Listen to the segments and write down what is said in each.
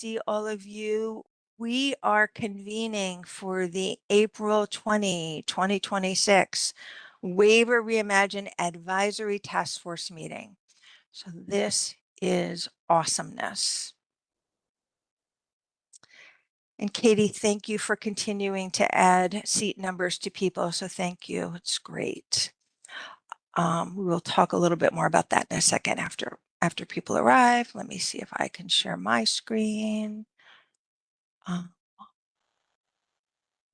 see all of you. We are convening for the April 2026 Waiver Reimagine Advisory Task Force meeting. So this is awesomeness. And Katie, thank you for continuing to add seat numbers to people. So thank you. It's great. We will talk a little bit more about that in a second after people arrive. Let me see if I can share my screen.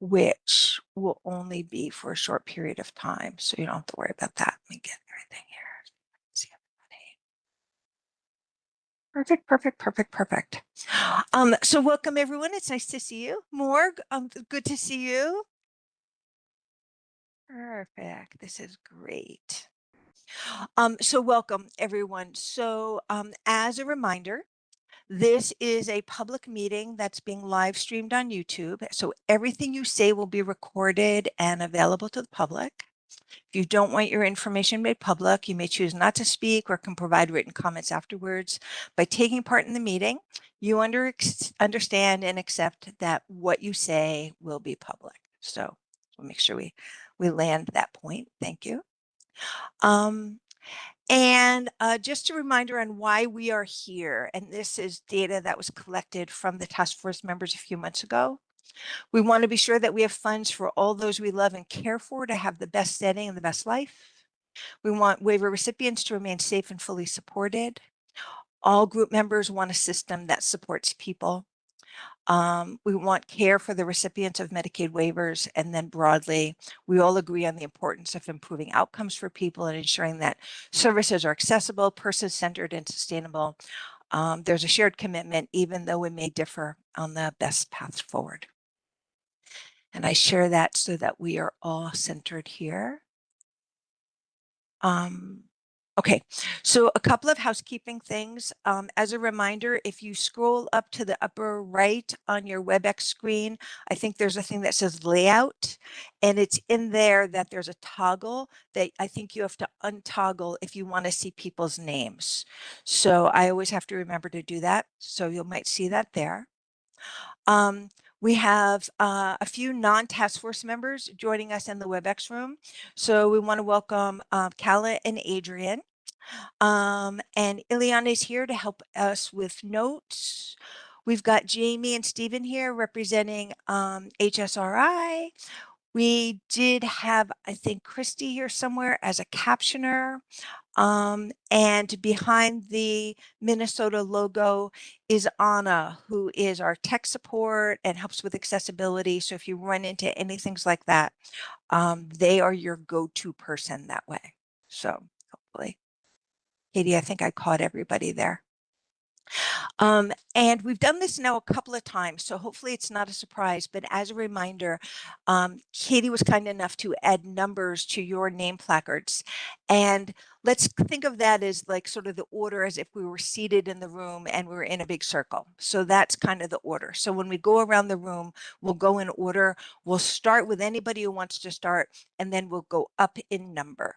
Which will only be for a short period of time. So you don't have to worry about that. Let me get everything here. See everybody. Perfect. So welcome everyone. It's nice to see you. Morg, good to see you. Perfect. This is great. So welcome everyone. So as a reminder, this is a public meeting that's being live streamed on YouTube. So everything you say will be recorded and available to the public. If you don't want your information made public, you may choose not to speak or can provide written comments afterwards. By taking part in the meeting, you understand and accept that what you say will be public. So we'll make sure we land that point. Thank you. And just a reminder on why we are here. And this is data that was collected from the task force members a few months ago. We want to be sure that we have funds for all those we love and care for to have the best setting and the best life. We want waiver recipients to remain safe and fully supported. All group members want a system that supports people. We want care for the recipients of Medicaid waivers. And then broadly, we all agree on the importance of improving outcomes for people and ensuring that services are accessible, person-centered, and sustainable. There's a shared commitment, even though we may differ on the best path forward. And I share that so that we are all centered here. Okay, so a couple of housekeeping things. As a reminder, if you scroll up to the upper right on your WebEx screen, I think there's a thing that says layout, and it's in there that there's a toggle that I think you have to untoggle if you want to see people's names. So I always have to remember to do that. So you might see that there. We have a few non-task force members joining us in the WebEx room. So we want to welcome Kala and Adrian. And Ileana is here to help us with notes. We've got Jamie and Stephen here representing HSRI. We did have, I think, Christy here somewhere as a captioner. And behind the Minnesota logo is Anna, who is our tech support and helps with accessibility. So if you run into anything like that, they are your go-to person that way. So hopefully, Katie, I think I caught everybody there. And we've done this now a couple of times, so hopefully it's not a surprise, but as a reminder, Katie was kind enough to add numbers to your name placards. And let's think of that as like sort of the order as if we were seated in the room and we were in a big circle. So that's kind of the order. So when we go around the room, we'll go in order. We'll start with anybody who wants to start, and then we'll go up in number.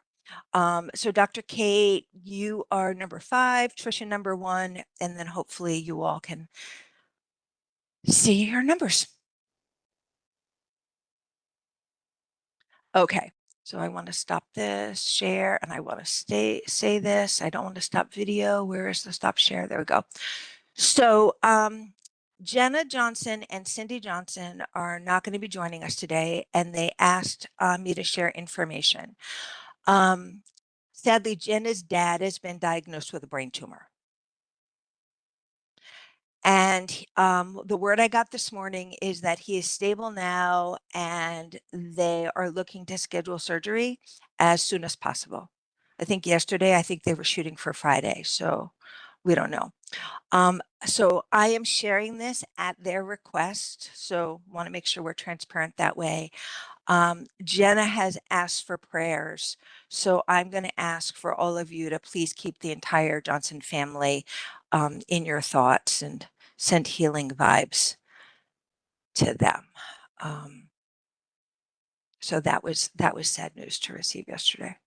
So Dr. Kate, you are number 5, Trisha number 1, and then hopefully you all can see your numbers. Okay, so I want to stop this share and I want to say this. I don't want to stop video. Where is the stop share? There we go. So Jenna Johnson and Cindy Johnson are not going to be joining us today, and they asked me to share information. Sadly, Jenna's dad has been diagnosed with a brain tumor. And the word I got this morning is that he is stable now and they are looking to schedule surgery as soon as possible. I think yesterday, they were shooting for Friday, so we don't know. So I am sharing this at their request, so want to make sure we're transparent that way. Jenna has asked for prayers, so I'm going to ask for all of you to please keep the entire Johnson family in your thoughts and send healing vibes to them. So that was sad news to receive yesterday.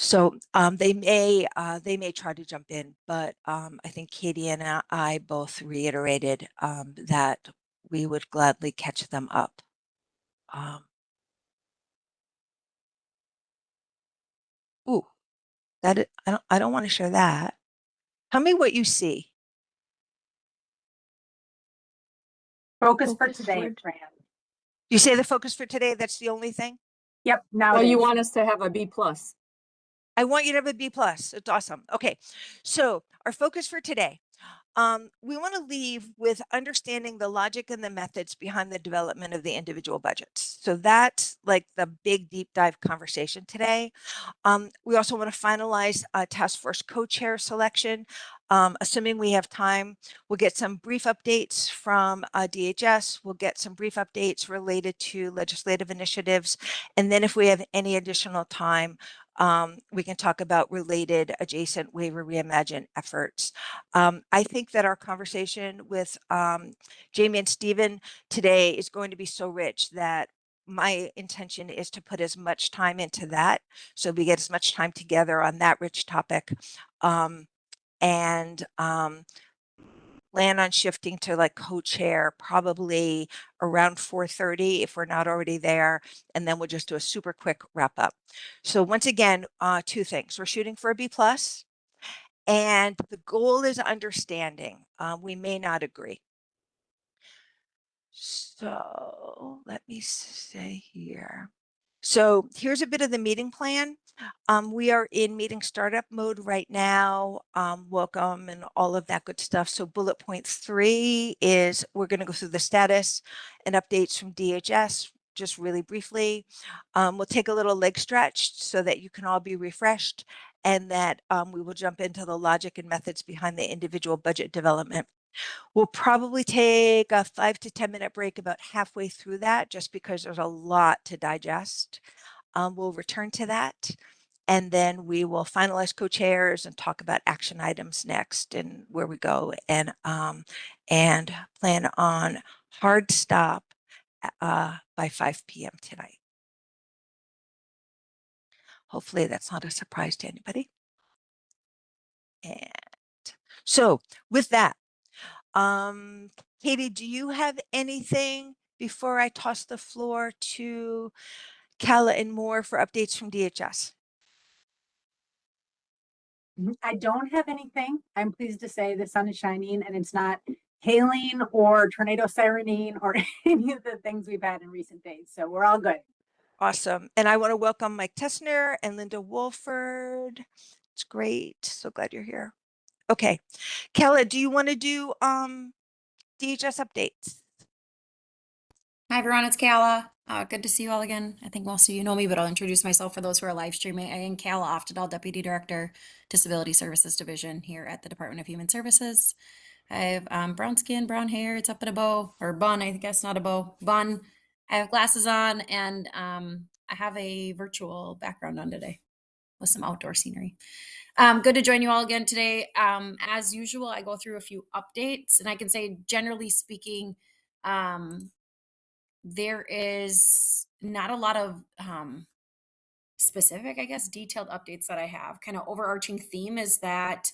So they may try to jump in, but I think Katie and I both reiterated that we would gladly catch them up. Um, ooh, I don't want to share that. Tell me what you see. Focus for today, Fran. You say the focus for today, that's the only thing? Yep, now Well, it you is. want us to have a B plus. I want you to have a B plus. It's awesome. Okay, so our focus for today. We want to leave with understanding the logic and the methods behind the development of the individual budgets. So that's like the big deep dive conversation today. We also want to finalize a task force co-chair selection. Assuming we have time, we'll get some brief updates from DHS. We'll get some brief updates related to legislative initiatives. And then if we have any additional time, we can talk about related adjacent waiver reimagine efforts. I think that our conversation with Jamie and Stephen today is going to be so rich that my intention is to put as much time into that so we get as much time together on that rich topic, and plan on shifting to like co-chair probably around 4:30 if we're not already there, and then we'll just do a super quick wrap up. So once again, two things. We're shooting for a B plus, and the goal is understanding. We may not agree. So let me say here. So here's a bit of the meeting plan. We are in meeting startup mode right now. Welcome and all of that good stuff. So bullet point 3 is we're going to go through the status and updates from DHS just really briefly. We'll take a little leg stretch so that you can all be refreshed, and that we will jump into the logic and methods behind the individual budget development. We'll probably take a 5 to 10 minute break about halfway through that, just because there's a lot to digest. We'll return to that, and then we will finalize co-chairs and talk about action items next and where we go, and plan on hard stop by 5 p.m. tonight. Hopefully that's not a surprise to anybody. And so with that, Katie, do you have anything before I toss the floor to Kala and Moore for updates from DHS? I don't have anything. I'm pleased to say the sun is shining and it's not hailing or tornado sirening or any of the things we've had in recent days. So we're all good. Awesome. And I want to welcome Mike Tessner and Linda Wolford. It's great. So glad you're here. Okay. Kala, do you want to do DHS updates? Hi everyone, it's Kala. Good to see you all again. I think most of you know me, but I'll introduce myself for those who are live streaming. I am Kala Oftedal, Deputy Director, Disability Services Division here at the Department of Human Services. I have brown skin, brown hair, it's up in a bow, or bun, I guess not a bow, bun. I have glasses on, and I have a virtual background on today with some outdoor scenery. Good to join you all again today. As usual, I go through a few updates, and I can say, generally speaking, there is not a lot of specific, I guess, detailed updates that I have. Kind of overarching theme is that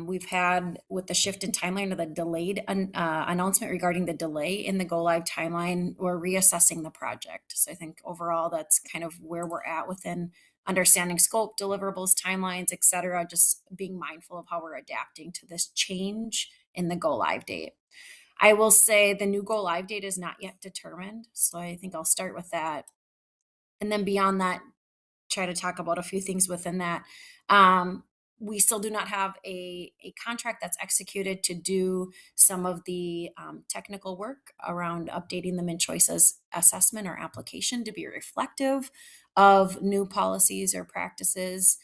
we've had, with the shift in timeline of the delayed announcement regarding the delay in the go live timeline, we're reassessing the project. So I think overall that's kind of where we're at within understanding scope, deliverables, timelines, et cetera, just being mindful of how we're adapting to this change in the go live date. I will say the new go live date is not yet determined. So I think I'll start with that. And then beyond that, try to talk about a few things within that. We still do not have a contract that's executed to do some of the technical work around updating the MinChoices assessment or application to be reflective of new policies or practices,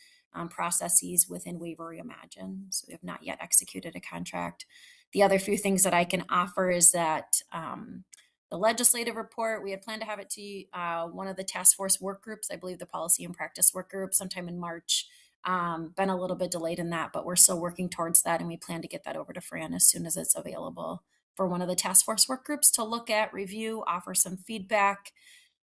processes within Waiver Reimagine. So we have not yet executed a contract. The other few things that I can offer is that the legislative report, we had planned to have it to one of the task force work groups, I believe the policy and practice work group, sometime in March. Been a little bit delayed in that, but we're still working towards that, and we plan to get that over to Fran as soon as it's available for one of the task force work groups to look at, review, offer some feedback.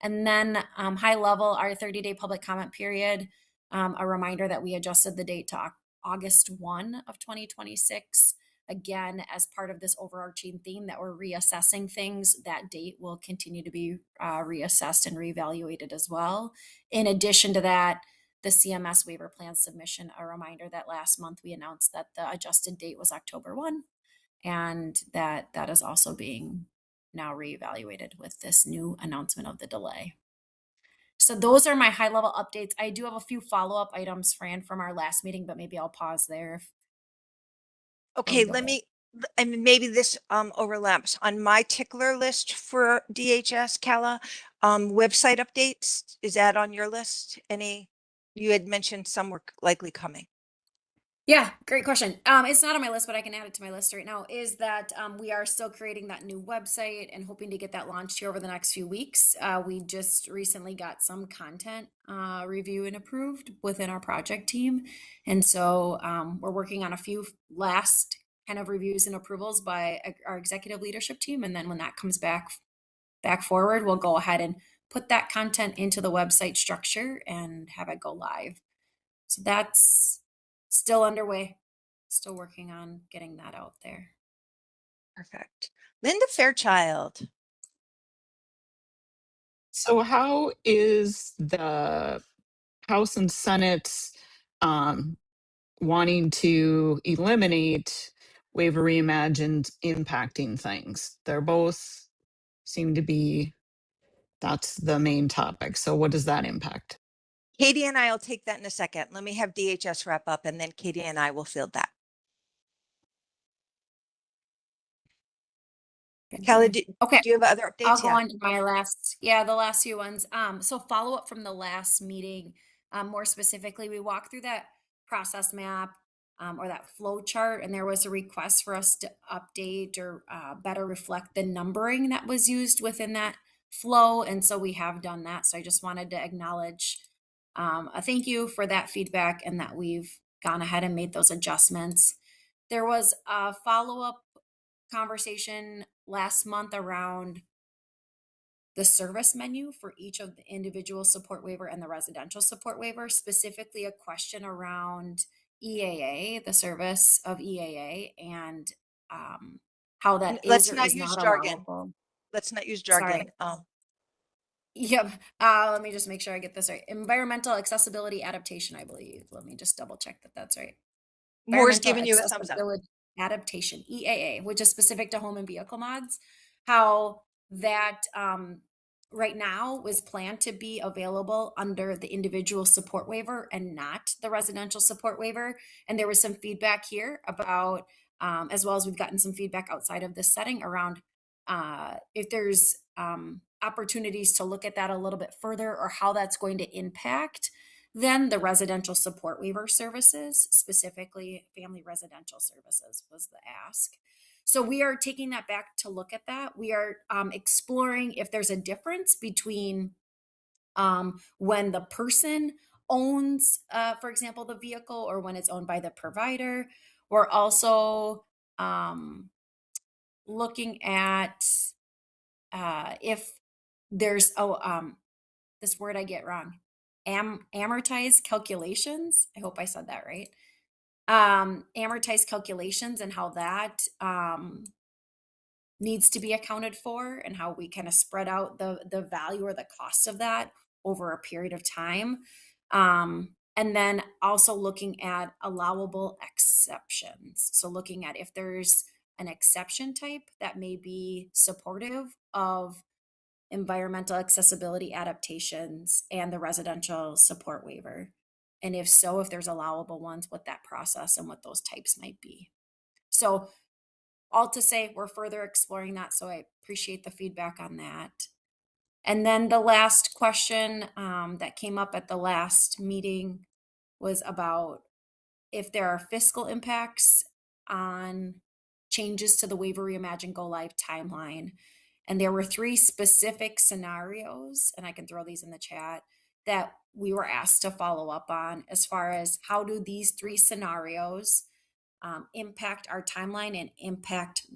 And then high level, our 30-day public comment period. A reminder that we adjusted the date to August 1 of 2026. Again, as part of this overarching theme that we're reassessing things, that date will continue to be reassessed and reevaluated as well. In addition to that, the CMS waiver plan submission, a reminder that last month we announced that the adjusted date was October 1, and that is also being now reevaluated with this new announcement of the delay. So those are my high level updates. I do have a few follow-up items, Fran, from our last meeting, but maybe I'll pause there. Okay, go let ahead. me, and maybe this overlaps on my tickler list for DHS, Kala. Website updates, is that on your list? Any, you had mentioned some were likely coming. Yeah, great question. It's not on my list, but I can add it to my list right now. Is that we are still creating that new website and hoping to get that launched here over the next few weeks. We just recently got some content review and approved within our project team, and so we're working on a few last kind of reviews and approvals by our executive leadership team, and then when that comes back forward, we'll go ahead and put that content into the website structure and have it go live. So that's still underway. Still working on getting that out there. Perfect. Linda Fairchild. So how is the House and Senate wanting to eliminate Waiver Reimagined impacting things? They're both seem to be, that's the main topic. So what does that impact? Katie and I will take that in a second. Let me have DHS wrap up and then Katie and I will field that. Kala, do Okay. you have other I'll updates? go Yeah. on to my the last few ones. So follow up from the last meeting. More specifically, we walked through that process map or that flow chart, and there was a request for us to update or better reflect the numbering that was used within that flow. And so we have done that. So I just wanted to acknowledge a thank you for that feedback and that we've gone ahead and made those adjustments. There was a follow-up conversation last month around the service menu for each of the individual support waiver and the residential support waiver, specifically a question around EAA, the service of EAA, and how that is Let's or not is use not jargon. allowable. Let's not use Sorry. jargon. Yep. Let me just make sure I get this right. Environmental accessibility adaptation, I believe. Let me just double check that that's right. Moore's Environmental giving you a thumbs up. accessibility adaptation, EAA, which is specific to home and vehicle mods, how that right now was planned to be available under the individual support waiver and not the residential support waiver. And there was some feedback here about, as well as we've gotten some feedback outside of this setting around if there's opportunities to look at that a little bit further or how that's going to impact then the residential support waiver services, specifically family residential services was the ask. So we are taking that back to look at that. We are exploring if there's a difference between when the person owns, for example, the vehicle or when it's owned by the provider. We're also looking at if there's, this word I get wrong, amortized calculations. I hope I said that right. Amortized calculations and how that needs to be accounted for and how we kind of spread out the value or the cost of that over a period of time. And then also looking at allowable exceptions. So looking at if there's an exception type that may be supportive of environmental accessibility adaptations and the residential support waiver. And if so, if there's allowable ones, what that process and what those types might be. So all to say, we're further exploring that. So I appreciate the feedback on that. And then the last question that came up at the last meeting was about if there are fiscal impacts on changes to the Waiver Reimagine Go Live timeline. And there were 3 specific scenarios, and I can throw these in the chat, that we were asked to follow up on as far as how do these 3 scenarios impact our timeline and impact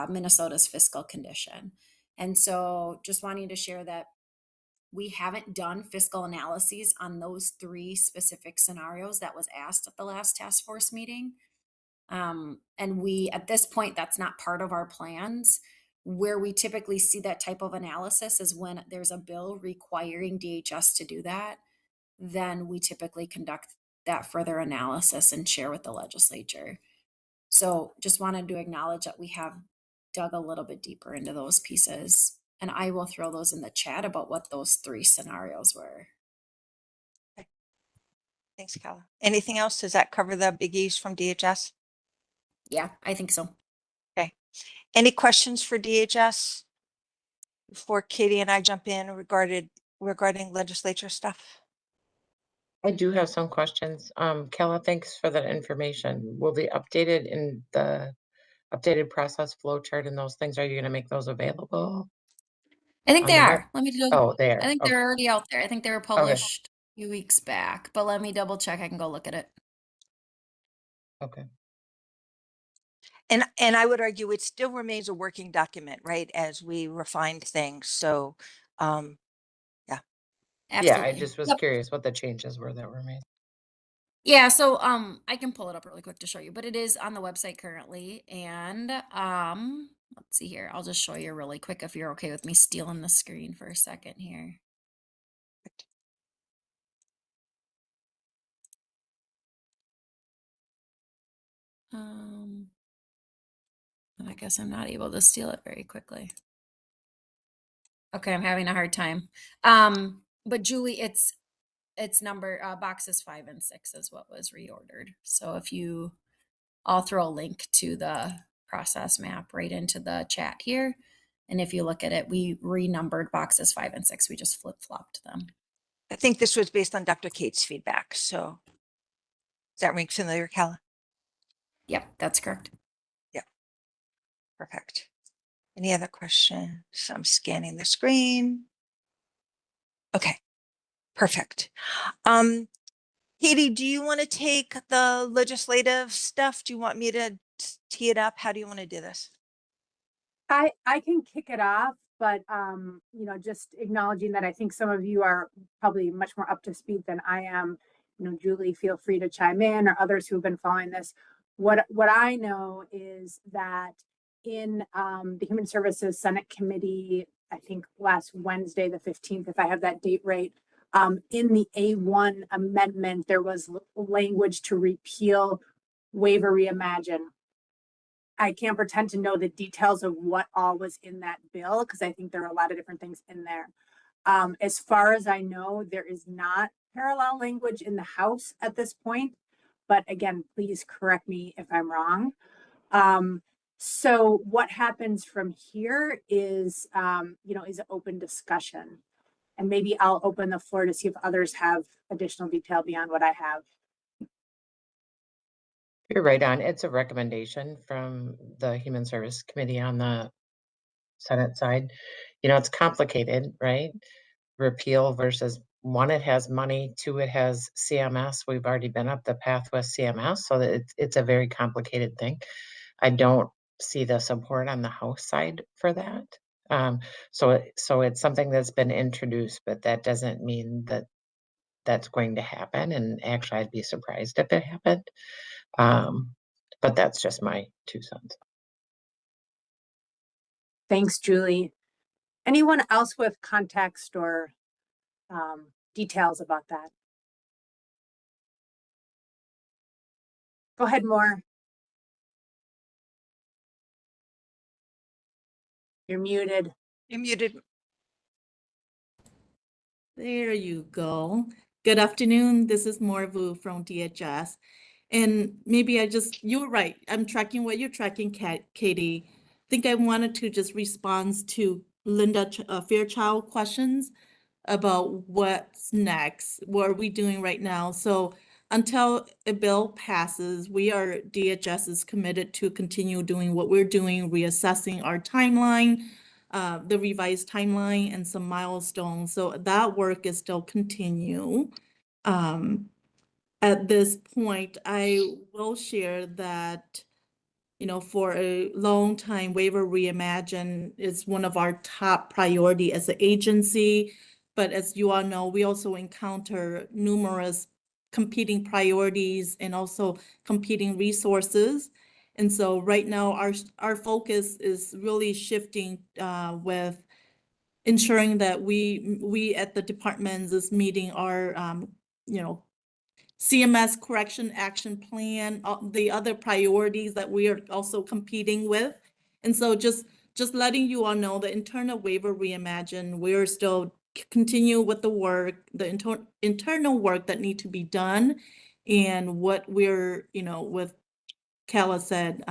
Minnesota's fiscal condition. And so just wanting to share that We haven't done fiscal analyses on those 3 specific scenarios that was asked at the last task force meeting. And we, at this point, that's not part of our plans. Where we typically see that type of analysis is when there's a bill requiring DHS to do that. Then we typically conduct that further analysis and share with the legislature. So just wanted to acknowledge that we have dug a little bit deeper into those pieces. And I will throw those in the chat about what those 3 scenarios were. Thanks, Kala. Anything else? Does that cover the biggies from DHS? Yeah, I think so. Okay. Any questions for DHS before Katie and I jump in regarding legislature stuff? I do have some questions. Kella, thanks for that information. Will the updated process flow chart and those things, are you going to make those available? I think On they the web? are. Let me do. Oh, there. I think Okay. they're already out there. I think they were published a few weeks back, but let me double check. I can go look at it. Okay. And I would argue it still remains a working document, right? As we refined things. So, yeah. Absolutely. Yeah, I just was Yep. curious what the changes were that were made. Yeah, so I can pull it up really quick to show you, but it is on the website currently. And let's see here. I'll just show you really quick if you're okay with me stealing the screen for a second here. I guess I'm not able to steal it very quickly. Okay, I'm having a hard time. But Julie, it's number boxes 5 and 6 is what was reordered. So if you, I'll throw a link to the process map right into the chat here. And if you look at it, we renumbered boxes 5 and 6. We just flip-flopped them. I think this was based on Dr. Kate's feedback. So does that ring familiar, Kala? Yep, that's correct. Yeah. Perfect. Any other questions? I'm scanning the screen. Okay. Perfect. Katie, do you want to take the legislative stuff? Do you want me to tee it up? How do you want to do this? I can kick it off, but you know, just acknowledging that I think some of you are probably much more up to speed than I am. You know, Julie, feel free to chime in, or others who've been following this. What I know is that in the Human Services Senate Committee, I think last Wednesday, the 15th, if I have that date right, in the A1 amendment, there was language to repeal Waiver Reimagine. I can't pretend to know the details of what all was in that bill, because I think there are a lot of different things in there. As far as I know, there is not parallel language in the House at this point. But again, please correct me if I'm wrong. So what happens from here is, you know, is an open discussion. And maybe I'll open the floor to see if others have additional detail beyond what I have. You're right on. It's a recommendation from the Human Service Committee on the Senate side. You know, it's complicated, right? Repeal versus 1, it has money, 2, it has CMS. We've already been up the path with CMS, so that it's a very complicated thing. I don't see the support on the House side for that. So it's something that's been introduced, but that doesn't mean that that's going to happen. And actually, I'd be surprised if it happened. But that's just my 2 cents. Thanks, Julie. Anyone else with context or details about that? Go ahead, Moore. You're muted. You're muted. There you go. Good afternoon. This is Morvu from DHS. And maybe you're right. I'm tracking what you're tracking, Katie. I think I wanted to just respond to Linda Fairchild questions about what's next. What are we doing right now? So until a bill passes, DHS is committed to continue doing what we're doing, reassessing our timeline, the revised timeline and some milestones. So that work is still continue. At this point, I will share that, you know, for a long time, Waiver Reimagine is one of our top priority as an agency. But as you all know, we also encounter numerous competing priorities and also competing resources. And so right now, our focus is really shifting with ensuring that we at the departments is meeting our, you know, CMS correction action plan, the other priorities that we are also competing with. And so just letting you all know the internal waiver reimagine, we're still continue with the work, the internal work that need to be done. And what we're, you know, with Kala said,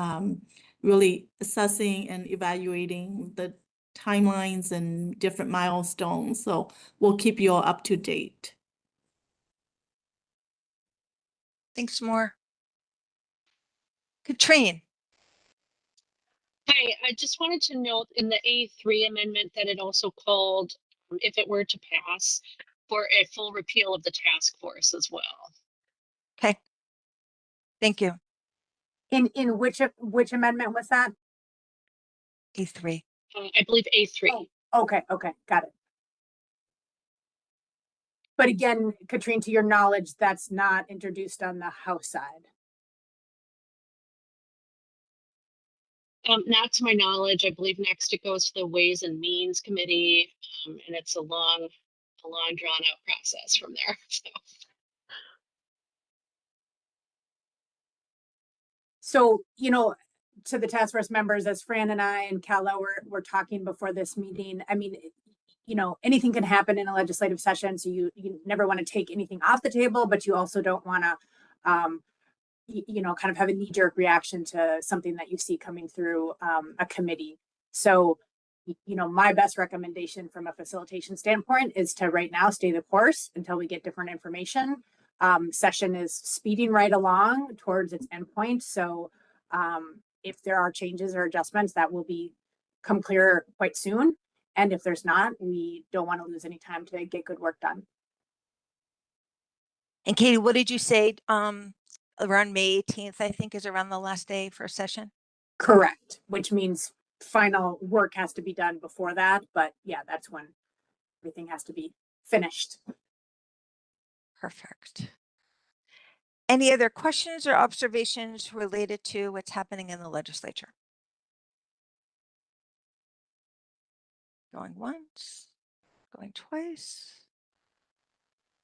really assessing and evaluating the timelines and different milestones. So we'll keep you all up to date. Thanks more. Katrine. Hi, I just wanted to note in the A3 amendment that it also called, if it were to pass, for a full repeal of the task force as well. Okay. Thank you. In which amendment was that? E3. I believe A3. Oh, okay, got it. But again, Katrine, to your knowledge, that's not introduced on the House side. Not to my knowledge. I believe next it goes to the Ways and Means Committee, and it's a long drawn out process from there. So, you know, to the task force members, as Fran and I and Kala were talking before this meeting, I mean, you know, anything can happen in a legislative session. So you never want to take anything off the table, but you also don't want to, you know, kind of have a knee-jerk reaction to something that you see coming through a committee. So, you know, my best recommendation from a facilitation standpoint is to right now stay the course until we get different information. Session is speeding right along towards its endpoint. So if there are changes or adjustments, that will become clear quite soon. And if there's not, we don't want to lose any time to get good work done. And Katie, what did you say? Around May 18th, I think, is around the last day for a session. Correct, which means final work has to be done before that. But yeah, that's when everything has to be finished. Perfect. Any other questions or observations related to what's happening in the legislature? Going once, going twice.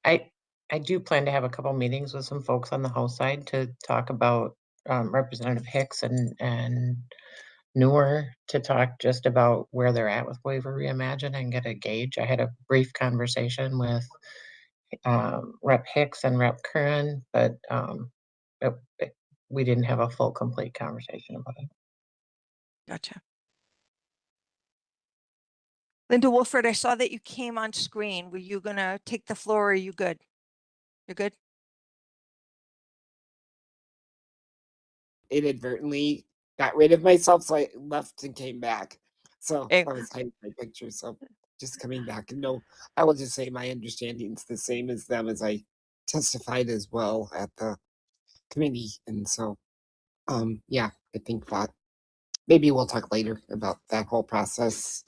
I do plan to have a couple meetings with some folks on the House side to talk about Representative Hicks and Newer, to talk just about where they're at with Waiver Reimagine and get a gauge. I had a brief conversation with Rep Hicks and Rep Curran, but we didn't have a full, complete conversation about it. Gotcha. Linda Wolford, I saw that you came on screen. Were you going to take the floor or are you good? You're good? Inadvertently got rid of myself, so I left and came back. So Hey. I was hiding my picture. So just coming back. And no, I will just say my understanding is the same as them, as I testified as well at the committee. And so, yeah, I think that maybe we'll talk later about that whole process,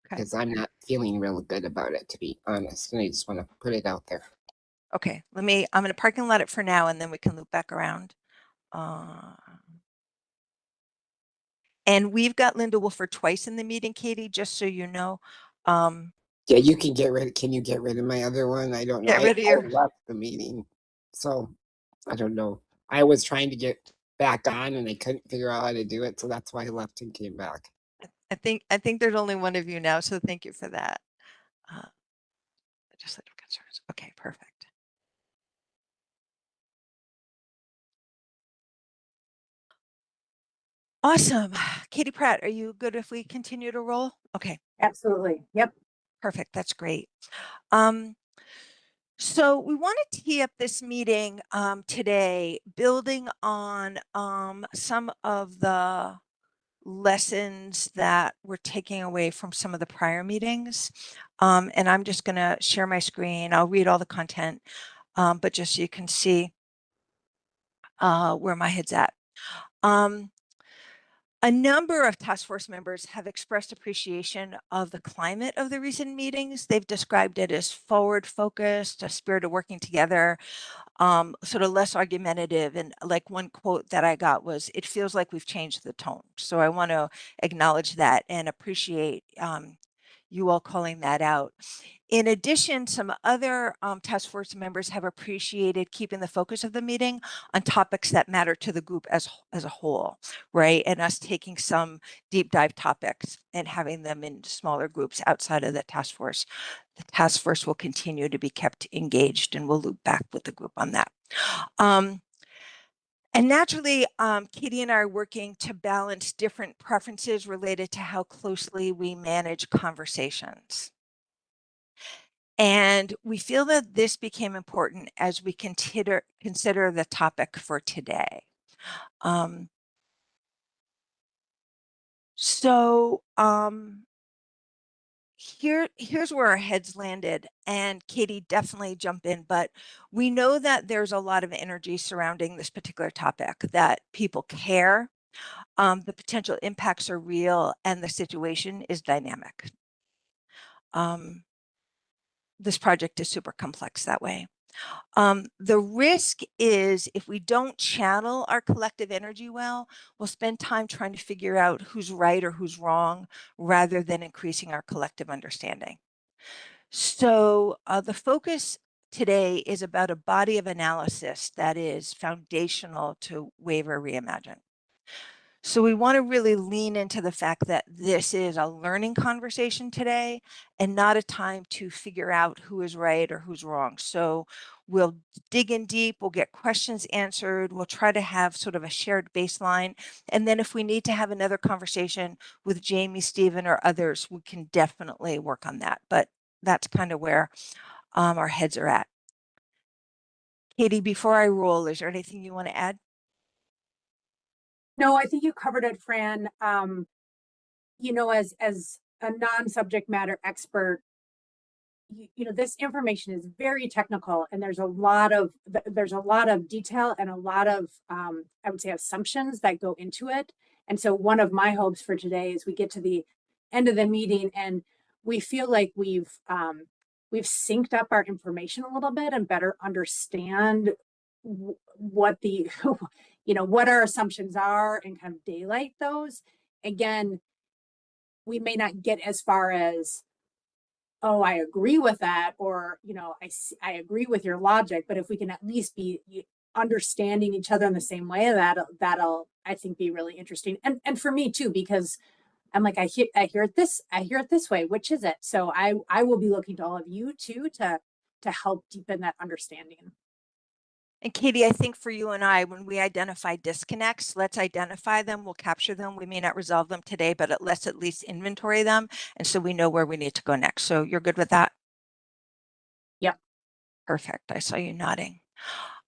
Okay. because I'm not feeling real good about it, to be honest. And I just want to put it out there. Okay, I'm going to parking lot it for now, and then we can loop back around. And we've got Linda Wolford twice in the meeting, Katie, just so you know. Yeah, you can get rid. Can you get rid of my other one? I don't know. Get rid of your. I left the meeting, so I don't know. I was trying to get back on, and I couldn't figure out how to do it, so that's why I left and came back. I think there's only one of you now, so thank you for that. Legislative concerns. Okay, perfect. Awesome. Katie Pratt, are you good if we continue to roll? Okay. Absolutely. Yep. Perfect. That's great. So we want to tee up this meeting today, building on some of the lessons that we're taking away from some of the prior meetings. And I'm just going to share my screen. I'll read all the content, but just so you can see where my head's at. A number of task force members have expressed appreciation of the climate of the recent meetings. They've described it as forward focused, a spirit of working together, sort of less argumentative. And like one quote that I got was, "It feels like we've changed the tone." So I want to acknowledge that and appreciate you all calling that out. In addition, some other task force members have appreciated keeping the focus of the meeting on topics that matter to the group as a whole, right? And us taking some deep dive topics and having them in smaller groups outside of the task force. The task force will continue to be kept engaged, and we'll loop back with the group on that. And naturally, Katie and I are working to balance different preferences related to how closely we manage conversations. And we feel that this became important as we consider the topic for today. Here's where our heads landed, and Katie, definitely jump in, but we know that there's a lot of energy surrounding this particular topic, that people care, the potential impacts are real, and the situation is dynamic. This project is super complex that way. The risk is if we don't channel our collective energy well, we'll spend time trying to figure out who's right or who's wrong rather than increasing our collective understanding. So the focus today is about a body of analysis that is foundational to Waiver Reimagine. So we want to really lean into the fact that this is a learning conversation today and not a time to figure out who is right or who's wrong. So we'll dig in deep, we'll get questions answered, we'll try to have sort of a shared baseline. And then if we need to have another conversation with Jamie, Stephen, or others, we can definitely work on that. But that's kind of where our heads are at. Katie, before I roll, is there anything you want to add? No, I think you covered it, Fran. You know, as a non-subject matter expert, you know, this information is very technical, and there's a lot of detail and a lot of I would say assumptions that go into it. And so one of my hopes for today is we get to the end of the meeting and we feel like we've synced up our information a little bit and better understand what the you know, what our assumptions are and kind of daylight those. Again, we may not get as far as, oh, I agree with that, or, you know, I agree with your logic, but if we can at least be understanding each other in the same way, that'll I think be really interesting. And for me too, because I'm like, I hear it this way, which is it? So I will be looking to all of you too to help deepen that understanding. And Katie, I think for you and I, when we identify disconnects, let's identify them, we'll capture them. We may not resolve them today, but let's at least inventory them. And so we know where we need to go next. So you're good with that? Yep. Perfect. I saw you nodding.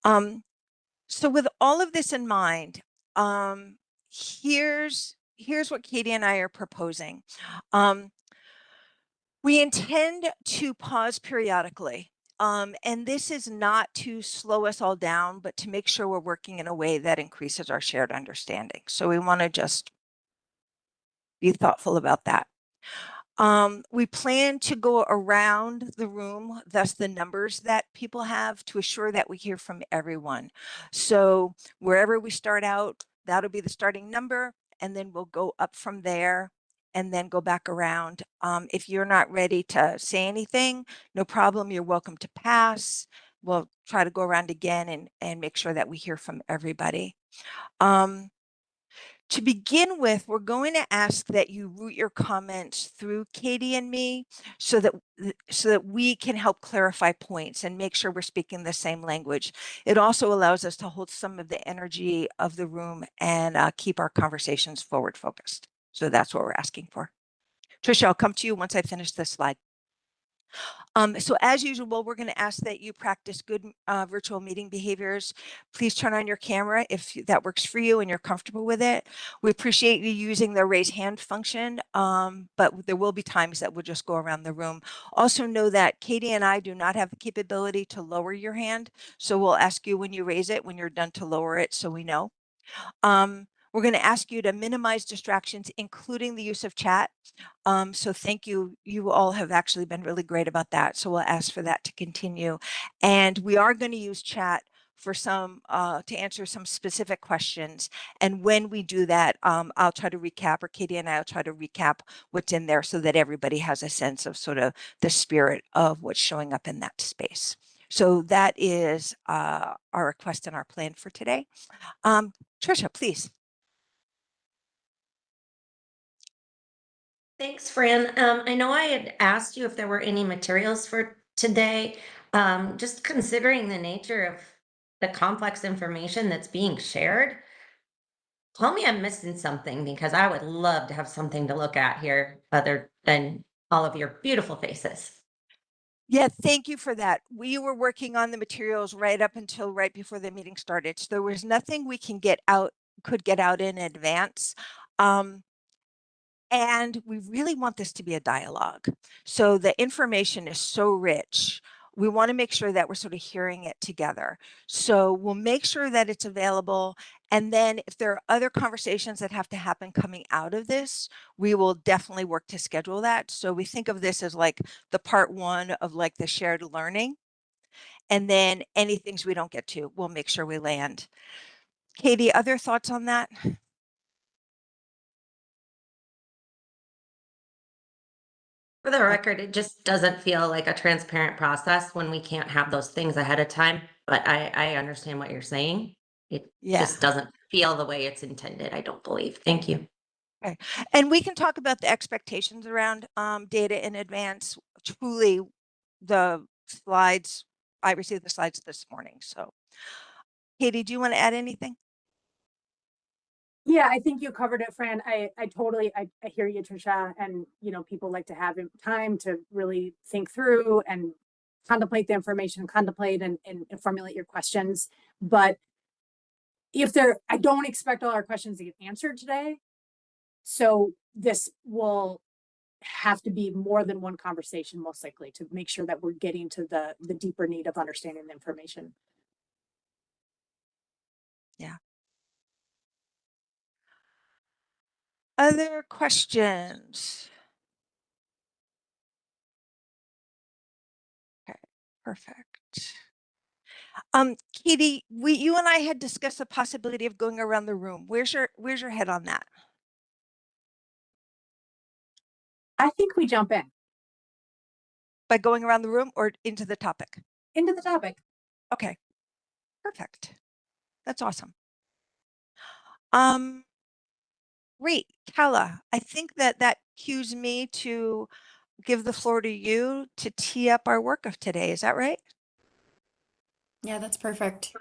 So with all of this in mind, here's what Katie and I are proposing. We intend to pause periodically. And this is not to slow us all down, but to make sure we're working in a way that increases our shared understanding. So we want to just be thoughtful about that. We plan to go around the room, thus the numbers that people have, to assure that we hear from everyone. So wherever we start out, that'll be the starting number, and then we'll go up from there and then go back around. If you're not ready to say anything, no problem, you're welcome to pass. We'll try to go around again and make sure that we hear from everybody. To begin with, we're going to ask that you route your comments through Katie and me so that we can help clarify points and make sure we're speaking the same language. It also allows us to hold some of the energy of the room and keep our conversations forward focused. So that's what we're asking for. Trisha, I'll come to you once I finish this slide. So as usual, we're going to ask that you practice good virtual meeting behaviors. Please turn on your camera if that works for you and you're comfortable with it. We appreciate you using the raise hand function, but there will be times that we'll just go around the room. Also know that Katie and I do not have the capability to lower your hand, so we'll ask you when you raise it, when you're done, to lower it so we know. We're going to ask you to minimize distractions, including the use of chat. So thank you. You all have actually been really great about that. So we'll ask for that to continue. And we are going to use chat for some, to answer some specific questions. And when we do that, I'll try to recap, or Katie and I will try to recap what's in there so that everybody has a sense of sort of the spirit of what's showing up in that space. So that is our request and our plan for today. Trisha, please. Thanks, Fran. I know I had asked you if there were any materials for today. Just considering the nature of the complex information that's being shared, tell me I'm missing something, because I would love to have something to look at here other than all of your beautiful faces. Yeah, thank you for that. We were working on the materials right up until right before the meeting started. So there was nothing we could get out in advance. And we really want this to be a dialogue. So the information is so rich. We want to make sure that we're sort of hearing it together. So we'll make sure that it's available. And then if there are other conversations that have to happen coming out of this, we will definitely work to schedule that. So we think of this as like the part one of like the shared learning. And then any things we don't get to, we'll make sure we land. Katie, other thoughts on that? For the record, it just doesn't feel like a transparent process when we can't have those things ahead of time. But I understand what you're saying. It Yeah. just doesn't feel the way it's intended, I don't believe. Thank you. Okay. And we can talk about the expectations around data in advance. Truly, the slides, I received the slides this morning. So Katie, do you want to add anything? Yeah, I think you covered it, Fran. I totally, I hear you, Trisha. And, you know, people like to have time to really think through and contemplate the information, contemplate and formulate your questions. But if I don't expect all our questions to get answered today. So this will have to be more than one conversation, most likely, to make sure that we're getting to the deeper need of understanding the information. Yeah. Other questions? Okay, perfect. Katie, you and I had discussed the possibility of going around the room. Where's your head on that? I think we jump in. By going around the room or into the topic? Into the topic. Okay, perfect. That's awesome. Great, Kala, I think that cues me to give the floor to you to tee up our work of today. Is that right? Yeah, that's perfect.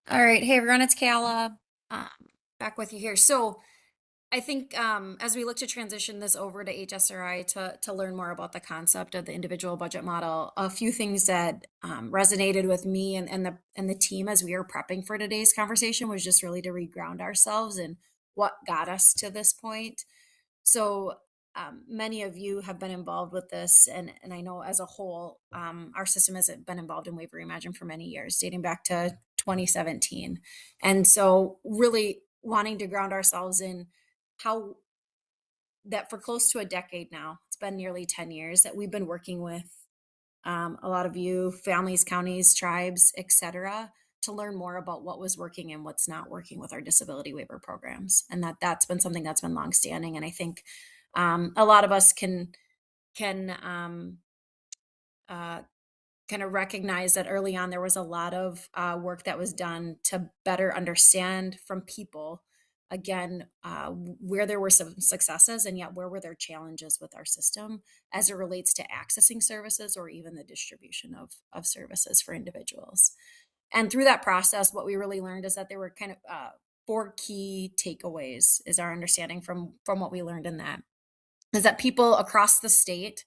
All right. Hey, everyone, it's Kayla. Back with you here. So I think as we look to transition this over to HSRI to learn more about the concept of the individual budget model, a few things that resonated with me and the team as we were prepping for today's conversation was just really to reground ourselves and what got us to this point. So many of you have been involved with this, and I know as a whole, our system has been involved in Waiver Reimagine for many years, dating back to 2017. And so really wanting to ground ourselves in how that for close to a decade now, it's been nearly 10 years that we've been working with a lot of you, families, counties, tribes, et cetera, to learn more about what was working and what's not working with our disability waiver programs. And that's been something that's been longstanding. And I think a lot of us can kind of recognize that early on there was a lot of work that was done to better understand from people, again, where there were some successes and yet where were there challenges with our system as it relates to accessing services or even the distribution of services for individuals. And through that process, what we really learned is that there were kind of 4 key takeaways is our understanding from what we learned in that, is that people across the state,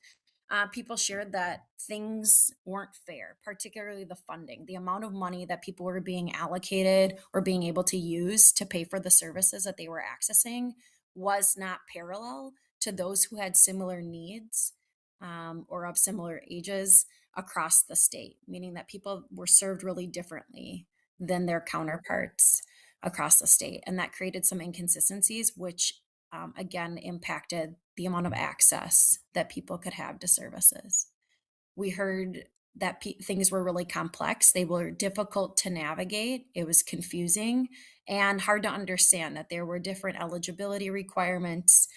people shared that things weren't fair, particularly the funding. The amount of money that people were being allocated or being able to use to pay for the services that they were accessing was not parallel to those who had similar needs or of similar ages across the state, meaning that people were served really differently than their counterparts. across the state. And that created some inconsistencies, which again impacted the amount of access that people could have to services. We heard that things were really complex. They were difficult to navigate. It was confusing and hard to understand that there were different eligibility requirements,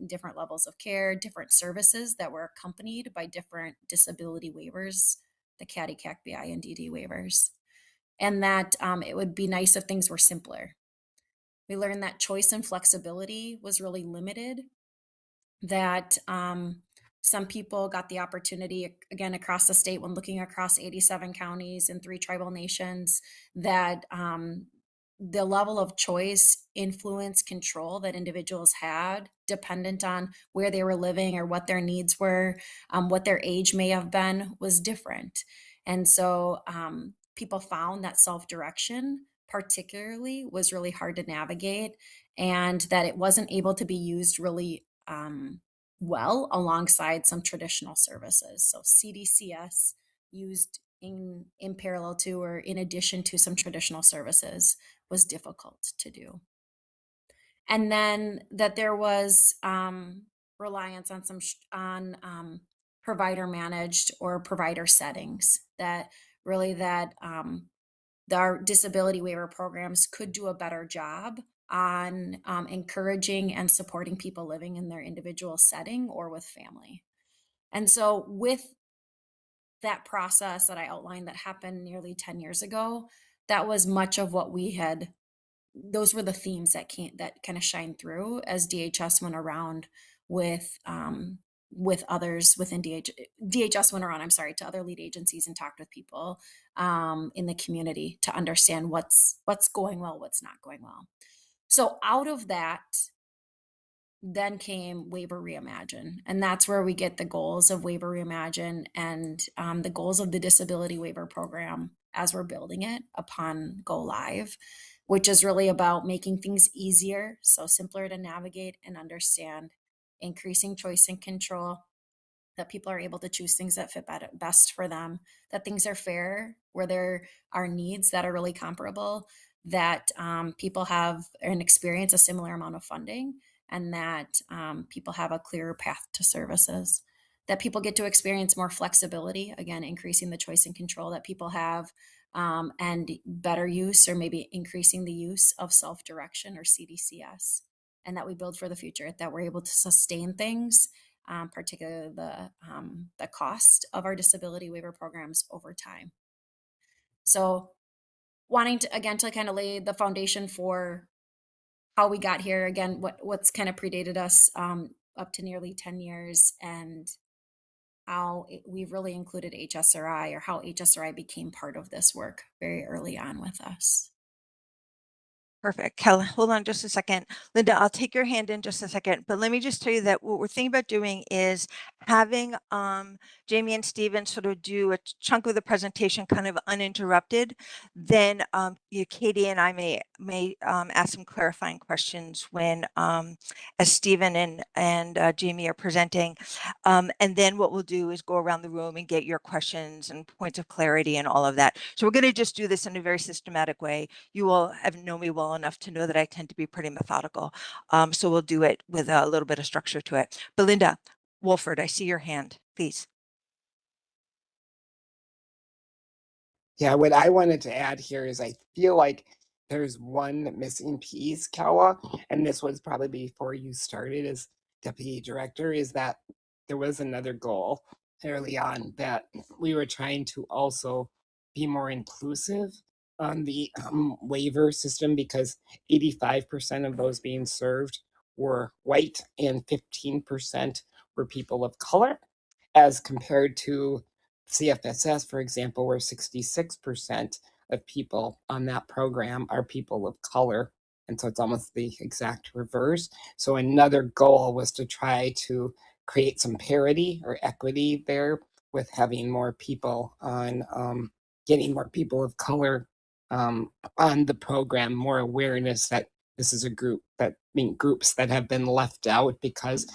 different levels of care, different services that were accompanied by different disability waivers, the CADI, CAC-BI, and DD waivers. And that it would be nice if things were simpler. We learned that choice and flexibility was really limited, that some people got the opportunity, again, across the state when looking across 87 counties and 3 tribal nations, that the level of choice, influence, control that individuals had, dependent on where they were living or what their needs were, what their age may have been, was different. And so people found that self-direction particularly was really hard to navigate, and that it wasn't able to be used really well alongside some traditional services. So CDCS used in parallel to or in addition to some traditional services was difficult to do. And then that there was reliance on some provider managed or provider settings, that really that our disability waiver programs could do a better job on encouraging and supporting people living in their individual setting or with family. And so with that process that I outlined that happened nearly 10 years ago, that was much of what we had. Those were the themes that kind of shine through as DHS went around with others within DHS went around, to other lead agencies and talked with people in the community to understand what's going well, what's not going well. So out of that, then came Waiver Reimagine. And that's where we get the goals of Waiver Reimagine and the goals of the disability waiver program as we're building it upon go live, which is really about making things easier, so simpler to navigate and understand, increasing choice and control, that people are able to choose things that fit best for them, that things are fair, where there are needs that are really comparable, that people have and experience a similar amount of funding, and that people have a clearer path to services, that people get to experience more flexibility, again, increasing the choice and control that people have, and better use or maybe increasing the use of self-direction or CDCS, and that we build for the future, that we're able to sustain things, particularly the cost of our disability waiver programs over time. So wanting to, again, to kind of lay the foundation for how we got here, again, what's kind of predated us up to nearly 10 years, and how we've really included HSRI, or how HSRI became part of this work very early on with us. Perfect. Kelly, hold on just a second. Linda, I'll take your hand in just a second, but let me just tell you that what we're thinking about doing is having Jamie and Steven sort of do a chunk of the presentation kind of uninterrupted. Then Katie and I may ask some clarifying questions when as Steven and Jamie are presenting. And then what we'll do is go around the room and get your questions and points of clarity and all of that. So we're going to just do this in a very systematic way. You all have known me well enough to know that I tend to be pretty methodical. So we'll do it with a little bit of structure to it. Belinda Wolford, I see your hand, please. Yeah, what I wanted to add here is I feel like there's one missing piece, Kawa, and this was probably before you started as deputy director, is that there was another goal early on that we were trying to also be more inclusive on the waiver system, because 85% of those being served were white and 15% were people of color, as compared to CFSS, for example, where 66% of people on that program are people of color. And so it's almost the exact reverse. So another goal was to try to create some parity or equity there, with having more people on, getting more people of color on the program, more awareness that this is a group that, groups that have been left out, because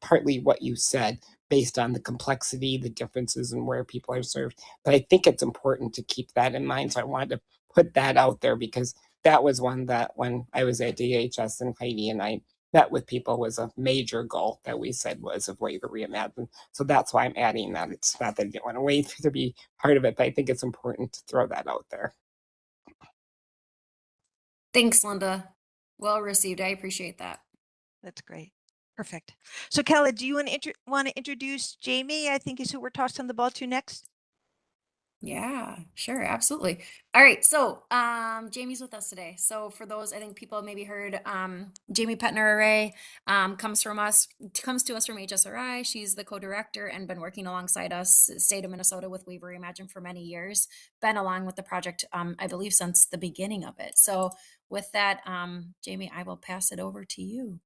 partly what you said, based on the complexity, the differences in where people are served. But I think it's important to keep that in mind. So I wanted to put that out there, because that was one that when I was at DHS and Heidi and I met with people was a major goal that we said was of Waiver Reimagine. So that's why I'm adding that. It's not that I didn't want to wait to be part of it, but I think it's important to throw that out there. Thanks, Linda. Well received. I appreciate that. That's great. Perfect. So Kella, do you want to introduce Jamie? I think is who we're tossing the ball to next. Yeah, sure, absolutely. All right, so Jamie's with us today. So for those, I think people maybe heard Jamie Petner-Array comes to us from HSRI. She's the co-director and been working alongside us, state of Minnesota, with Waiver Reimagine for many years. Been along with the project, I believe, since the beginning of it. So with that, Jamie, I will pass it over to you.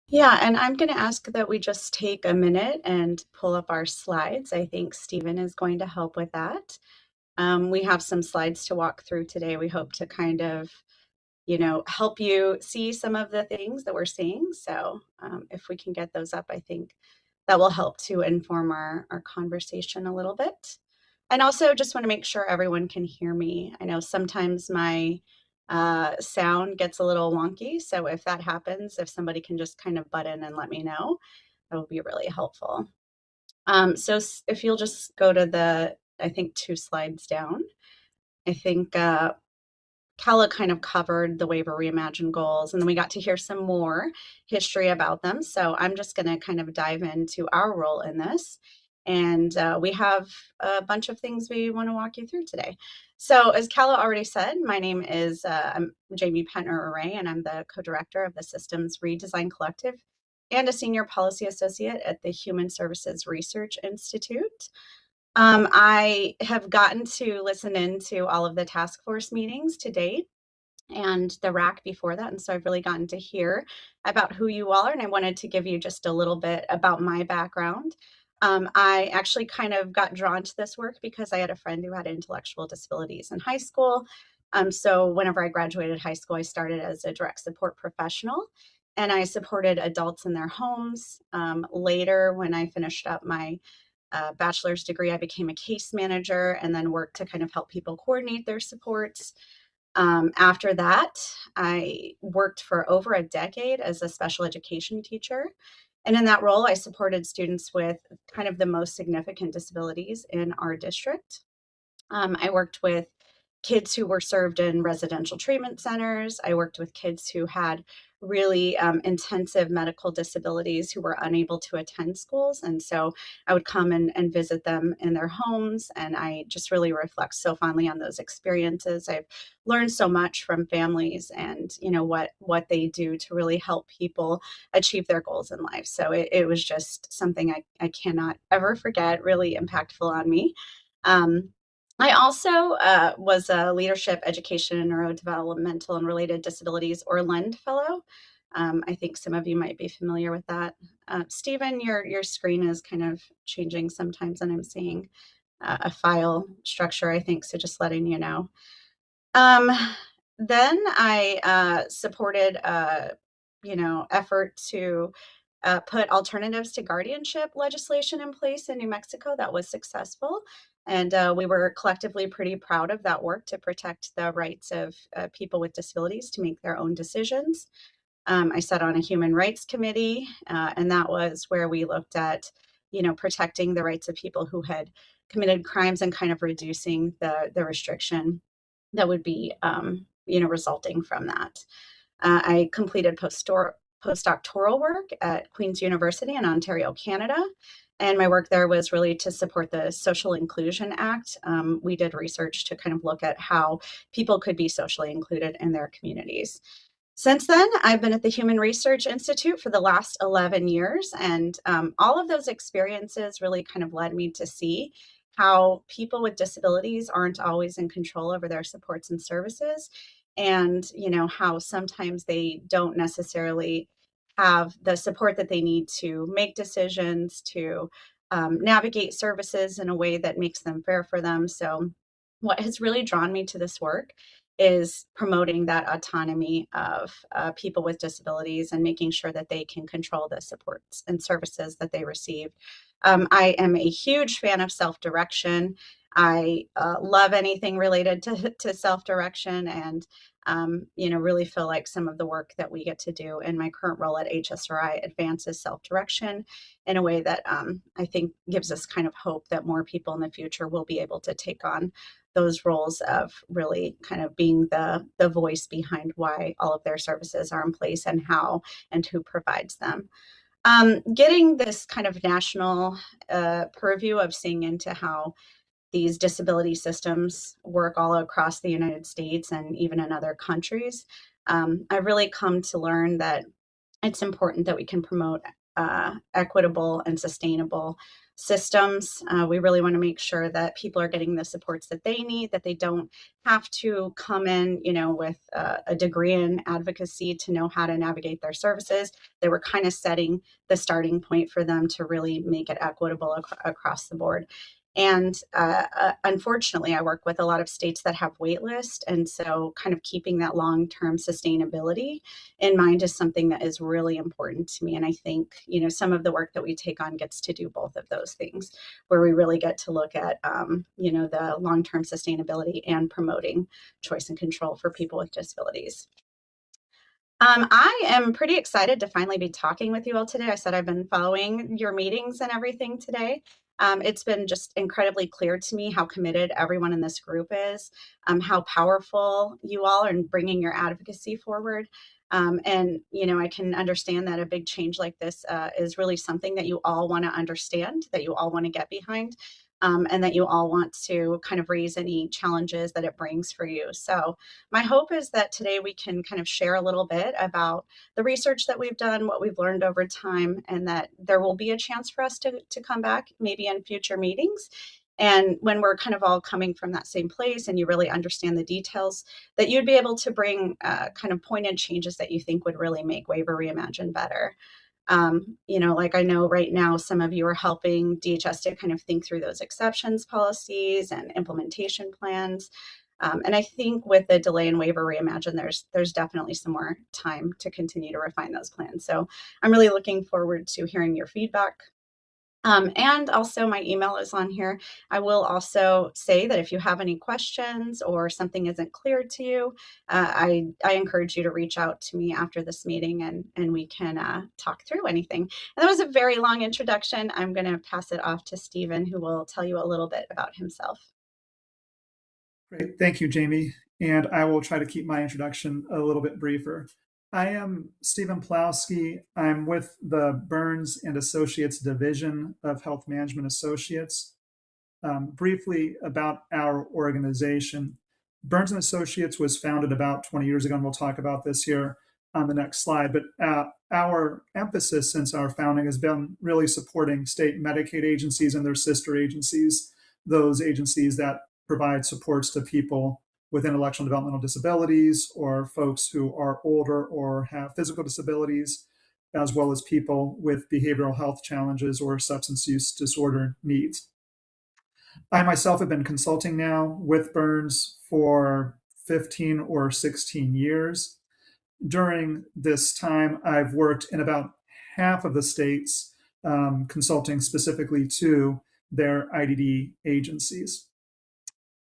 Yeah, and I'm going to ask that we just take a minute and pull up our slides. I think Stephen is going to help with that. We have some slides to walk through today. We hope to kind of, help you see some of the things that we're seeing. So if we can get those up, I think that will help to inform our conversation a little bit. And also just want to make sure everyone can hear me. I know sometimes my sound gets a little wonky. So if that happens, if somebody can just kind of butt in and let me know, that would be really helpful. So if you'll just go to I think 2 slides down, I think Kella kind of covered the Waiver Reimagine goals, and then we got to hear some more history about them. So I'm just going to kind of dive into our role in this. And we have a bunch of things we want to walk you through today. So as Kella already said, my name is I'm Jamie Petner-Array, and I'm the co-director of the Systems Redesign Collective and a senior policy associate at the Human Services Research Institute. I have gotten to listen into all of the task force meetings to date and the RAC before that. And so I've really gotten to hear about who you all are. And I wanted to give you just a little bit about my background. I actually kind of got drawn to this work because I had a friend who had intellectual disabilities in high school. So whenever I graduated high school, I started as a direct support professional and I supported adults in their homes. Later, when I finished up my bachelor's degree, I became a case manager and then worked to kind of help people coordinate their supports. After that, I worked for over a decade as a special education teacher. And in that role, I supported students with kind of the most significant disabilities in our district. I worked with kids who were served in residential treatment centers. I worked with kids who had really intensive medical disabilities who were unable to attend schools. And so I would come and visit them in their homes. And I just really reflect so fondly on those experiences. I've learned so much from families and, what they do to really help people achieve their goals in life. So it was just something I cannot ever forget, really impactful on me. I also was a Leadership, Education, and Neurodevelopmental and Related Disabilities, or LEND Fellow. I think some of you might be familiar with that. Stephen, your screen is kind of changing sometimes, and I'm seeing a file structure, I think, so just letting you know. Then I supported effort to put alternatives to guardianship legislation in place in New Mexico that was successful. And we were collectively pretty proud of that work to protect the rights of people with disabilities to make their own decisions. I sat on a human rights committee, and that was where we looked at, protecting the rights of people who had committed crimes and kind of reducing the restriction that would be, resulting from that. I completed postdoctoral work at Queen's University in Ontario, Canada. And my work there was really to support the Social Inclusion Act. We did research to kind of look at how people could be socially included in their communities. Since then, I've been at the Human Research Institute for the last 11 years. And all of those experiences really kind of led me to see how people with disabilities aren't always in control over their supports and services. And, how sometimes they don't necessarily have the support that they need to make decisions, to navigate services in a way that makes them fair for them. So what has really drawn me to this work is promoting that autonomy of people with disabilities and making sure that they can control the supports and services that they receive. I am a huge fan of self-direction. I love anything related to self-direction, and really feel like some of the work that we get to do in my current role at HSRI advances self-direction in a way that I think gives us kind of hope that more people in the future will be able to take on those roles of really kind of being the voice behind why all of their services are in place and how and who provides them. Getting this kind of national purview of seeing into how these disability systems work all across the United States and even in other countries, I've really come to learn that it's important that we can promote equitable and sustainable systems. We really want to make sure that people are getting the supports that they need, that they don't have to come in, with a degree in advocacy to know how to navigate their services. They were kind of setting the starting point for them to really make it equitable across the board. And unfortunately, I work with a lot of states that have wait lists. And so kind of keeping that long-term sustainability in mind is something that is really important to me. And I think, some of the work that we take on gets to do both of those things, where we really get to look at, the long-term sustainability and promoting choice and control for people with disabilities. I am pretty excited to finally be talking with you all today. I said I've been following your meetings and everything today. It's been just incredibly clear to me how committed everyone in this group is, how powerful you all are in bringing your advocacy forward. And I can understand that a big change like this is really something that you all want to understand, that you all want to get behind. And that you all want to kind of raise any challenges that it brings for you. So my hope is that today we can kind of share a little bit about the research that we've done, what we've learned over time, and that there will be a chance for us to come back maybe in future meetings. And when we're kind of all coming from that same place and you really understand the details, that you'd be able to bring kind of pointed changes that you think would really make Waiver Reimagine better. Like I know right now, some of you are helping DHS to kind of think through those exceptions policies and implementation plans. And I think with the delay in Waiver Reimagine, there's definitely some more time to continue to refine those plans. So I'm really looking forward to hearing your feedback. And also my email is on here. I will also say that if you have any questions or something isn't clear to you, I encourage you to reach out to me after this meeting and we can talk through anything. And that was a very long introduction. I'm going to pass it off to Stephen, who will tell you a little bit about himself. Great. Thank you, Jamie. And I will try to keep my introduction a little bit briefer. I am Stephen Plowski. I'm with the Burns and Associates Division of Health Management Associates. Briefly about our organization. Burns and Associates was founded about 20 years ago, and we'll talk about this here on the next slide. But our emphasis since our founding has been really supporting state Medicaid agencies and their sister agencies, those agencies that provide supports to people with intellectual and developmental disabilities or folks who are older or have physical disabilities, as well as people with behavioral health challenges or substance use disorder needs. I myself have been consulting now with Burns for 15 or 16 years. During this time, I've worked in about half of the states, consulting specifically to their IDD agencies.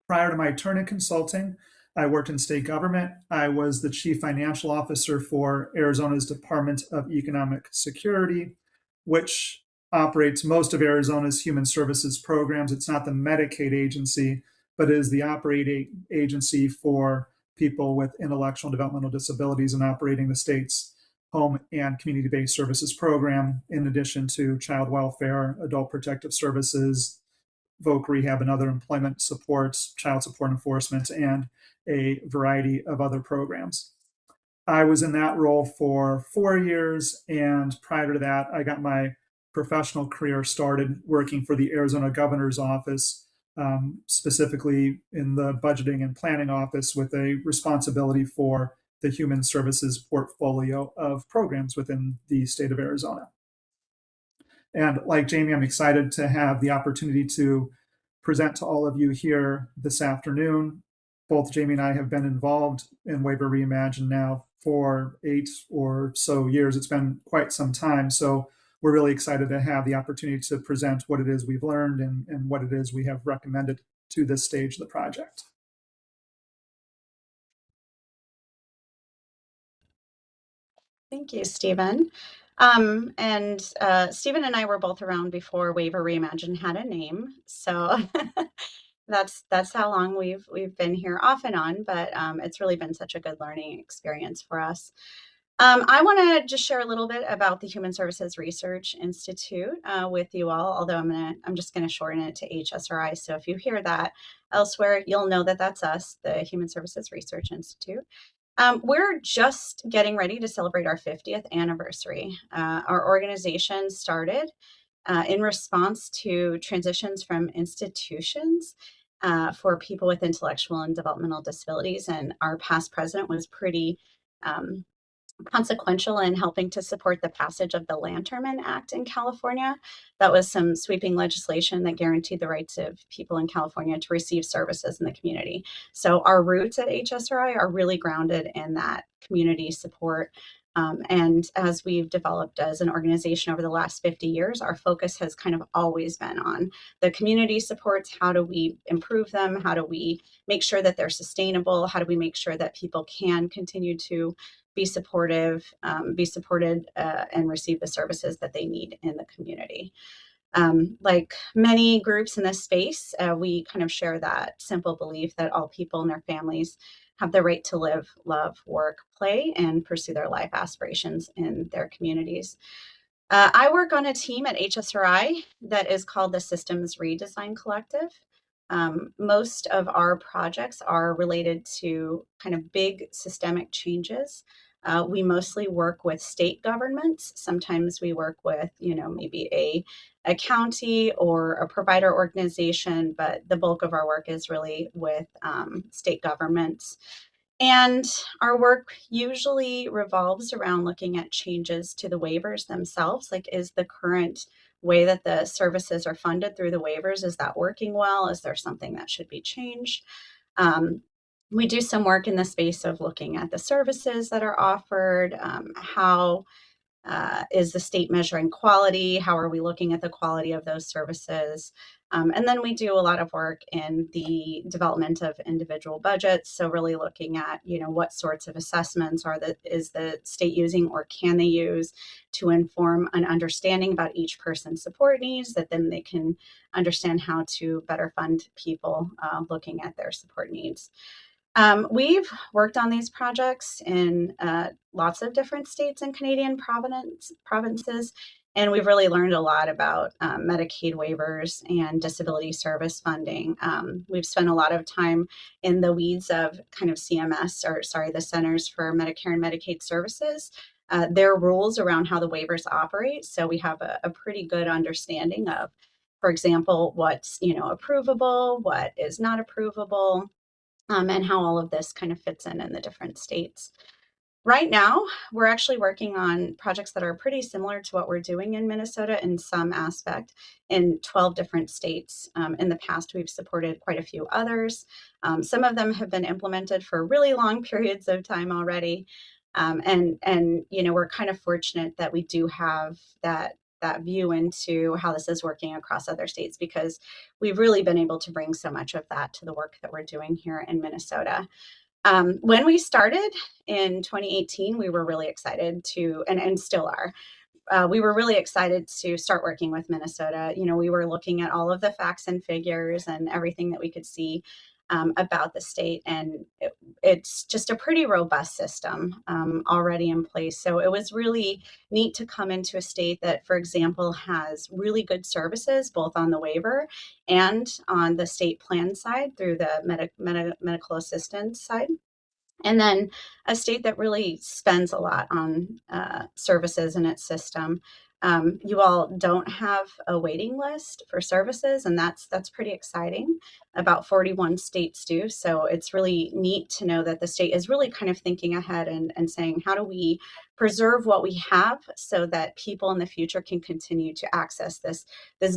Prior to my turn in consulting, I worked in state government. I was the chief financial officer for Arizona's Department of Economic Security, which operates most of Arizona's human services programs. It's not the Medicaid agency, but is the operating agency for people with intellectual and developmental disabilities and operating the state's home and community-based services program, in addition to child welfare, adult protective services, voc rehab and other employment supports, child support enforcement, and a variety of other programs. I was in that role for 4 years, and prior to that, I got my professional career started working for the Arizona Governor's Office, specifically in the budgeting and planning office with a responsibility for the human services portfolio of programs within the state of Arizona. And like Jamie, I'm excited to have the opportunity to present to all of you here this afternoon. Both Jamie and I have been involved in Waiver Reimagine now for 8 or so years. It's been quite some time. So we're really excited to have the opportunity to present what it is we've learned and what it is we have recommended to this stage of the project. Thank you, Stephen. Stephen and I were both around before Waiver Reimagine had a name, so that's how long we've been here off and on. But it's really been such a good learning experience for us. I want to just share a little bit about the Human Services Research Institute with you all. Although I'm just gonna shorten it to HSRI. So if you hear that elsewhere, you'll know that that's us, the Human Services Research Institute. We're just getting ready to celebrate our 50th anniversary. Our organization started in response to transitions from institutions for people with intellectual and developmental disabilities. And our past president was pretty consequential in helping to support the passage of the Lanterman Act in California. That was some sweeping legislation that guaranteed the rights of people in California to receive services in the community. So our roots at HSRI are really grounded in that community support. And as we've developed as an organization over the last 50 years, our focus has kind of always been on the community supports. How do we improve them? How do we make sure that they're sustainable? How do we make sure that people can continue to be supported, and receive the services that they need in the community? Like many groups in this space, we kind of share that simple belief that all people and their families have the right to live, love, work, play, and pursue their life aspirations in their communities. I work on a team at HSRI that is called the Systems Redesign Collective. Most of our projects are related to kind of big systemic changes. We mostly work with state governments. Sometimes we work with, maybe a county or a provider organization, but the bulk of our work is really with state governments. And our work usually revolves around looking at changes to the waivers themselves. Like, is the current way that the services are funded through the waivers, is that working well? Is there something that should be changed? We do some work in the space of looking at the services that are offered. How is the state measuring quality? How are we looking at the quality of those services? And then we do a lot of work in the development of individual budgets. So really looking at, what sorts of assessments is the state using or can they use to inform an understanding about each person's support needs, that then they can understand how to better fund people looking at their support needs. We've worked on these projects in lots of different states and Canadian provinces, and we've really learned a lot about Medicaid waivers and disability service funding. We've spent a lot of time in the weeds of kind of the Centers for Medicare and Medicaid Services, their rules around how the waivers operate. So we have a pretty good understanding of, for example, what's approvable, what is not approvable, and how all of this kind of fits in the different states. Right now, we're actually working on projects that are pretty similar to what we're doing in Minnesota in some aspect in 12 different states. In the past, we've supported quite a few others. Some of them have been implemented for really long periods of time already. We're kind of fortunate that we do have that view into how this is working across other states, because we've really been able to bring so much of that to the work that we're doing here in Minnesota. When we started in 2018, we were really excited to, and still are, we were really excited to start working with Minnesota. We were looking at all of the facts and figures and everything that we could see about the state, and it's just a pretty robust system already in place. So it was really neat to come into a state that, for example, has really good services both on the waiver and on the state plan side through the medical assistance side. And then a state that really spends a lot on services in its system. You all don't have a waiting list for services, and that's pretty exciting. About 41 states do. So it's really neat to know that the state is really kind of thinking ahead and saying, how do we preserve what we have so that people in the future can continue to access this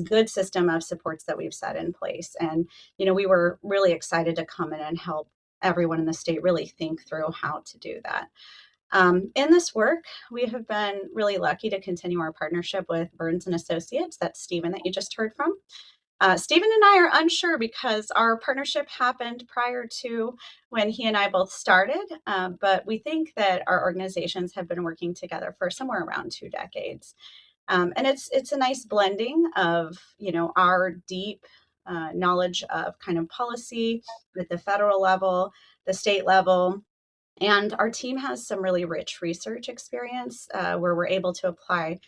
good system of supports that we've set in place. And, we were really excited to come in and help everyone in the state really think through how to do that. In this work, we have been really lucky to continue our partnership with Burns and Associates. That's Stephen that you just heard from. Stephen and I are unsure because our partnership happened prior to when he and I both started, but we think that our organizations have been working together for somewhere around 2 decades. And it's a nice blending of, our deep knowledge of kind of policy at the federal level, the state level, and our team has some really rich research experience where we're able to apply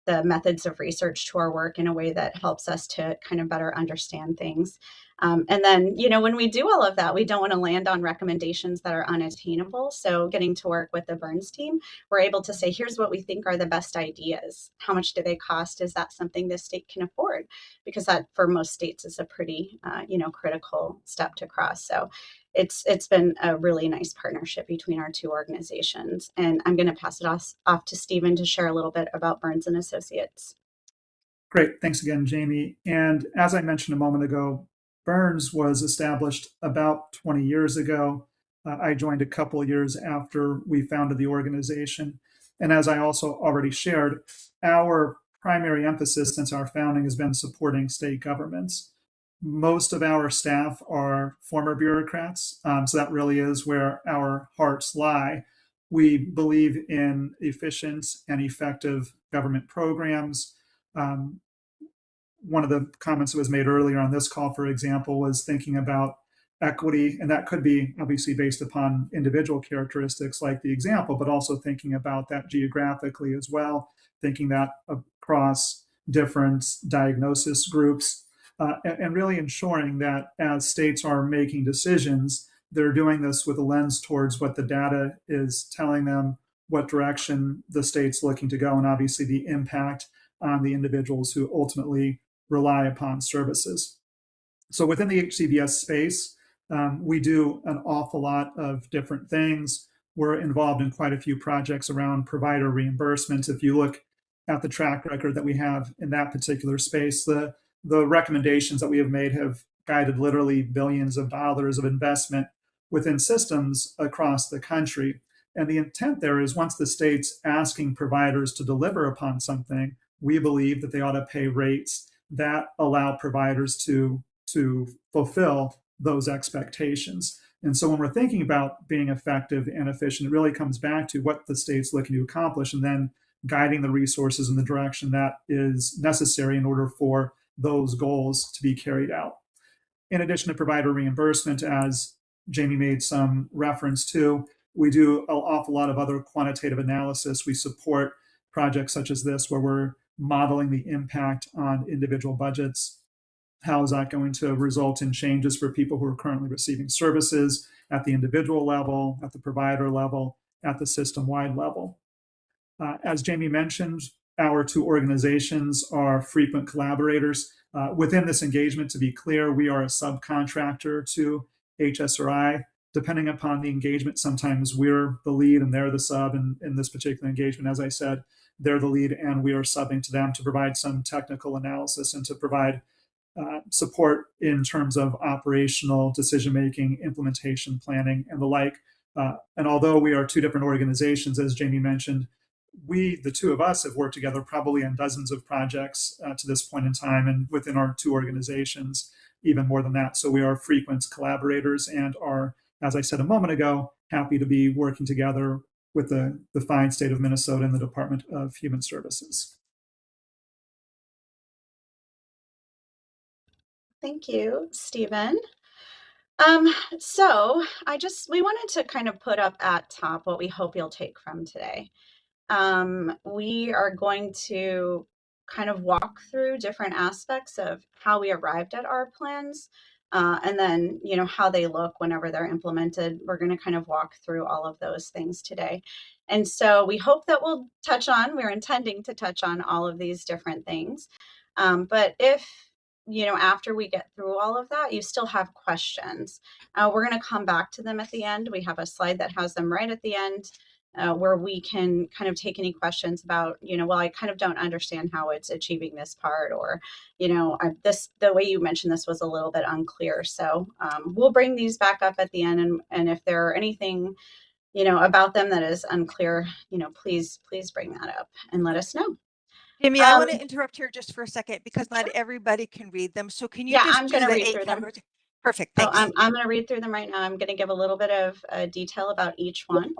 the methods of research to our work in a way that helps us to kind of better understand things. And then, when we do all of that, we don't want to land on recommendations that are unattainable. So getting to work with the Burns team, we're able to say, here's what we think are the best ideas. How much do they cost? Is that something the state can afford? Because that for most states is a pretty, critical step to cross. So it's been a really nice partnership between our two organizations. And I'm going to pass it off to Stephen to share a little bit about Burns and Associates. Great. Thanks again, Jamie. And as I mentioned a moment ago, Burns was established about 20 years ago. I joined a couple years after we founded the organization. And as I also already shared, our primary emphasis since our founding has been supporting state governments. Most of our staff are former bureaucrats, so that really is where our hearts lie. We believe in efficient and effective government programs. One of the comments that was made earlier on this call, for example, was thinking about equity, and that could be obviously based upon individual characteristics like the example, but also thinking about that geographically as well, thinking that across different diagnosis groups, and really ensuring that as states are making decisions, they're doing this with a lens towards what the data is telling them, what direction the state's looking to go, and obviously the impact on the individuals who ultimately rely upon services. So within the HCBS space, we do an awful lot of different things. We're involved in quite a few projects around provider reimbursement. If you look at the track record that we have in that particular space, the recommendations that we have made have guided literally billions of dollars of investment within systems across the country. And the intent there is once the state's asking providers to deliver upon something, we believe that they ought to pay rates that allow providers to fulfill those expectations. And so when we're thinking about being effective and efficient, it really comes back to what the state's looking to accomplish and then guiding the resources in the direction that is necessary in order for those goals to be carried out. In addition to provider reimbursement, as Jamie made some reference to, we do an awful lot of other quantitative analysis. We support projects such as this where we're modeling the impact on individual budgets. How is that going to result in changes for people who are currently receiving services at the individual level, at the provider level, at the system-wide level? As Jamie mentioned, our two organizations are frequent collaborators. Within this engagement, to be clear, we are a subcontractor to HSRI. Depending upon the engagement, sometimes we're the lead and they're the sub. And in this particular engagement, as I said, they're the lead and we are subbing to them to provide some technical analysis and to provide support in terms of operational decision-making, implementation, planning, and the like. And although we are two different organizations, as Jamie mentioned, the two of us, have worked together probably on dozens of projects to this point in time, and within our two organizations, even more than that. So we are frequent collaborators and are, as I said a moment ago, happy to be working together with the fine state of Minnesota and the Department of Human Services. Thank you, Stephen. So we wanted to kind of put up at top what we hope you'll take from today. We are going to kind of walk through different aspects of how we arrived at our plans, and then, how they look whenever they're implemented. We're going to kind of walk through all of those things today. And so we hope that we're intending to touch on all of these different things. But if, after we get through all of that, you still have questions, we're going to come back to them at the end. We have a slide that has them right at the end. Where we can kind of take any questions about, well, I kind of don't understand how it's achieving this part, or, the way you mentioned this was a little bit unclear. So we'll bring these back up at the end. And if there are anything, about them that is unclear, please bring that up and let us know. Jamie, I want to interrupt here just for a second because not Sure. everybody can read them. So can you Yeah, just I'm do going to the read 8 through them. categories? Perfect. Oh, Thanks. I'm going to read through them right now. I'm going to give a little bit of detail about each one.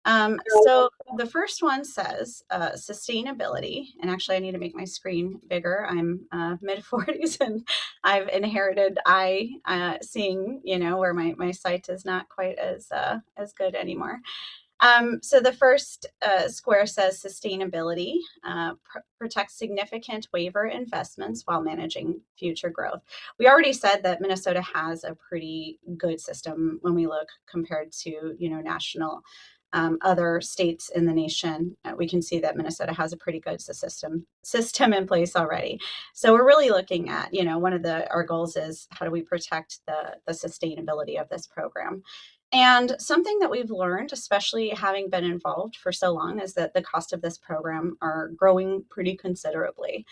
So the first one says sustainability, and actually I need to make my screen bigger. I'm mid 40s and I've inherited seeing, where my sight is not quite as good anymore. So the first square says sustainability protects significant waiver investments while managing future growth. We already said that Minnesota has a pretty good system when we look compared to, national other states in the nation. We can see that Minnesota has a pretty good system in place already. So we're really looking at, one of our goals is how do we protect the sustainability of this program. And something that we've learned, especially having been involved for so long, is that the cost of this program are growing pretty considerably.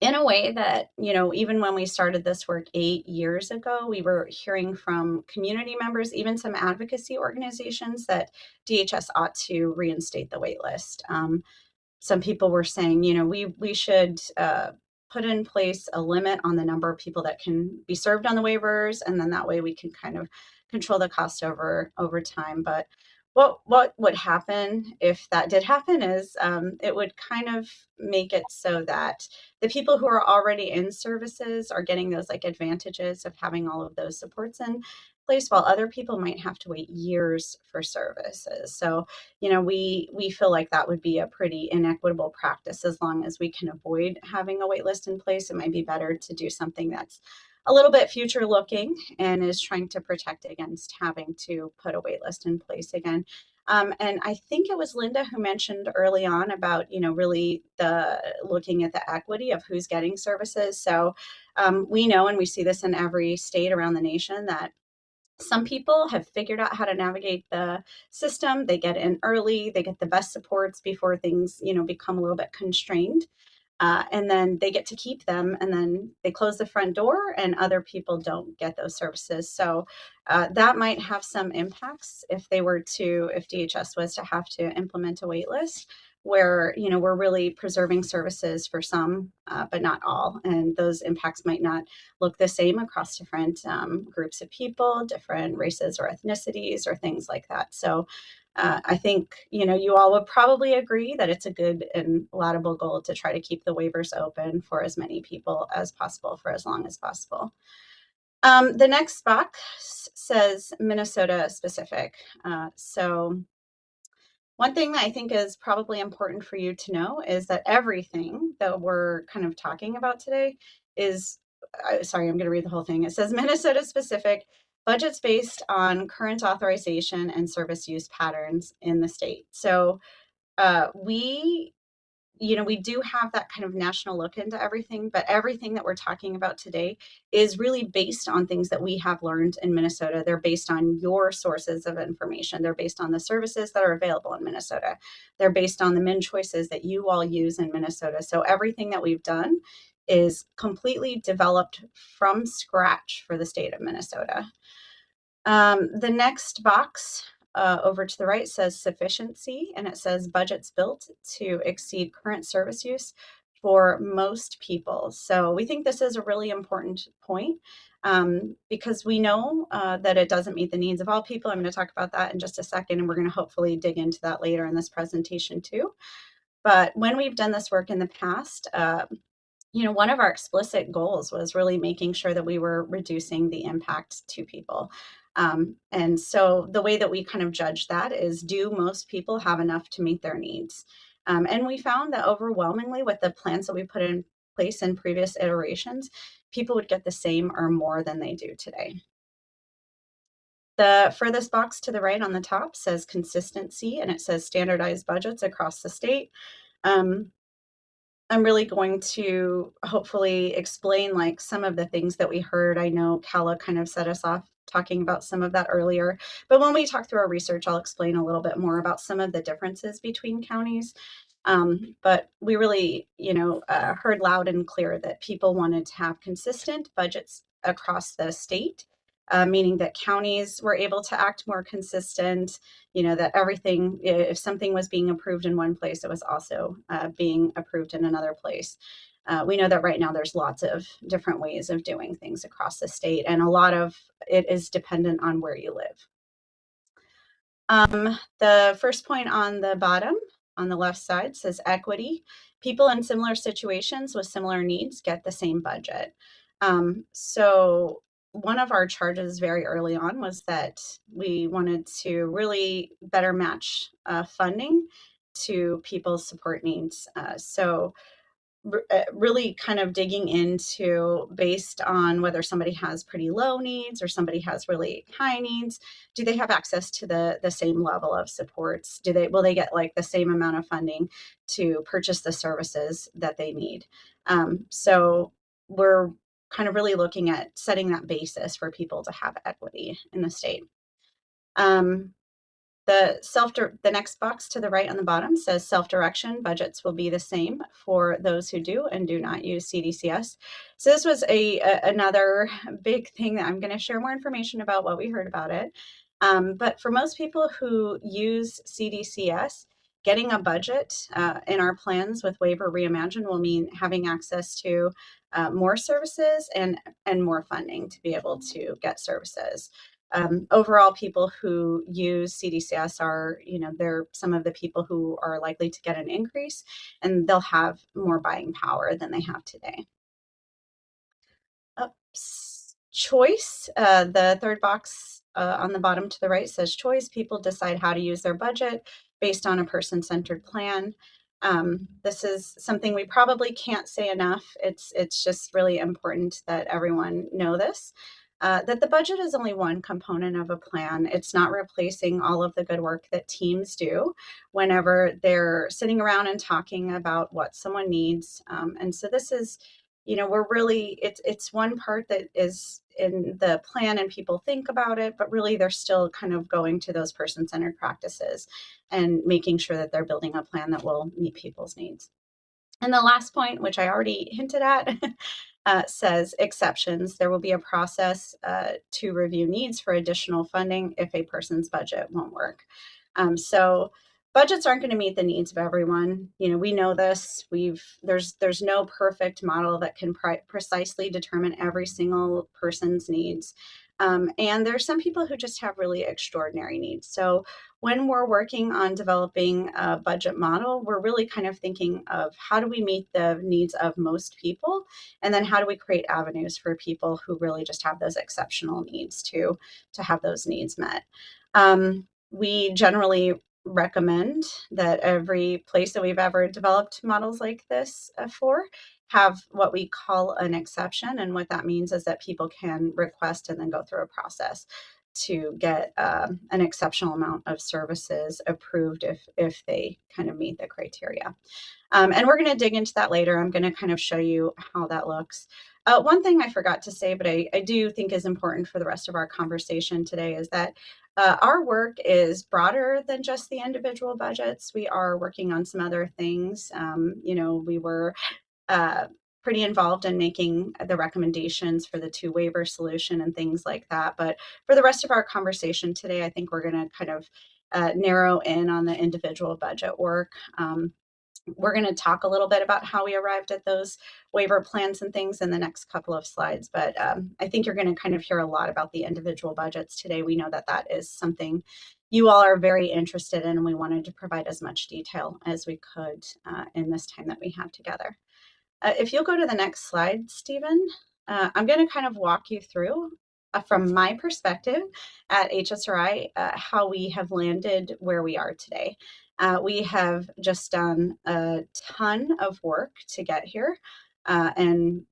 In a way that, even when we started this work 8 years ago, we were hearing from community members, even some advocacy organizations, that DHS ought to reinstate the wait list. Some people were saying, we should put in place a limit on the number of people that can be served on the waivers, and then that way we can kind of control the cost over time. But what would happen if that did happen is it would kind of make it so that the people who are already in services are getting those advantages of having all of those supports in place, while other people might have to wait years for services. So, we feel like that would be a pretty inequitable practice. As long as we can avoid having a wait list in place, it might be better to do something that's a little bit future looking and is trying to protect against having to put a wait list in place again. And I think it was Linda who mentioned early on about, really looking at the equity of who's getting services. So we know, and we see this in every state around the nation, that some people have figured out how to navigate the system. They get in early, they get the best supports before things, become a little bit constrained. And then they get to keep them, and then they close the front door and other people don't get those services. So that might have some impacts if DHS was to have to implement a wait list where, we're really preserving services for some, but not all. And those impacts might not look the same across different groups of people, different races or ethnicities or things like that. So I think, you all would probably agree that it's a good and laudable goal to try to keep the waivers open for as many people as possible for as long as possible. The next box says Minnesota specific. So one thing that I think is probably important for you to know is that everything that we're kind of talking about today is, sorry, I'm going to read the whole thing. It says Minnesota specific budgets based on current authorization and service use patterns in the state. So we do have that kind of national look into everything, but everything that we're talking about today is really based on things that we have learned in Minnesota. They're based on your sources of information. They're based on the services that are available in Minnesota. They're based on the min choices that you all use in Minnesota. So everything that we've done is completely developed from scratch for the state of Minnesota. The next box over to the right says sufficiency, and it says budgets built to exceed current service use for most people. So we think this is a really important point because we know that it doesn't meet the needs of all people. I'm going to talk about that in just a second, and we're going to hopefully dig into that later in this presentation too. But when we've done this work in the past, one of our explicit goals was really making sure that we were reducing the impact to people. And so the way that we kind of judge that is, do most people have enough to meet their needs? And we found that overwhelmingly with the plans that we put in place in previous iterations, people would get the same or more than they do today. The furthest box to the right on the top says consistency, and it says standardized budgets across the state. I'm really going to hopefully explain some of the things that we heard. I know Kala kind of set us off talking about some of that earlier, but when we talk through our research, I'll explain a little bit more about some of the differences between counties. But we really, heard loud and clear that people wanted to have consistent budgets across the state meaning that counties were able to act more consistent, that everything, if something was being approved in one place, it was also being approved in another place. We know that right now there's lots of different ways of doing things across the state, and a lot of it is dependent on where you live. The first point on the bottom, on the left side, says equity. People in similar situations with similar needs get the same budget. So one of our charges very early on was that we wanted to really better match funding to people's support needs. So really kind of digging into, based on whether somebody has pretty low needs or somebody has really high needs, do they have access to the same level of supports? Will they get like the same amount of funding to purchase the services that they need? So we're kind of really looking at setting that basis for people to have equity in the state. The next box to the right on the bottom says self-direction. Budgets will be the same for those who do and do not use CDCS. So this was another big thing that I'm going to share more information about what we heard about it. But for most people who use CDCS, getting a budget in our plans with Waiver Reimagine will mean having access to more services and more funding to be able to get services. Overall, people who use CDCS are, they're some of the people who are likely to get an increase, and they'll have more buying power than they have today. Choice, the third box on the bottom to the right says choice. People decide how to use their budget based on a person-centered plan. This is something we probably can't say enough. It's just really important that everyone know this. That the budget is only one component of a plan. It's not replacing all of the good work that teams do whenever they're sitting around and talking about what someone needs. And so this is, we're really, it's one part that is in the plan and people think about it, but really they're still kind of going to those person-centered practices and making sure that they're building a plan that will meet people's needs. And the last point, which I already hinted at, says exceptions. There will be a process to review needs for additional funding if a person's budget won't work. So budgets aren't going to meet the needs of everyone. We know this. There's no perfect model that can precisely determine every single person's needs. And there's some people who just have really extraordinary needs. So when we're working on developing a budget model, we're really kind of thinking of how do we meet the needs of most people, and then how do we create avenues for people who really just have those exceptional needs to have those needs met. We generally recommend that every place that we've ever developed models like this for have what we call an exception. And what that means is that people can request and then go through a process to get an exceptional amount of services approved if they kind of meet the criteria. And we're going to dig into that later. I'm going to kind of show you how that looks. One thing I forgot to say, but I do think is important for the rest of our conversation today, is that our work is broader than just the individual budgets. We are working on some other things. We were pretty involved in making the recommendations for the 2 waiver solution and things like that. But for the rest of our conversation today, I think we're going to kind of narrow in on the individual budget work. We're going to talk a little bit about how we arrived at those waiver plans and things in the next couple of slides, but I think you're going to kind of hear a lot about the individual budgets today. We know that that is something you all are very interested in, and we wanted to provide as much detail as we could in this time that we have together. If you'll go to the next slide, Stephen, I'm going to kind of walk you through from my perspective at HSRI, how we have landed where we are today. We have just done a ton of work to get here, and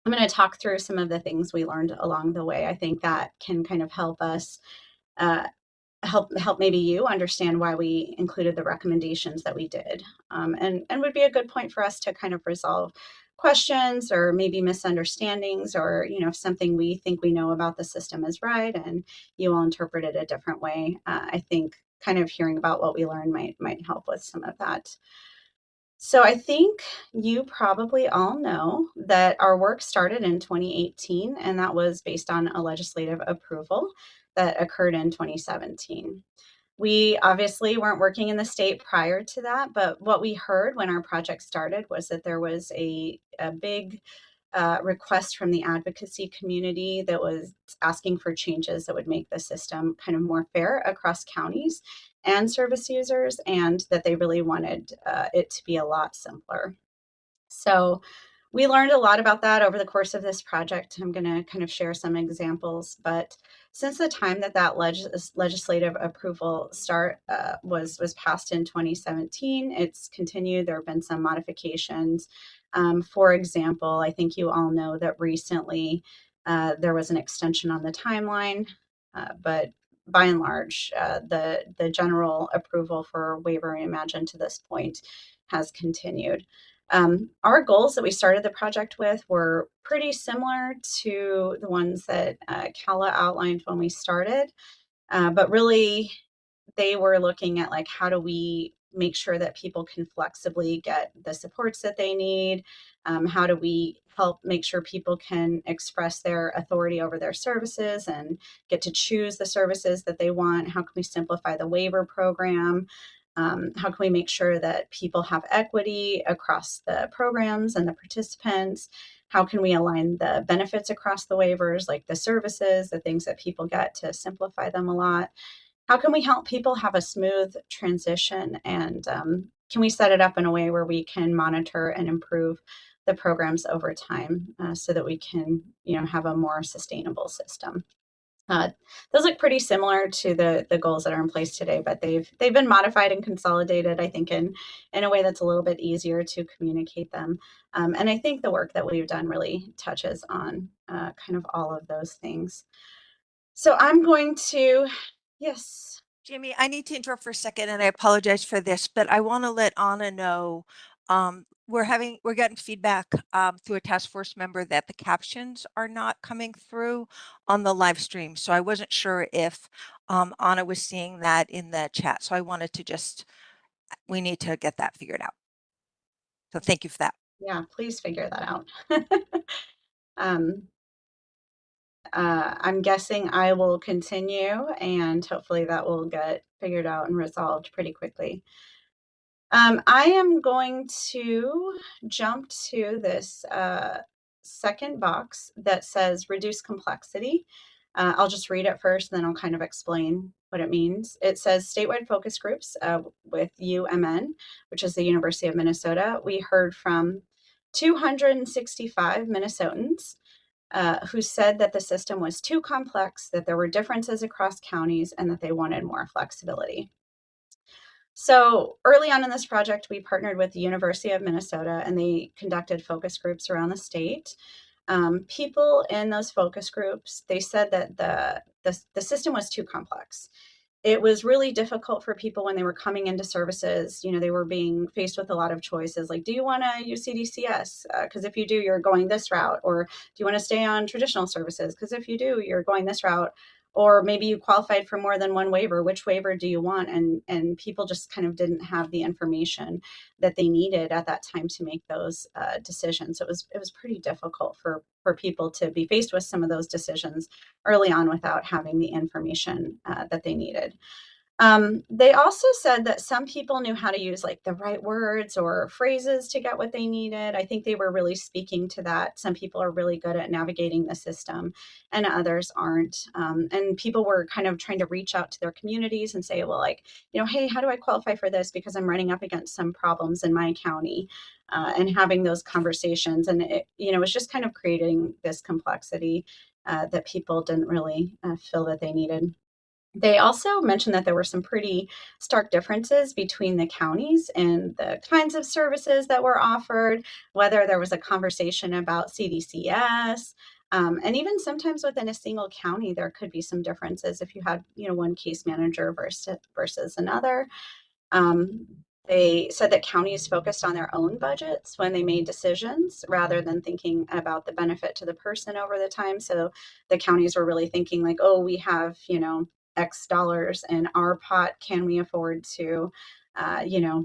I'm going to talk through some of the things we learned along the way. I think that can kind of help us help maybe you understand why we included the recommendations that we did, and would be a good point for us to kind of resolve questions or maybe misunderstandings, or if something we think we know about the system is right and you will interpret it a different way. I think kind of hearing about what we learned might help with some of that. So I think you probably all know that our work started in 2018, and that was based on a legislative approval that occurred in 2017. We obviously weren't working in the state prior to that, but what we heard when our project started was that there was a big request from the advocacy community that was asking for changes that would make the system kind of more fair across counties and service users, and that they really wanted it to be a lot simpler. So we learned a lot about that over the course of this project. I'm going to kind of share some examples, but since the time that legislative approval was passed in 2017, it's continued. There have been some modifications. For example, I think you all know that recently there was an extension on the timeline, but by and large, the general approval for Waiver Reimagine to this point has continued. Our goals that we started the project with were pretty similar to the ones that Kala outlined when we started, but really they were looking at like, how do we make sure that people can flexibly get the supports that they need? How do we help make sure people can express their authority over their services and get to choose the services that they want? How can we simplify the waiver program? How can we make sure that people have equity across the programs and the participants? How can we align the benefits across the waivers, like the services, the things that people get, to simplify them a lot? How can we help people have a smooth transition? And can we set it up in a way where we can monitor and improve the programs over time so that we can, have a more sustainable system? Those look pretty similar to the goals that are in place today, but they've been modified and consolidated, I think, in a way that's a little bit easier to communicate them. And I think the work that we've done really touches on kind of all of those things. So I'm going to, yes. Jamie, I need to interrupt for a second, and I apologize for this, but I want to let Anna know we're getting feedback through a task force member that the captions are not coming through on the live stream. So I wasn't sure if Anna was seeing that in the chat. So I wanted to we need to get that figured out. So thank you for that. Yeah, please figure that out. I'm guessing I will continue, and hopefully that will get figured out and resolved pretty quickly. I am going to jump to this second box that says reduce complexity. I'll just read it first, and then I'll kind of explain what it means. It says statewide focus groups with UMN, which is the University of Minnesota. We heard from 265 Minnesotans who said that the system was too complex, that there were differences across counties, and that they wanted more flexibility. So early on in this project, we partnered with the University of Minnesota, and they conducted focus groups around the state. People in those focus groups, they said that the system was too complex. It was really difficult for people when they were coming into services. They were being faced with a lot of choices, like, do you want to use CDCS? Because if you do, you're going this route. Or do you want to stay on traditional services? Because if you do, you're going this route. Or maybe you qualified for more than one waiver. Which waiver do you want? And people just kind of didn't have the information that they needed at that time to make those decisions. It was pretty difficult for people to be faced with some of those decisions early on without having the information that they needed. They also said that some people knew how to use like the right words or phrases to get what they needed. I think they were really speaking to that. Some people are really good at navigating the system and others aren't. And people were kind of trying to reach out to their communities and say, well, like, hey, how do I qualify for this? Because I'm running up against some problems in my county. And having those conversations. And it was just kind of creating this complexity that people didn't really feel that they needed. They also mentioned that there were some pretty stark differences between the counties and the kinds of services that were offered, whether there was a conversation about CDCS, and even sometimes within a single county, there could be some differences if you had, one case manager versus another. They said that counties focused on their own budgets when they made decisions rather than thinking about the benefit to the person over the time. So the counties were really thinking like, oh, we have, X dollars in our pot. Can we afford to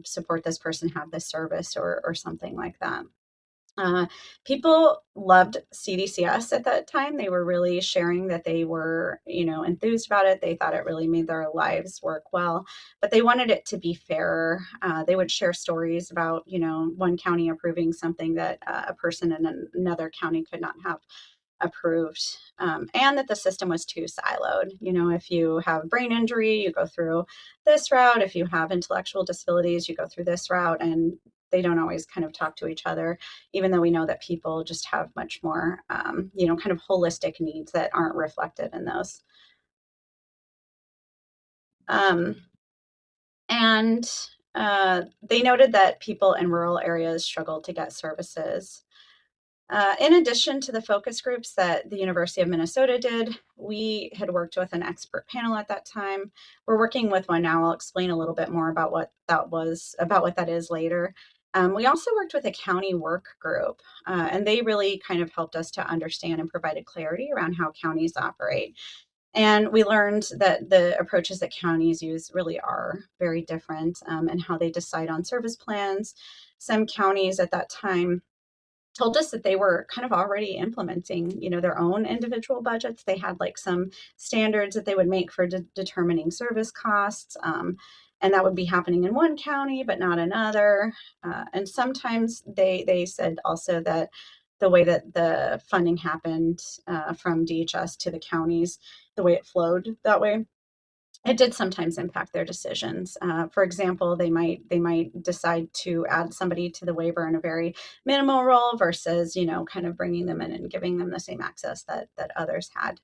support this person have this service or something like that. People loved CDCS at that time. They were really sharing that they were, enthused about it. They thought it really made their lives work well, but they wanted it to be fairer. They would share stories about, one county approving something that a person in another county could not have approved, and that the system was too siloed. If you have brain injury, you go through this route. If you have intellectual disabilities, you go through this route, and they don't always kind of talk to each other, even though we know that people just have much more, kind of holistic needs that aren't reflected in those. And they noted that people in rural areas struggled to get services. In addition to the focus groups that the University of Minnesota did, we had worked with an expert panel at that time. We're working with one now. I'll explain a little bit more about what that is later. We also worked with a county work group, and they really kind of helped us to understand and provided clarity around how counties operate. And we learned that the approaches that counties use really are very different, and how they decide on service plans. Some counties at that time told us that they were kind of already implementing, their own individual budgets. They had like some standards that they would make for determining service costs. And that would be happening in one county, but not another. And sometimes they said also that the way that the funding happened from DHS to the counties, the way it flowed that way, it did sometimes impact their decisions. For example, they might decide to add somebody to the waiver in a very minimal role versus, kind of bringing them in and giving them the same access that others had.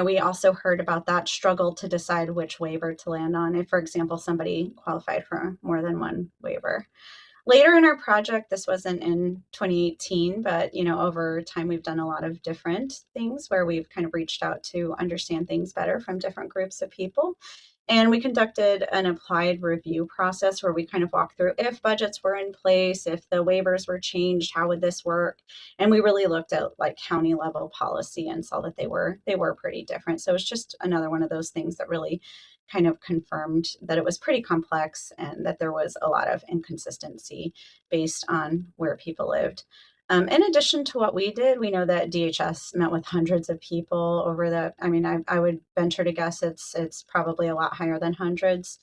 We also heard about that struggle to decide which waiver to land on. If, for example, somebody qualified for more than one waiver. Later in our project, this wasn't in 2018, but over time we've done a lot of different things where we've kind of reached out to understand things better from different groups of people. And we conducted an applied review process where we kind of walked through if budgets were in place, if the waivers were changed, how would this work? And we really looked at like county level policy and saw that they were pretty different. So it's just another one of those things that really kind of confirmed that it was pretty complex and that there was a lot of inconsistency based on where people lived. In addition to what we did, we know that DHS met with hundreds of people over the, I would venture to guess it's probably a lot higher than hundreds,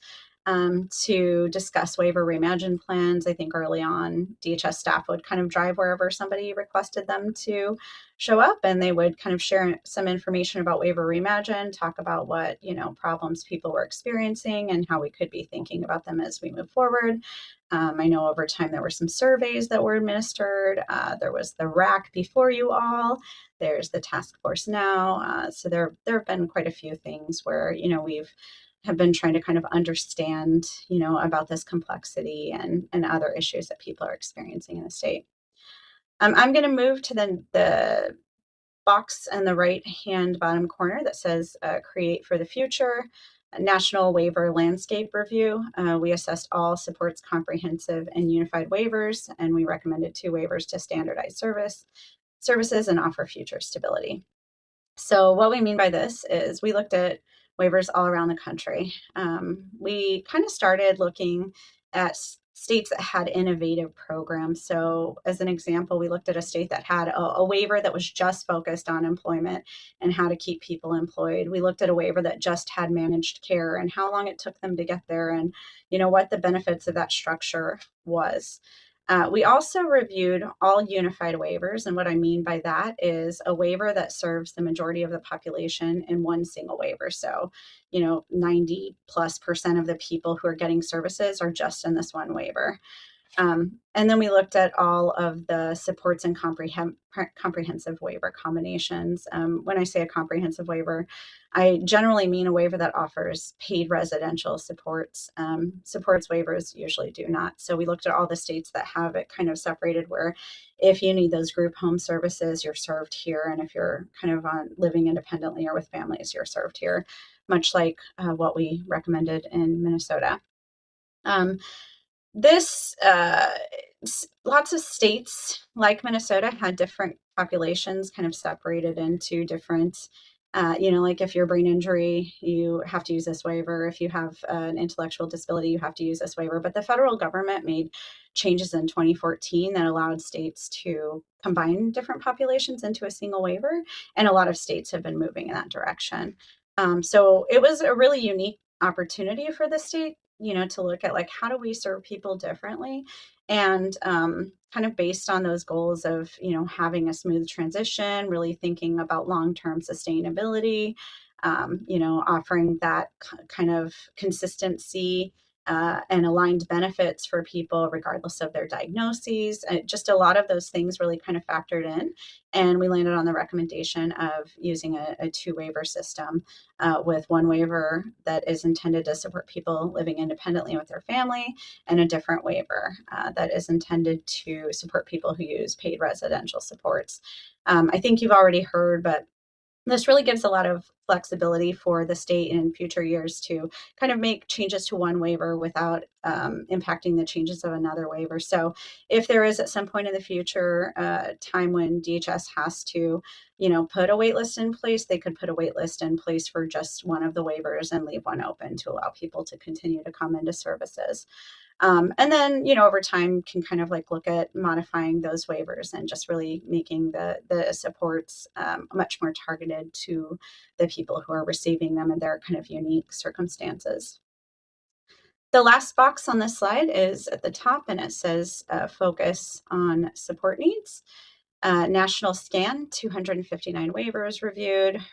to discuss waiver Reimagine plans. I think early on, DHS staff would kind of drive wherever somebody requested them to show up, and they would kind of share some information about waiver Reimagine, talk about what, problems people were experiencing and how we could be thinking about them as we move forward. I know over time there were some surveys that were administered. There was the RAC before you all. There's the task force now. So there have been quite a few things where, we've have been trying to kind of understand, about this complexity and other issues that people are experiencing in the state. I'm going to move to the box in the right-hand bottom corner that says Create for the Future, National Waiver Landscape Review. We assessed all supports comprehensive and unified waivers, and we recommended 2 waivers to standardize services and offer future stability. So what we mean by this is we looked at waivers all around the country. We kind of started looking at states that had innovative programs. So as an example, we looked at a state that had a waiver that was just focused on employment and how to keep people employed. We looked at a waiver that just had managed care and how long it took them to get there and, what the benefits of that structure was. We also reviewed all unified waivers. And what I mean by that is a waiver that serves the majority of the population in one single waiver. So, 90+% of the people who are getting services are just in this one waiver. And then we looked at all of the supports and comprehensive waiver combinations. When I say a comprehensive waiver, I generally mean a waiver that offers paid residential supports. Supports waivers usually do not. So we looked at all the states that have it kind of separated where if you need those group home services, you're served here. And if you're kind of living independently or with families, you're served here, much like what we recommended in Minnesota. Lots of states like Minnesota had different populations kind of separated into different Like if you're brain injury, you have to use this waiver. If you have an intellectual disability, you have to use this waiver. But the federal government made changes in 2014 that allowed states to combine different populations into a single waiver. And a lot of states have been moving in that direction. So it was a really unique opportunity for the state, to look at like, how do we serve people differently? And kind of based on those goals of, having a smooth transition, really thinking about long-term sustainability, offering that kind of consistency and aligned benefits for people regardless of their diagnoses. Just a lot of those things really kind of factored in. And we landed on the recommendation of using a two waiver system with one waiver that is intended to support people living independently with their family, and a different waiver that is intended to support people who use paid residential supports. I think you've already heard, but this really gives a lot of flexibility for the state in future years to kind of make changes to one waiver without impacting the changes of another waiver. So if there is at some point in the future time when DHS has to, put a wait list in place, they could put a wait list in place for just one of the waivers and leave one open to allow people to continue to come into services. And then, over time can kind of like look at modifying those waivers and just really making the supports much more targeted to the people who are receiving them in their kind of unique circumstances. The last box on this slide is at the top, and it says focus on support needs. National scan, 259 waivers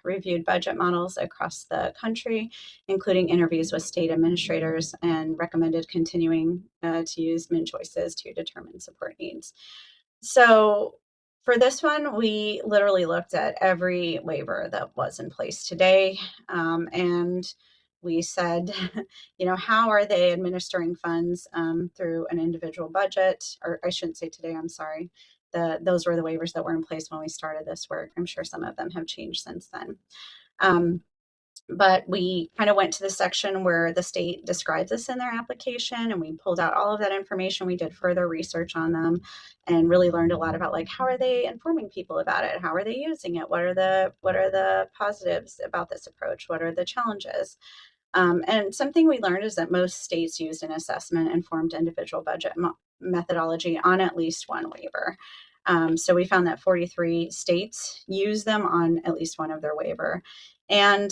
reviewed budget models across the country, including interviews with state administrators, and recommended continuing to use min choices to determine support needs. So for this one, we literally looked at every waiver that was in place today, and we said, how are they administering funds through an individual budget? Or I shouldn't say today, I'm sorry. Those were the waivers that were in place when we started this work. I'm sure some of them have changed since then. But we kind of went to the section where the state describes this in their application, and we pulled out all of that information. We did further research on them and really learned a lot about like, how are they informing people about it? How are they using it? What are the positives about this approach? What are the challenges? And something we learned is that most states used an assessment informed individual budget methodology on at least one waiver. So we found that 43 states use them on at least one of their waiver. And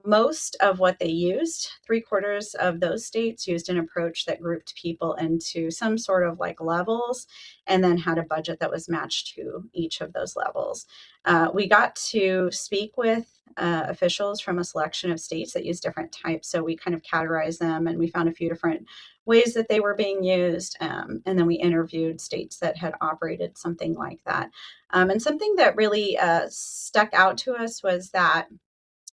most of what they used, 3/4 of those states used an approach that grouped people into some sort of like levels and then had a budget that was matched to each of those levels. We got to speak with officials from a selection of states that use different types. So we kind of categorized them and we found a few different ways that they were being used. And then we interviewed states that had operated something like that. And something that really stuck out to us was that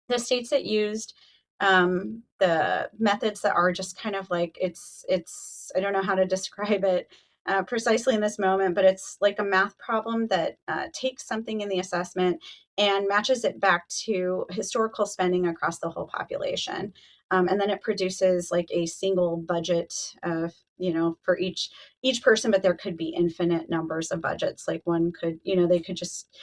the states that used the methods that are just kind of like, it's I don't know how to describe it precisely in this moment, but it's like a math problem that takes something in the assessment and matches it back to historical spending across the whole population. And then it produces like a single budget for each person, but there could be infinite numbers of budgets. Like one could, they could just,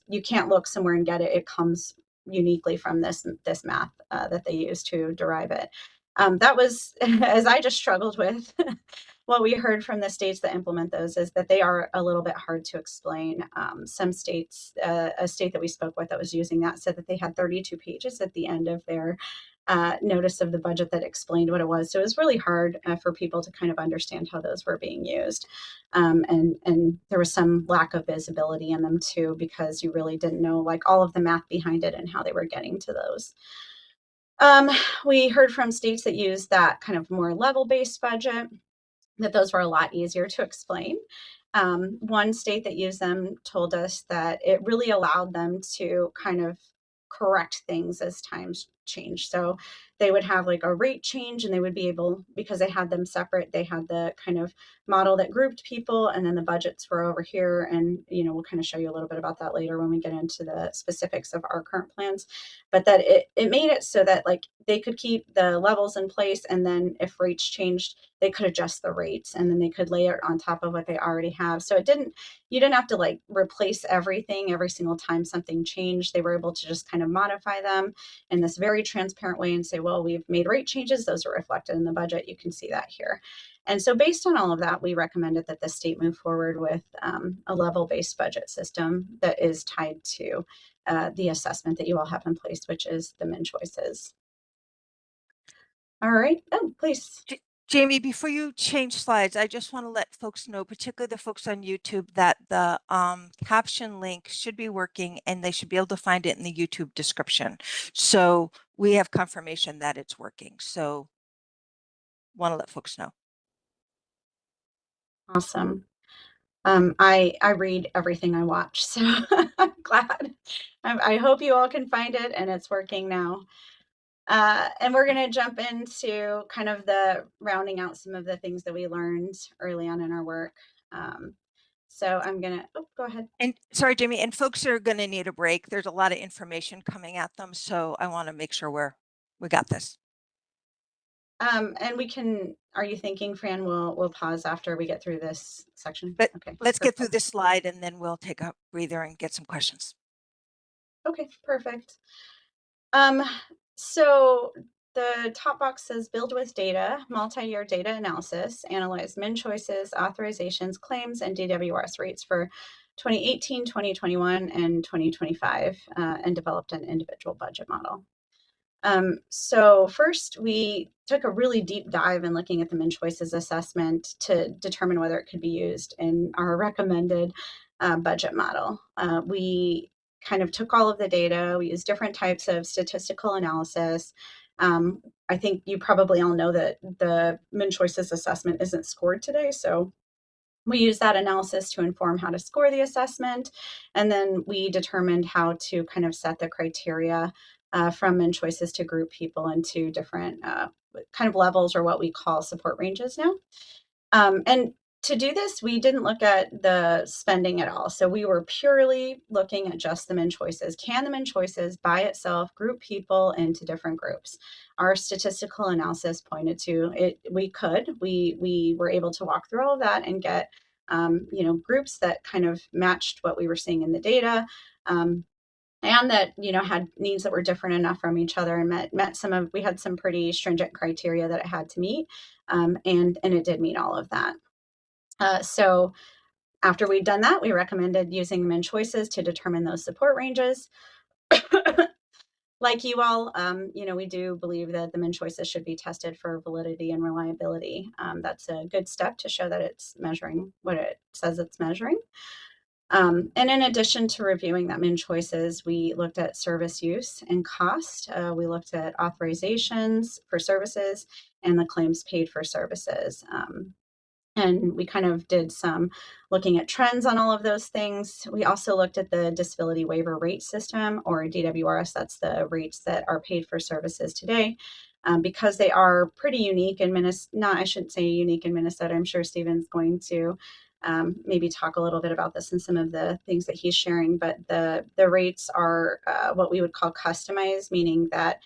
you can't look somewhere and get it. It comes uniquely from this math that they use to derive it. That was, as I just struggled with, what we heard from the states that implement those is that they are a little bit hard to explain. Some states, a state that we spoke with that was using that said that they had 32 pages at the end of their notice of the budget that explained what it was. So it was really hard for people to kind of understand how those were being used. And there was some lack of visibility in them too, because you really didn't know like all of the math behind it and how they were getting to those. We heard from states that use that kind of more level-based budget, that those were a lot easier to explain. One state that used them told us that it really allowed them to kind of correct things as times change. So they would have like a rate change, and they would be able, because they had them separate, they had the kind of model that grouped people, and then the budgets were over here. And, you know, we'll kind of show you a little bit about that later when we get into the specifics of our current plans. But that it made it so that like they could keep the levels in place, and then if rates changed, they could adjust the rates, and then they could layer it on top of what they already have. So you didn't have to like replace everything every single time something changed. They were able to just kind of modify them in this very transparent way and say, well, we've made rate changes. Those are reflected in the budget. You can see that here. And so based on all of that, we recommended that the state move forward with a level-based budget system that is tied to the assessment that you all have in place, which is the min choices. All right. Oh, please. Jamie, before you change slides, I just want to let folks know, particularly the folks on YouTube, that the caption link should be working and they should be able to find it in the YouTube description. So we have confirmation that it's working. So want to let folks know. Awesome. I read everything I watch, so I'm glad. I hope you all can find it and it's working now. And we're going to jump into kind of the rounding out some of the things that we learned early on in our work. So I'm going to, go ahead. And sorry, Jamie, and folks are going to need a break. There's a lot of information coming at them. So I want to make sure we got this. And we can, are you thinking, Fran, we'll pause after we get through this section? But okay. Let's get through this slide and then we'll take a breather and get some questions. Okay, perfect. So the top box says build with data, multi-year data analysis, analyze min choices, authorizations, claims, and DWRS rates for 2018, 2021, and 2025, and developed an individual budget model. So first, we took a really deep dive in looking at the min choices assessment to determine whether it could be used in our recommended budget model. We kind of took all of the data. We used different types of statistical analysis. I think you probably all know that the min choices assessment isn't scored today. So we use that analysis to inform how to score the assessment. And then we determined how to kind of set the criteria from min choices to group people into different kind of levels, or what we call support ranges now. And to do this, we didn't look at the spending at all. So we were purely looking at just the min choices. Can the min choices by itself group people into different groups? Our statistical analysis pointed to it. We could. We were able to walk through all of that and get groups that kind of matched what we were seeing in the data. And that, had needs that were different enough from each other, and met we had some pretty stringent criteria that it had to meet. And it did meet all of that. So after we'd done that, we recommended using min choices to determine those support ranges. Like you all, we do believe that the min choices should be tested for validity and reliability. That's a good step to show that it's measuring what it says it's measuring. And in addition to reviewing that min choices, we looked at service use and cost. We looked at authorizations for services and the claims paid for services. And we kind of did some looking at trends on all of those things. We also looked at the disability waiver rate system, or DWRS. That's the rates that are paid for services today. Because they are pretty unique in Minnesota. I shouldn't say unique in Minnesota. I'm sure Stephen's going to maybe talk a little bit about this in some of the things that he's sharing. But the rates are what we would call customized, meaning that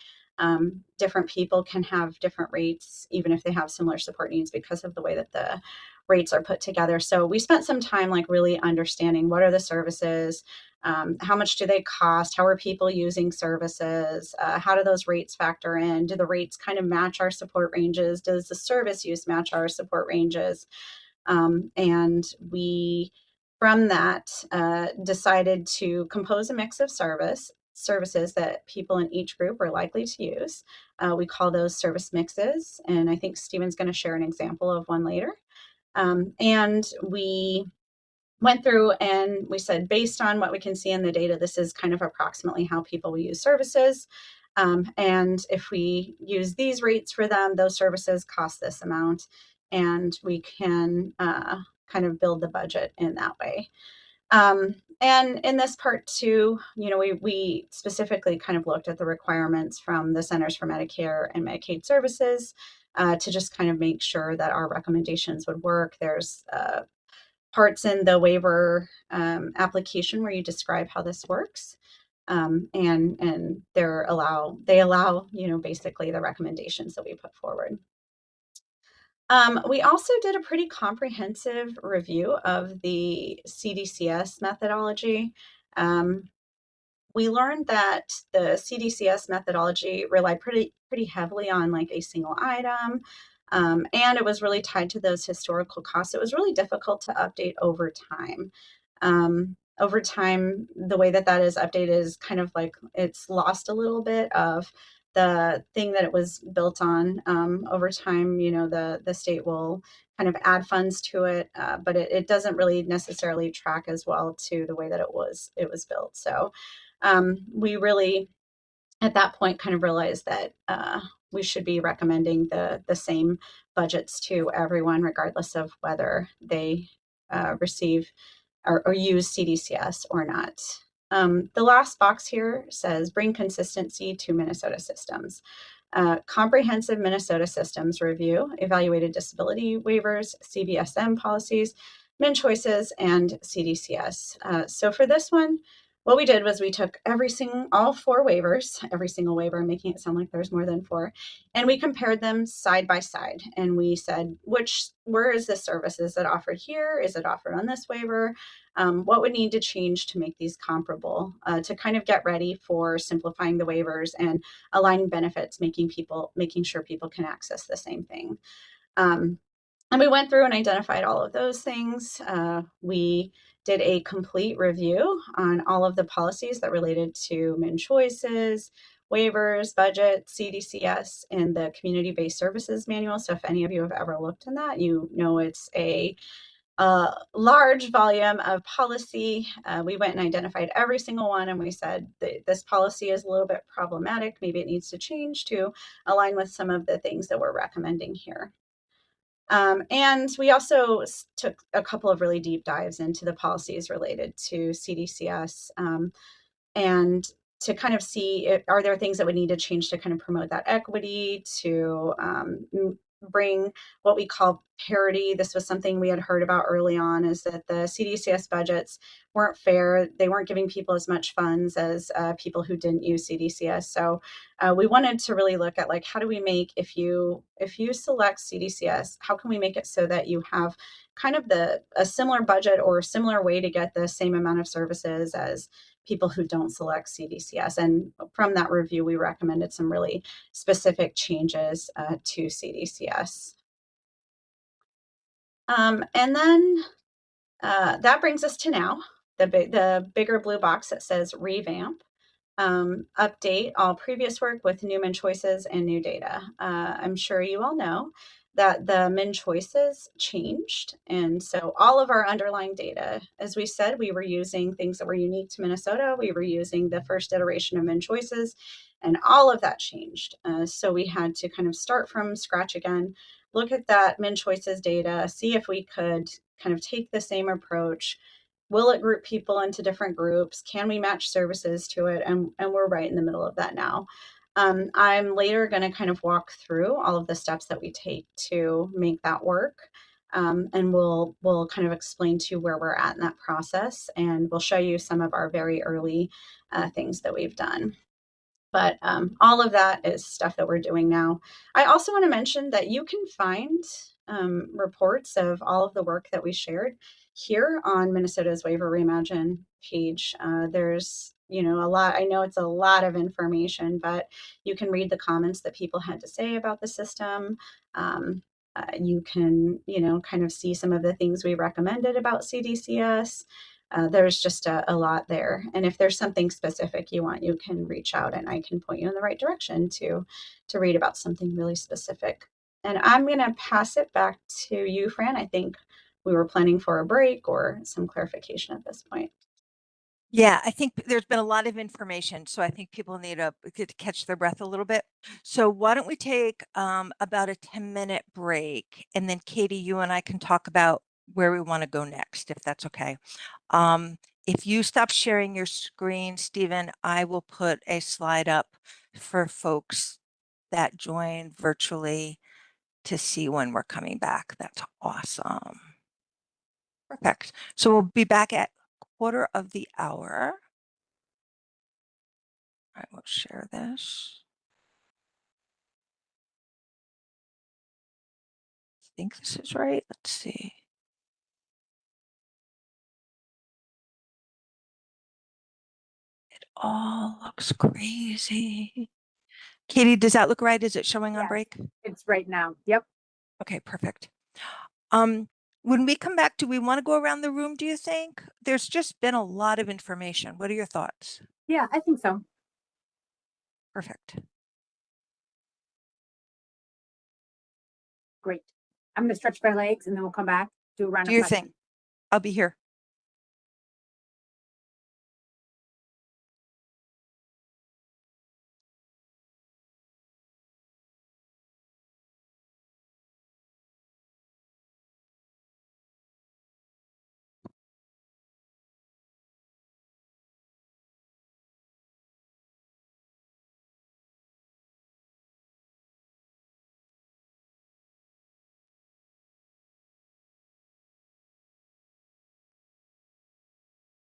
different people can have different rates, even if they have similar support needs, because of the way that the rates are put together. So we spent some time like really understanding what are the services, how much do they cost, how are people using services, how do those rates factor in, do the rates kind of match our support ranges, does the service use match our support ranges, and we from that decided to compose a mix of services that people in each group are likely to use. We call those service mixes, and I think Stephen's going to share an example of one later. And we went through and we said, based on what we can see in the data, this is kind of approximately how people will use services. And if we use these rates for them, those services cost this amount, and we can kind of build the budget in that way. And in this part too, you know, we specifically kind of looked at the requirements from the Centers for Medicare and Medicaid Services to just kind of make sure that our recommendations would work. There's parts in the waiver application where you describe how this works. And they allow, you know, basically the recommendations that we put forward. We also did a pretty comprehensive review of the CDCS methodology. We learned that the CDCS methodology relied pretty heavily on like a single item, and it was really tied to those historical costs. It was really difficult to update over time. Over time, the way that is updated is kind of like it's lost a little bit of the thing that it was built on. Over time, you know, the state will kind of add funds to it, but it doesn't really necessarily track as well to the way that it was built. So we really, at that point, kind of realized that we should be recommending the same budgets to everyone, regardless of whether they receive or use CDCS or not. The last box here says bring consistency to Minnesota systems. Comprehensive Minnesota systems review, evaluated disability waivers, CBSM policies, min choices, and CDCS. So for this one, what we did was we took all 4 waivers, every single waiver, making it sound like there's more than 4, and we compared them side by side. And we said, where is this service? Is it offered here? Is it offered on this waiver? What would need to change to make these comparable, to kind of get ready for simplifying the waivers and aligning benefits, making sure people can access the same thing. And we went through and identified all of those things. We did a complete review on all of the policies that related to min choices, waivers, budget, CDCS, and the community-based services manual. So if any of you have ever looked in that, you know it's a large volume of policy. We went and identified every single one, and we said this policy is a little bit problematic. Maybe it needs to change to align with some of the things that we're recommending here. And we also took a couple of really deep dives into the policies related to CDCS, and to kind of see are there things that would need to change to kind of promote that equity, to bring what we call parity. This was something we had heard about early on, is that the CDCS budgets weren't fair. They weren't giving people as much funds as people who didn't use CDCS. So we wanted to really look at, like, how do we make, if you select CDCS, how can we make it so that you have kind of a similar budget or a similar way to get the same amount of services as people who don't select CDCS. And from that review, we recommended some really specific changes to CDCS. And then that brings us to now, the bigger blue box that says revamp. Update all previous work with new min choices and new data. I'm sure you all know that the min choices changed. And so all of our underlying data, as we said, we were using things that were unique to Minnesota. We were using the first iteration of min choices, and all of that changed. So we had to kind of start from scratch again, look at that min choices data, see if we could kind of take the same approach. Will it group people into different groups? Can we match services to it? And we're right in the middle of that now. I'm later going to kind of walk through all of the steps that we take to make that work. And we'll kind of explain to you where we're at in that process. And we'll show you some of our very early things that we've done. But all of that is stuff that we're doing now. I also want to mention that you can find reports of all of the work that we shared here on Minnesota's Waiver Reimagine page. There's, a lot. I know it's a lot of information, but you can read the comments that people had to say about the system. You can, kind of see some of the things we recommended about CDCS. There's just a lot there. And if there's something specific you want, you can reach out and I can point you in the right direction to read about something really specific. And I'm going to pass it back to you, Fran. I think we were planning for a break or some clarification at this point. Yeah, I think there's been a lot of information, so I think people need to catch their breath a little bit. So why don't we take about a 10-minute break, and then Katie, you and I can talk about where we want to go next, if that's okay. if you stop sharing your screen, Stephen, I will put a slide up for folks that join virtually to see when we're coming back. That's awesome. Perfect. So we'll be back at 1/4 of the hour. I will share this. I think this is right. Let's see. It all looks crazy. Katie, does that look right? Is it showing on Yes. break? It's right now. Yep. Okay, perfect. When we come back, do we want to go around the room, do you think? There's just been a lot of information. What are your thoughts? Yeah, I think so. Perfect. Great. I'm going to stretch my legs and then we'll come back, do a round Do of your questions. thing. I'll be here.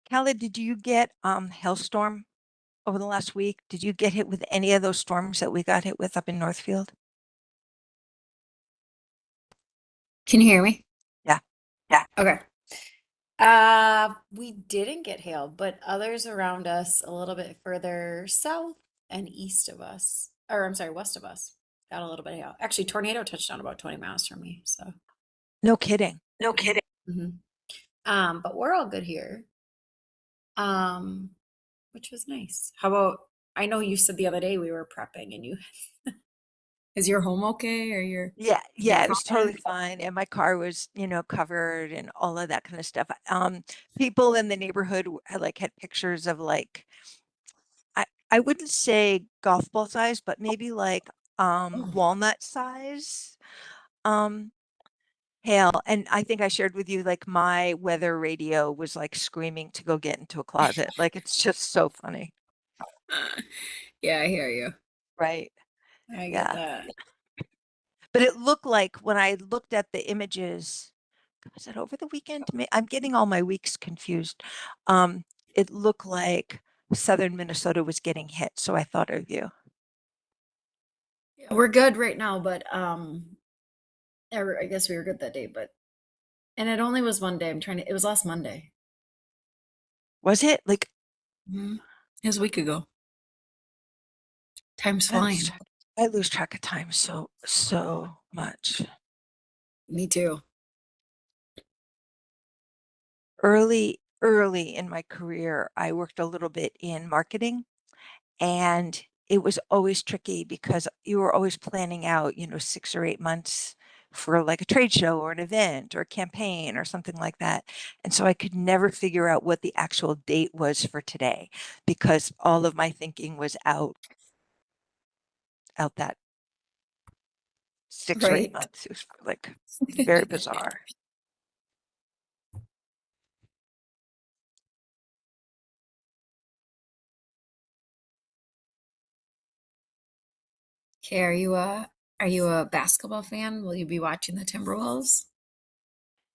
Callie, did you get hailstorm over the last week? Did you get hit with any of those storms that we got hit with up in Northfield? Can you hear me? Yeah. Okay. We didn't get hail, but others around us a little bit further south and east of us, or I'm sorry, west of us, got a little bit of hail. Actually, tornado touched down about 20 miles from me. So, No kidding. mhm. But we're all good here. Which was nice. How about, I know you said the other day we were prepping and you, is your home okay or your, Yeah, it was totally fine. And my car was, covered and all of that kind of stuff. People in the neighborhood had pictures of I wouldn't say golf ball size, but maybe Oh. walnut size um hail. And I think I shared with you my weather radio was screaming to go get into a closet. It's just so funny, Yeah, I hear you. right? I get Yeah. that. But it looked like when I looked at the images, was it over the weekend? I'm getting all my weeks confused. It looked like southern Minnesota was getting hit, so I thought of you. Yeah, we're good right now, but I guess we were good that day, but and it only was one day. It was last Monday. Was it Mhm. It was a week ago. Time's I lose flying. track, I lose track of time so much. Me too. Early in my career, I worked a little bit in marketing, and it was always tricky because you were always planning out, 6 or 8 months for a trade show or an event or a campaign or something like that. And so I could never figure out what the actual date was for today because all of my thinking was out that 6 or 8 Right. months. It was very bizarre. Okay, are you a basketball fan? Will you be watching the Timberwolves?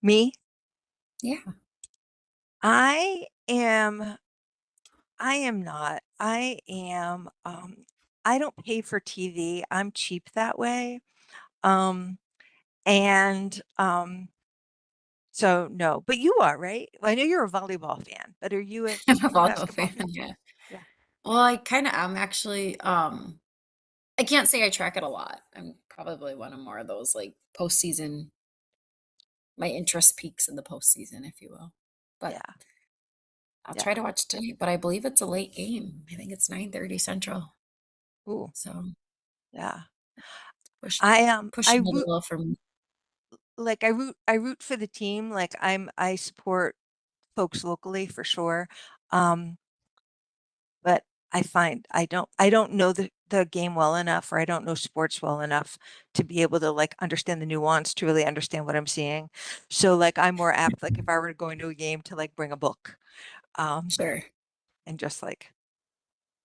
Me, Yeah. I am not. I don't pay for TV. I'm cheap that way. Um, and so no, but you are, right? Well, I know you're a volleyball fan, but are you a I'm a volleyball basketball fan, fan? yeah. Yeah. Well, I kind of am actually. I can't say I track it a lot. I'm probably one of more of those postseason. My interest peaks in the postseason, if you will. But Yeah. I'll Yeah. try to watch tonight. But I believe it's a late game. I think it's 9:30 Central. Ooh, So yeah. push I pushing it a root little for me. I root for the team. I support folks locally for sure. Um, but I don't know the game well enough, or I don't know sports well enough to be able to understand the nuance to really understand what I'm seeing. So I'm more apt if I were to go into a game to bring a book Sure. and just like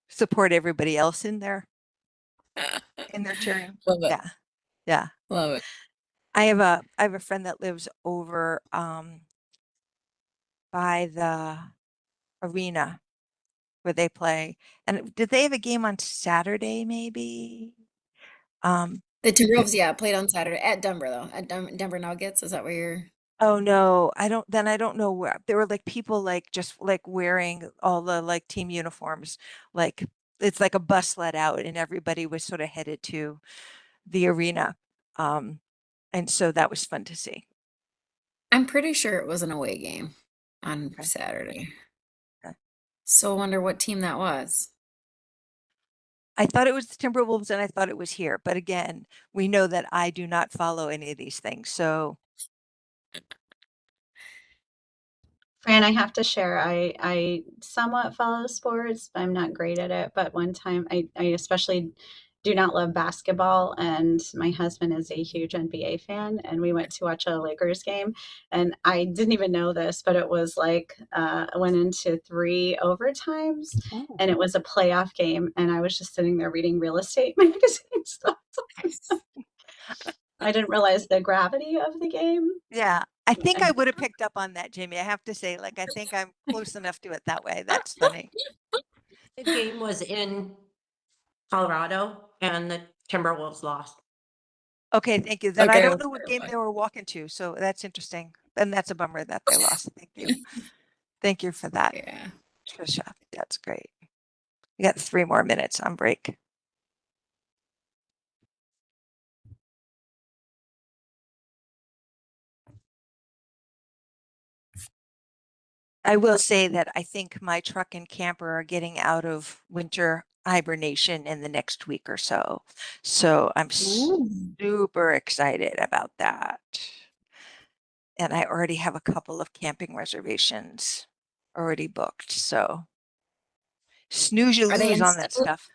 support everybody else in their cheering. Love it. Yeah. Yeah. Love it. I have a friend that lives over by the arena where they play. And did they have a game on Saturday maybe? The Timberwolves, yeah, played on Saturday at Denver though. At Denver Nuggets. Is that where you're? Oh no, I don't know where there were like people like just like wearing all the like team uniforms. Like it's like a bus let out and everybody was sort of headed to the arena. And so that was fun to see. I'm pretty sure it was an away game on Okay. Saturday. Okay. So I wonder what team that was. I thought it was the Timberwolves and I thought it was here, but again, we know that I do not follow any of these things. So Fran, I have to share, I somewhat follow sports. I'm not great at it, but one time I especially do not love basketball, and my husband is a huge NBA fan, and we went to watch a Lakers game, and I didn't even know this, but it was like went into 3 overtimes, Oh, and it was a playoff game, and I was just sitting there reading real estate magazines. I didn't realize the gravity of the game. yeah, I think I And would have picked up on that, Jamie. I have to say, like, I think I'm close enough to it that way. That's funny. The game was in Colorado and the Timberwolves lost. Okay, thank you. Then I okay. don't know what game they were walking to, so that's interesting. And that's a bummer that they lost. Thank you. Thank you for that, Yeah. Trisha. That's great. We got 3 more minutes on break. I will say that I think my truck and camper are getting out of winter hibernation in the next week or so. So I'm Ooh. super excited about that. And I already have a couple of camping reservations already booked. So snooze you Are they lose in on that state? stuff.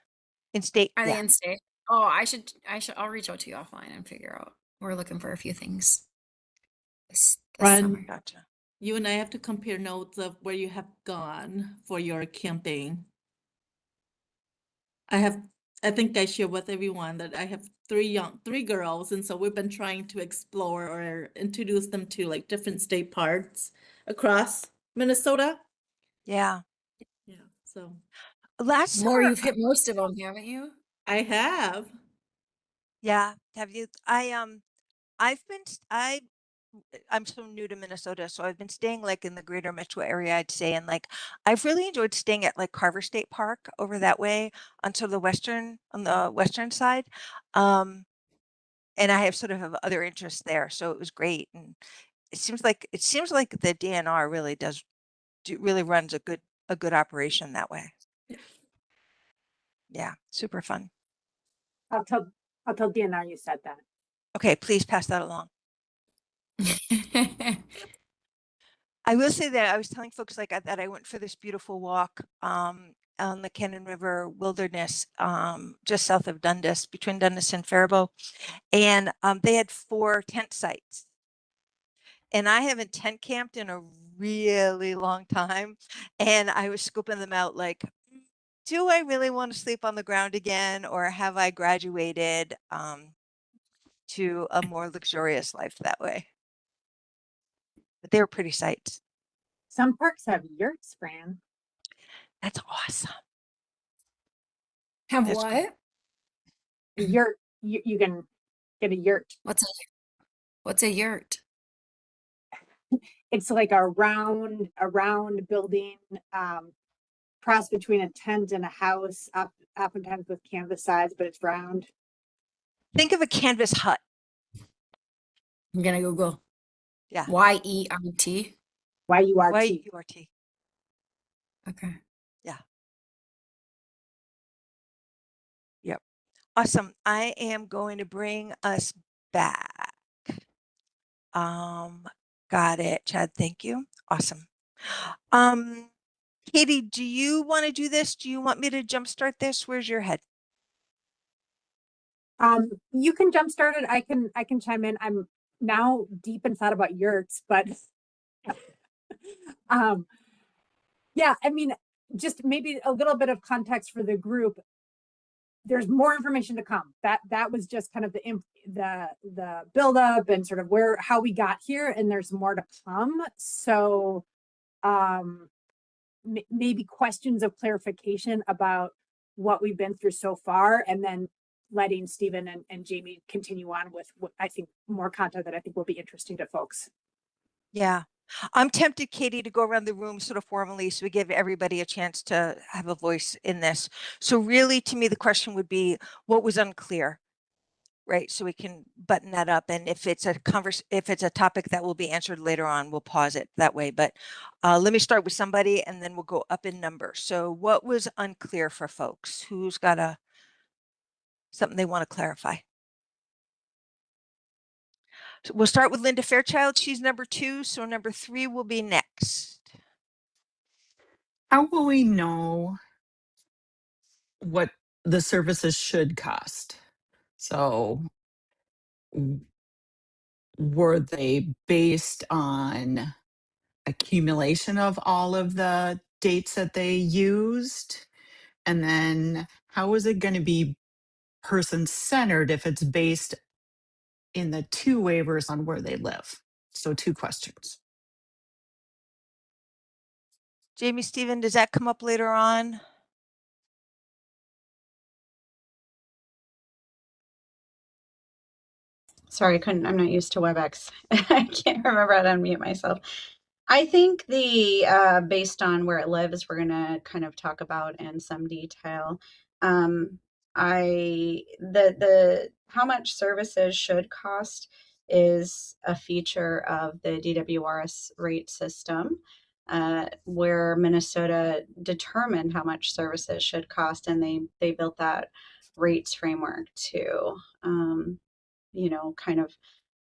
In state, Are they yeah. in state? Oh, I'll reach out to you offline and figure out. We're looking for a few things this summer. Run, Gotcha. you and I have to compare notes of where you have gone for your camping. I think I share with everyone that I have 3 girls, and so we've been trying to explore or introduce them to like different state parks across Minnesota. Yeah. Yeah, so Last More, summer, you've hit most of them, haven't you? I have. yeah. Have you, I've been, I'm so new to Minnesota, so I've been staying like in the greater metro area, I'd say. And like, I've really enjoyed staying at like Carver State Park over that way onto on the western side. And I have sort of have other interests there. So it was great. And it seems like the DNR really really runs a good operation that way. Yeah. Super fun. I'll tell DNR you said that. Okay. Please pass that along. I will say that I was telling folks like that I went for this beautiful walk on the Cannon River Wilderness just south of Dundas, between Dundas and Faribault, and they had 4 tent sites. And I haven't tent camped in a really long time, and I was scooping them out like, do I really want to sleep on the ground again, or have I graduated to a more luxurious life that way? But they were pretty sights. Some parks have yurts, Fran. That's awesome. Have That's great. what? A yurt, you can get a yurt. What's a yurt? It's like a round building, cross between a tent and a house, oftentimes with canvas sides, but it's round. Think of a canvas hut. I'm gonna Google. Yeah. YERT. YURT. YURT. Okay. Yeah. Yep. Awesome. I am going to bring us back. Got it, Chad. Thank you. Awesome. Katie, do you want to do this? Do you want me to jumpstart this? Where's your head? You can jumpstart it. I can chime in. I'm now deep in thought about yurts, but Yeah, I mean, just maybe a little bit of context for the group. There's more information to come. That was just kind of the buildup and sort of how we got here, and there's more to come. So maybe questions of clarification about what we've been through so far, and then letting Stephen and Jamie continue on with what I think more content that I think will be interesting to folks. Yeah. I'm tempted, Katie, to go around the room sort of formally so we give everybody a chance to have a voice in this. So really, to me, the question would be, what was unclear? Right, so we can button that up, and if it's a topic that will be answered later on, we'll pause it that way. But let me start with somebody, and then we'll go up in number. So, what was unclear for folks? Who's got something they want to clarify? So we'll start with Linda Fairchild. She's number 2, so number 3 will be next. How will we know what the services should cost? So were they based on accumulation of all of the dates that they used? And then how is it going to be person-centered if it's based in the 2 waivers on where they live? So 2 questions. Jamie, Stephen, does that come up later on? Sorry, I'm not used to WebEx. I can't remember how to unmute myself. I think based on where it lives, we're going to kind of talk about in some detail. The how much services should cost is a feature of the DWRS rate system, where Minnesota determined how much services should cost, and they built that rates framework to kind of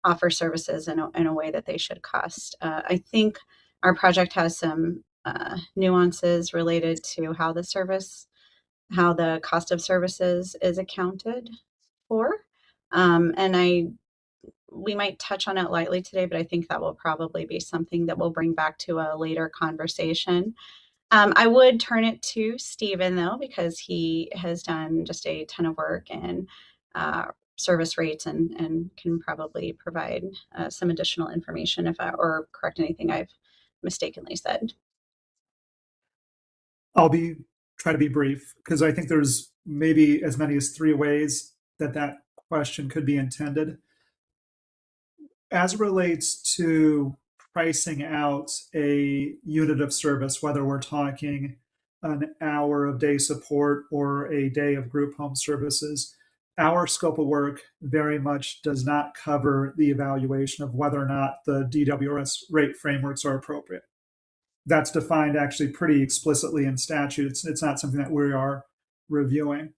offer services in a way that they should cost. I think our project has some nuances related to how the cost of services is accounted for. And we might touch on it lightly today, but I think that will probably be something that we'll bring back to a later conversation. I would turn it to Stephen, though, because he has done just a ton of work in service rates and can probably provide some additional information or correct anything I've mistakenly said. I'll try to be brief because I think there's maybe as many as 3 ways that question could be intended. As it relates to pricing out a unit of service, whether we're talking an hour of day support or a day of group home services, our scope of work very much does not cover the evaluation of whether or not the DWRS rate frameworks are appropriate. That's defined actually pretty explicitly in statute. It's not something that we are reviewing.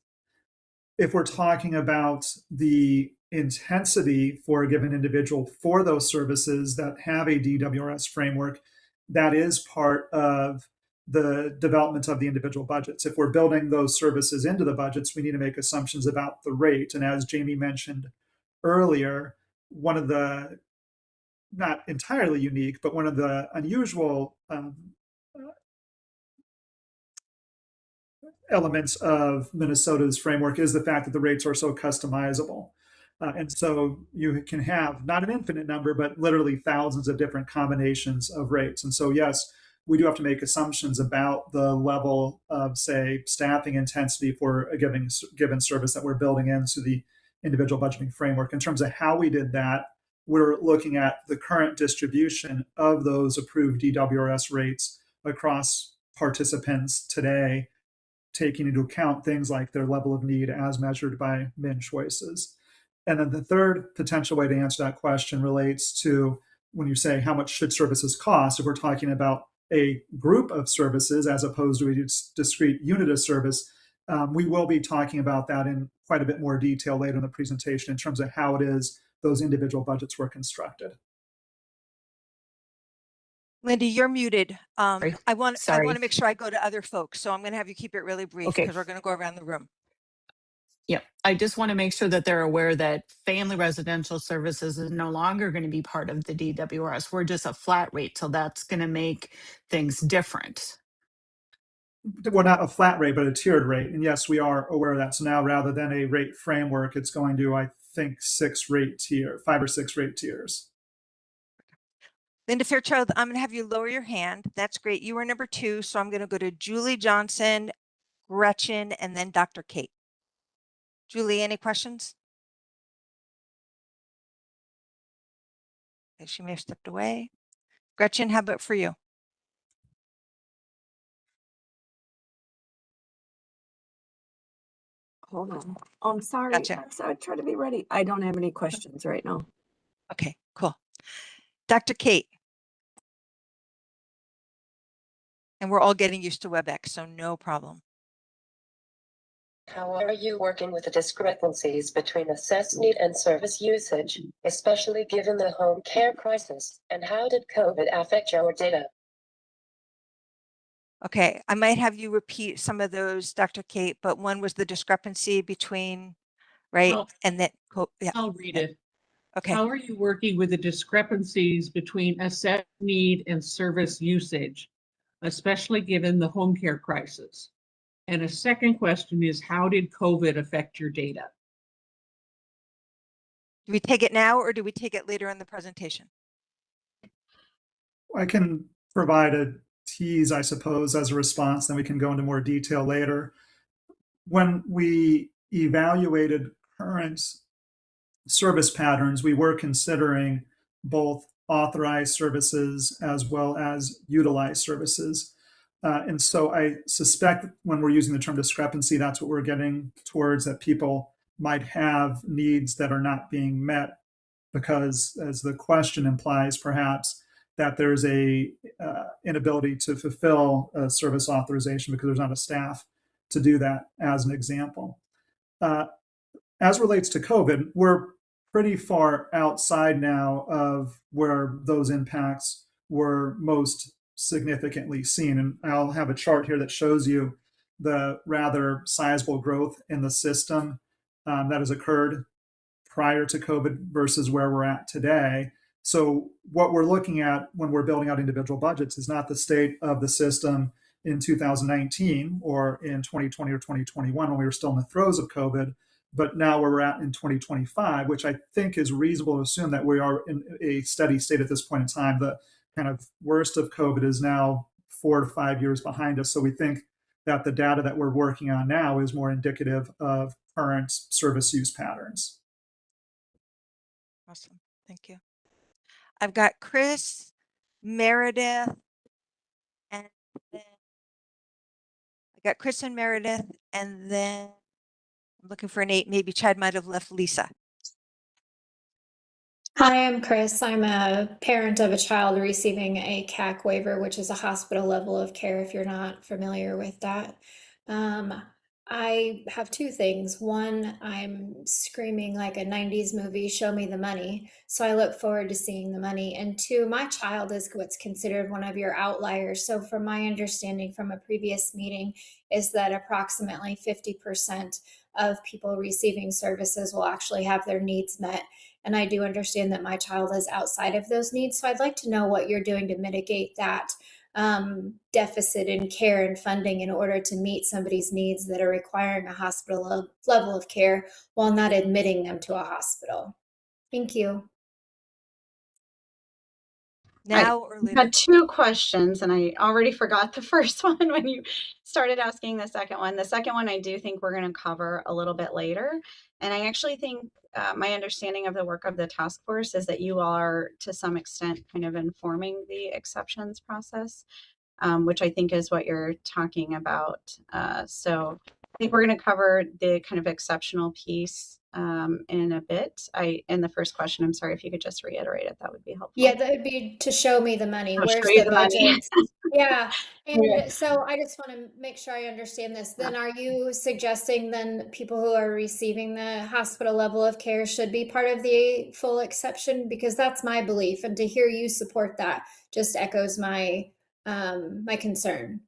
If we're talking about the intensity for a given individual for those services that have a DWRS framework, that is part of the development of the individual budgets. If we're building those services into the budgets, we need to make assumptions about the rate. And as Jamie mentioned earlier, one of the not entirely unique, but one of the unusual elements of Minnesota's framework is the fact that the rates are so customizable. And so you can have not an infinite number, but literally thousands of different combinations of rates. And so, yes, we do have to make assumptions about the level of, say, staffing intensity for a given service that we're building into the individual budgeting framework. In terms of how we did that, we're looking at the current distribution of those approved DWRS rates across participants today, taking into account things like their level of need as measured by min choices. And then the third potential way to answer that question relates to when you say how much should services cost, if we're talking about a group of services as opposed to a discrete unit of service, we will be talking about that in quite a bit more detail later in the presentation in terms of how it is those individual budgets were constructed. Linda, you're muted. Sorry. I want Sorry. to make sure I go to other folks, so I'm going to have you keep it really brief Okay. because we're going to go around the room. Yep. I just want to make sure that they're aware that family residential services is no longer going to be part of the DWRS. We're just a flat rate, so that's going to make things different. well, not a flat rate, but a tiered rate. And yes, we are aware of that. So now rather than a rate framework, it's going to, I think, 5 or 6 rate tiers. Linda Fairchild, I'm going to have you lower your hand. That's great. You were number 2. So I'm going to go to Julie Johnson, Gretchen, and then Dr. Kate. Julie, any questions? Okay, she may have stepped away. Gretchen, how about for you? Hold on. Oh, I'm sorry. Gotcha. I'm sorry. I try to be ready. I don't have any questions right now. Okay, cool. Dr. Kate. And we're all getting used to WebEx, so no problem. How are you working with the discrepancies between assessed need and service usage, especially given the home care crisis? And how did COVID affect your data? Okay, I might have you repeat some of those, Dr. Kate, but one was the discrepancy between, right? And then, yeah. I'll read it. Okay. How are you working with the discrepancies between assessed need and service usage, especially given the home care crisis? And a second question is, how did COVID affect your data? Do we take it now or do we take it later in the presentation? I can provide a tease, I suppose, as a response, then we can go into more detail later. When we evaluated current service patterns, we were considering both authorized services as well as utilized services. And so I suspect when we're using the term discrepancy, that's what we're getting towards, that people might have needs that are not being met because, as the question implies, perhaps that there's a inability to fulfill a service authorization because there's not a staff to do that, as an example. As relates to COVID, we're pretty far outside now of where those impacts were most significantly seen. And I'll have a chart here that shows you the rather sizable growth in the system that has occurred prior to COVID versus where we're at today. So what we're looking at when we're building out individual budgets is not the state of the system in 2019 or in 2020 or 2021 when we were still in the throes of COVID, but now where we're at in 2025, which I think is reasonable to assume that we are in a steady state at this point in time. The kind of worst of COVID is now 4 to 5 years behind us. So we think that the data that we're working on now is more indicative of current service use patterns. Awesome. Thank you. I've got Chris, Meredith, and then I got Chris and Meredith, and then I'm looking for an 8. Maybe Chad might have left Lisa. Hi, I'm Chris. I'm a parent of a child receiving a CAC waiver, which is a hospital level of care, if you're not familiar with that. I have 2 things. One, I'm screaming like a 90s movie, show me the money. So I look forward to seeing the money. And 2, my child is what's considered one of your outliers. So from my understanding from a previous meeting is that approximately 50% of people receiving services will actually have their needs met. And I do understand that my child is outside of those needs. So I'd like to know what you're doing to mitigate that deficit in care and funding in order to meet somebody's needs that are requiring a hospital level of care while not admitting them to a hospital. Thank you. Now or later? I had 2 questions and I already forgot the first one when you started asking the second one. The second one I do think we're going to cover a little bit later. And I actually think my understanding of the work of the task force is that you all are to some extent kind of informing the exceptions process, which I think is what you're talking about. So I think we're going to cover the kind of exceptional piece in a bit. In the first question, I'm sorry if you could just reiterate it, that would be helpful. Yeah, that would be to show me the money. Oh, Where's show you the the money. budget? Yeah. And Okay. so I just want to make sure I understand this. Then are you suggesting then people who are receiving the hospital level of care should be part of the full exception? Because that's my belief. And to hear you support that just echoes my my concern.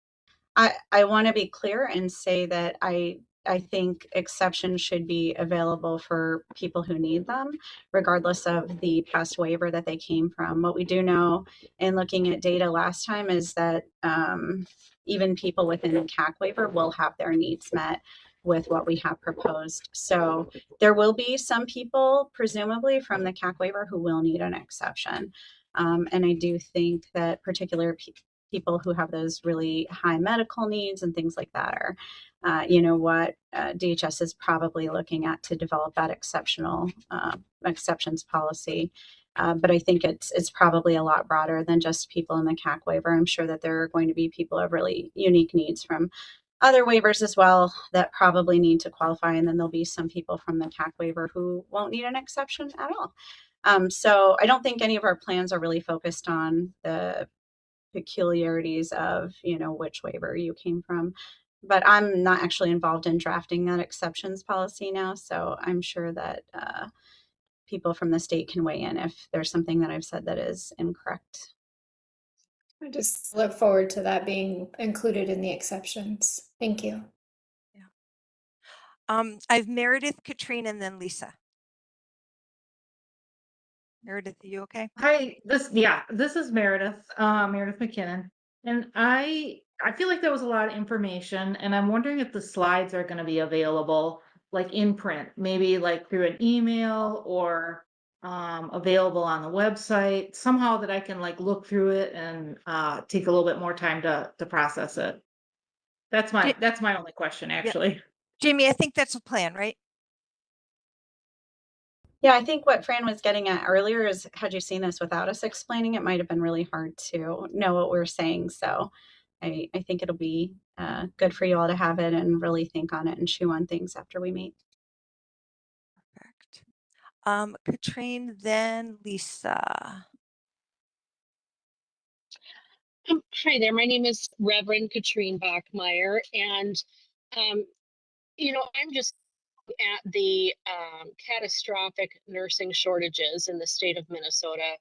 I want to be clear and say that I I think exceptions should be available for people who need them, regardless of the past waiver that they came from. What we do know in looking at data last time is that even people within a CAC waiver will have their needs met with what we have proposed. So there will be some people, presumably from the CAC waiver, who will need an exception. And I do think that particular people who have those really high medical needs and things like that are what DHS is probably looking at to develop that exceptions policy. But I think it's probably a lot broader than just people in the CAC waiver. I'm sure that there are going to be people who have really unique needs from other waivers as well that probably need to qualify. And then there'll be some people from the CAC waiver who won't need an exception at all. So I don't think any of our plans are really focused on the peculiarities of, which waiver you came from. But I'm not actually involved in drafting that exceptions policy now. So I'm sure that people from the state can weigh in if there's something that I've said that is incorrect. I just look forward to that being included in the exceptions. Thank you. I've Meredith, Katrine, and then Lisa. Meredith, are you okay? Hi, this is Meredith, Meredith McKinnon. And I feel like there was a lot of information, and I'm wondering if the slides are going to be available like in print, maybe like through an email or available on the website, somehow that I can like look through it and take a little bit more time to process it. That's my only question, actually. Jamie, I think that's a plan, right? Yeah, I think what Fran was getting at earlier is, had you seen this without us explaining, it might have been really hard to know what we're saying. So I think it'll be good for you all to have it and really think on it and chew on things after we meet. Perfect. Katrine, then Lisa. Hi there. My name is Reverend Katrine Bachmeyer, and I'm just at the catastrophic nursing shortages in the state of Minnesota.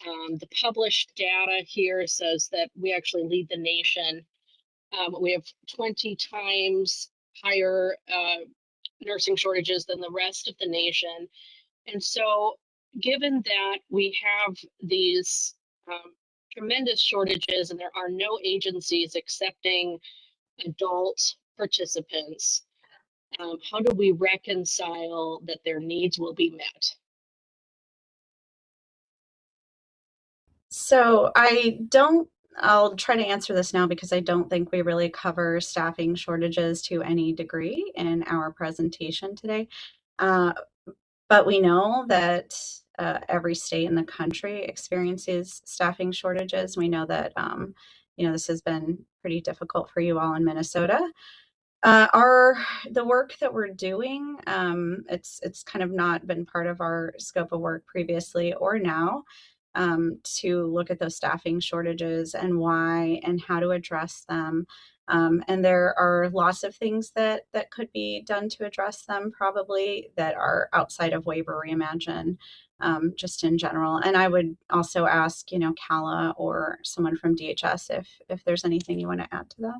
The published data here says that we actually lead the nation. We have 20 times higher nursing shortages than the rest of the nation. And so, given that we have these tremendous shortages and there are no agencies accepting adult participants, how do we reconcile that their needs will be met? So I'll try to answer this now because I don't think we really cover staffing shortages to any degree in our presentation today. But we know that every state in the country experiences staffing shortages. We know that, this has been pretty difficult for you all in Minnesota. The work that we're doing, it's kind of not been part of our scope of work previously or now, to look at those staffing shortages and why and how to address them. And there are lots of things that could be done to address them, probably that are outside of Waiver Reimagine, just in general. And I would also ask, Cala or someone from DHS if there's anything you want to add to that.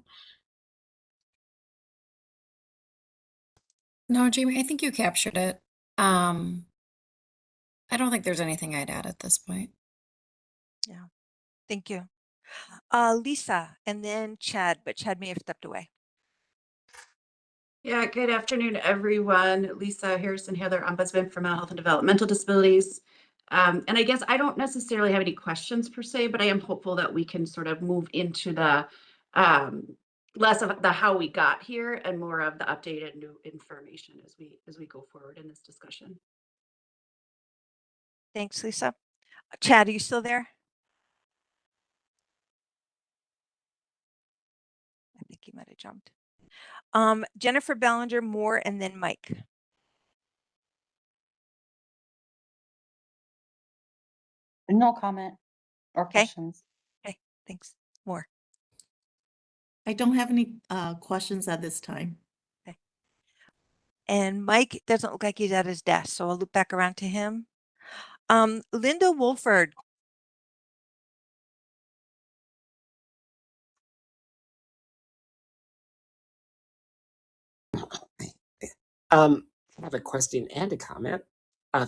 No, Jamie, I think you captured it. I don't think there's anything I'd add at this point. Yeah, thank you. Lisa, and then Chad, but Chad may have stepped away. Yeah, good afternoon, everyone. Lisa Harrison-Heather, Ombudsman for Mental Health and Developmental Disabilities. And I guess I don't necessarily have any questions per se, but I am hopeful that we can sort of move into the less of the how we got here and more of the updated new information as we go forward in this discussion. Thanks, Lisa. Chad, are you still there? I think he might have jumped. Jennifer Bellinger, Moore, and then Mike. No comment or questions. Okay, thanks. Moore. I don't have any questions at this time. Okay. And Mike doesn't look like he's at his desk, so I'll loop back around to him. Linda Wolford. I have a question and a comment.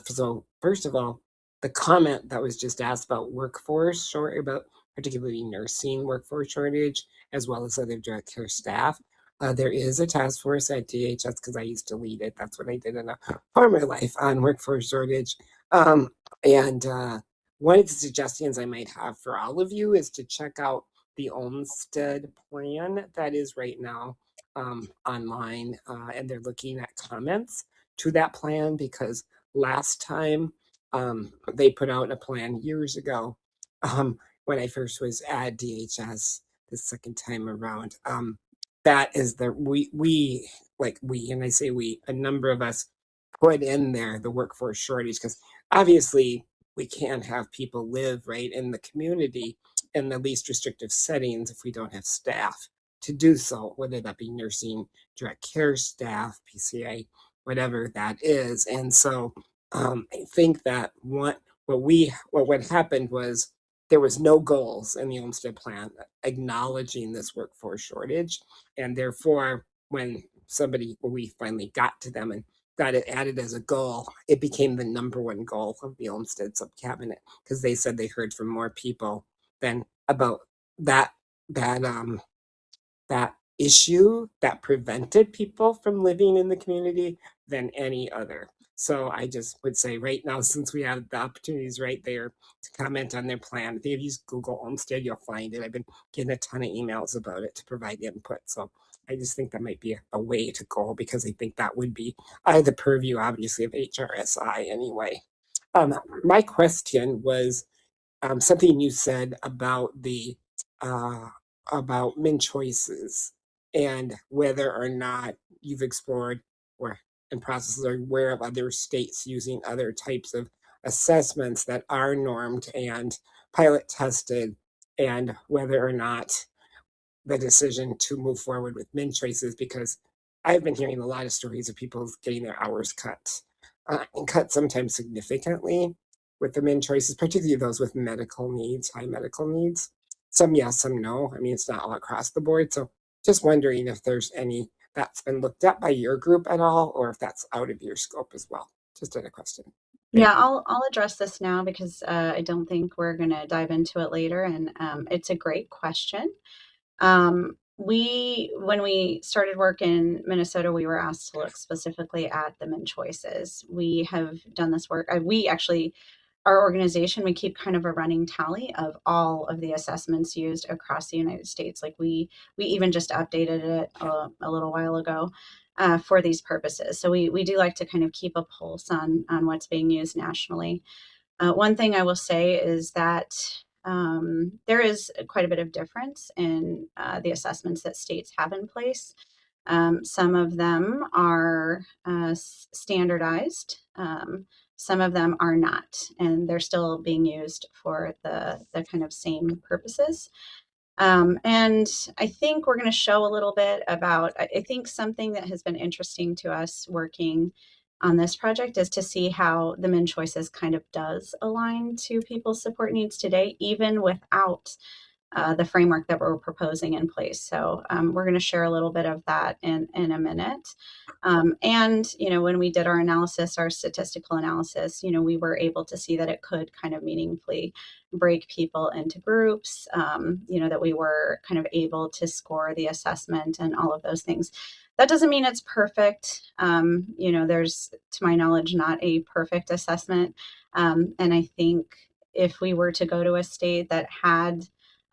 So first of all, the comment that was just asked about workforce short, about particularly nursing workforce shortage, as well as other direct care staff. There is a task force at DHS because I used to lead it. That's what I did in a former life on workforce shortage. And one of the suggestions I might have for all of you is to check out the Olmsted plan that is right now online, and they're looking at comments to that plan because last time they put out a plan years ago when I first was at DHS the second time around. That is the we like we and I say we, a number of us put in there the workforce shortage because obviously we can't have people live right in the community in the least restrictive settings if we don't have staff to do so, whether that be nursing, direct care staff, PCA, whatever that is. And so I think that what happened was there was no goals in the Olmsted plan acknowledging this workforce shortage, and therefore when we finally got to them and got it added as a goal, it became the number one goal of the Olmsted subcabinet because they said they heard from more people than about that that that issue that prevented people from living in the community than any other. So I just would say right now, since we have the opportunities right there to comment on their plan, if you use Google Olmsted, you'll find it. I've been getting a ton of emails about it to provide input. So I just think that might be a way to go because I think that would be the purview, obviously, of HRSI anyway. My question was something you said uh, about min choices and whether or not you've explored or in processes are aware of other states using other types of assessments that are normed and pilot tested, and whether or not the decision to move forward with min choices, because I've been hearing a lot of stories of people getting their hours cut and cut sometimes significantly with the min choices, particularly those with medical needs, high medical needs. Some yes, some no. I mean, it's not all across the board. So just wondering if there's any that's been looked at by your group at all, or if that's out of your scope as well. Just a question. Yeah, I'll address this now because I don't think we're going to dive into it later, and it's a great question. When we started work in Minnesota, we were asked to look specifically at the min choices. We have done this work. We actually, our organization, we keep kind of a running tally of all of the assessments used across the United States. Like we even just updated it a little while ago for these purposes. So we do like to kind of keep a pulse on what's being used nationally. One thing I will say is that there is quite a bit of difference in the assessments that states have in place. Some of them are standardized. Some of them are not, and they're still being used for the kind of same purposes. And I think we're going to show a little bit about, I think something that has been interesting to us working on this project is to see how the min choices kind of does align to people's support needs today, even without the framework that we're proposing in place. So we're going to share a little bit of that in a minute. And, when we did our analysis, our statistical analysis, we were able to see that it could kind of meaningfully break people into groups, that we were kind of able to score the assessment and all of those things. That doesn't mean it's perfect. There's, to my knowledge, not a perfect assessment. And I think if we were to go to a state that had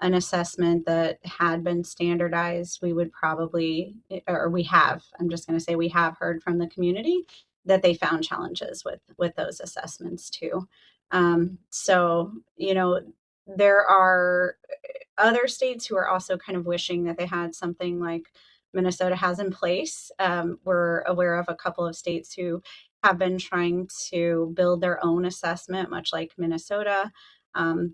an assessment that had been standardized, we would probably, or we have, I'm just going to say we have heard from the community that they found challenges with those assessments too. So, there are other states who are also kind of wishing that they had something like Minnesota has in place. We're aware of a couple of states who have been trying to build their own assessment, much like Minnesota.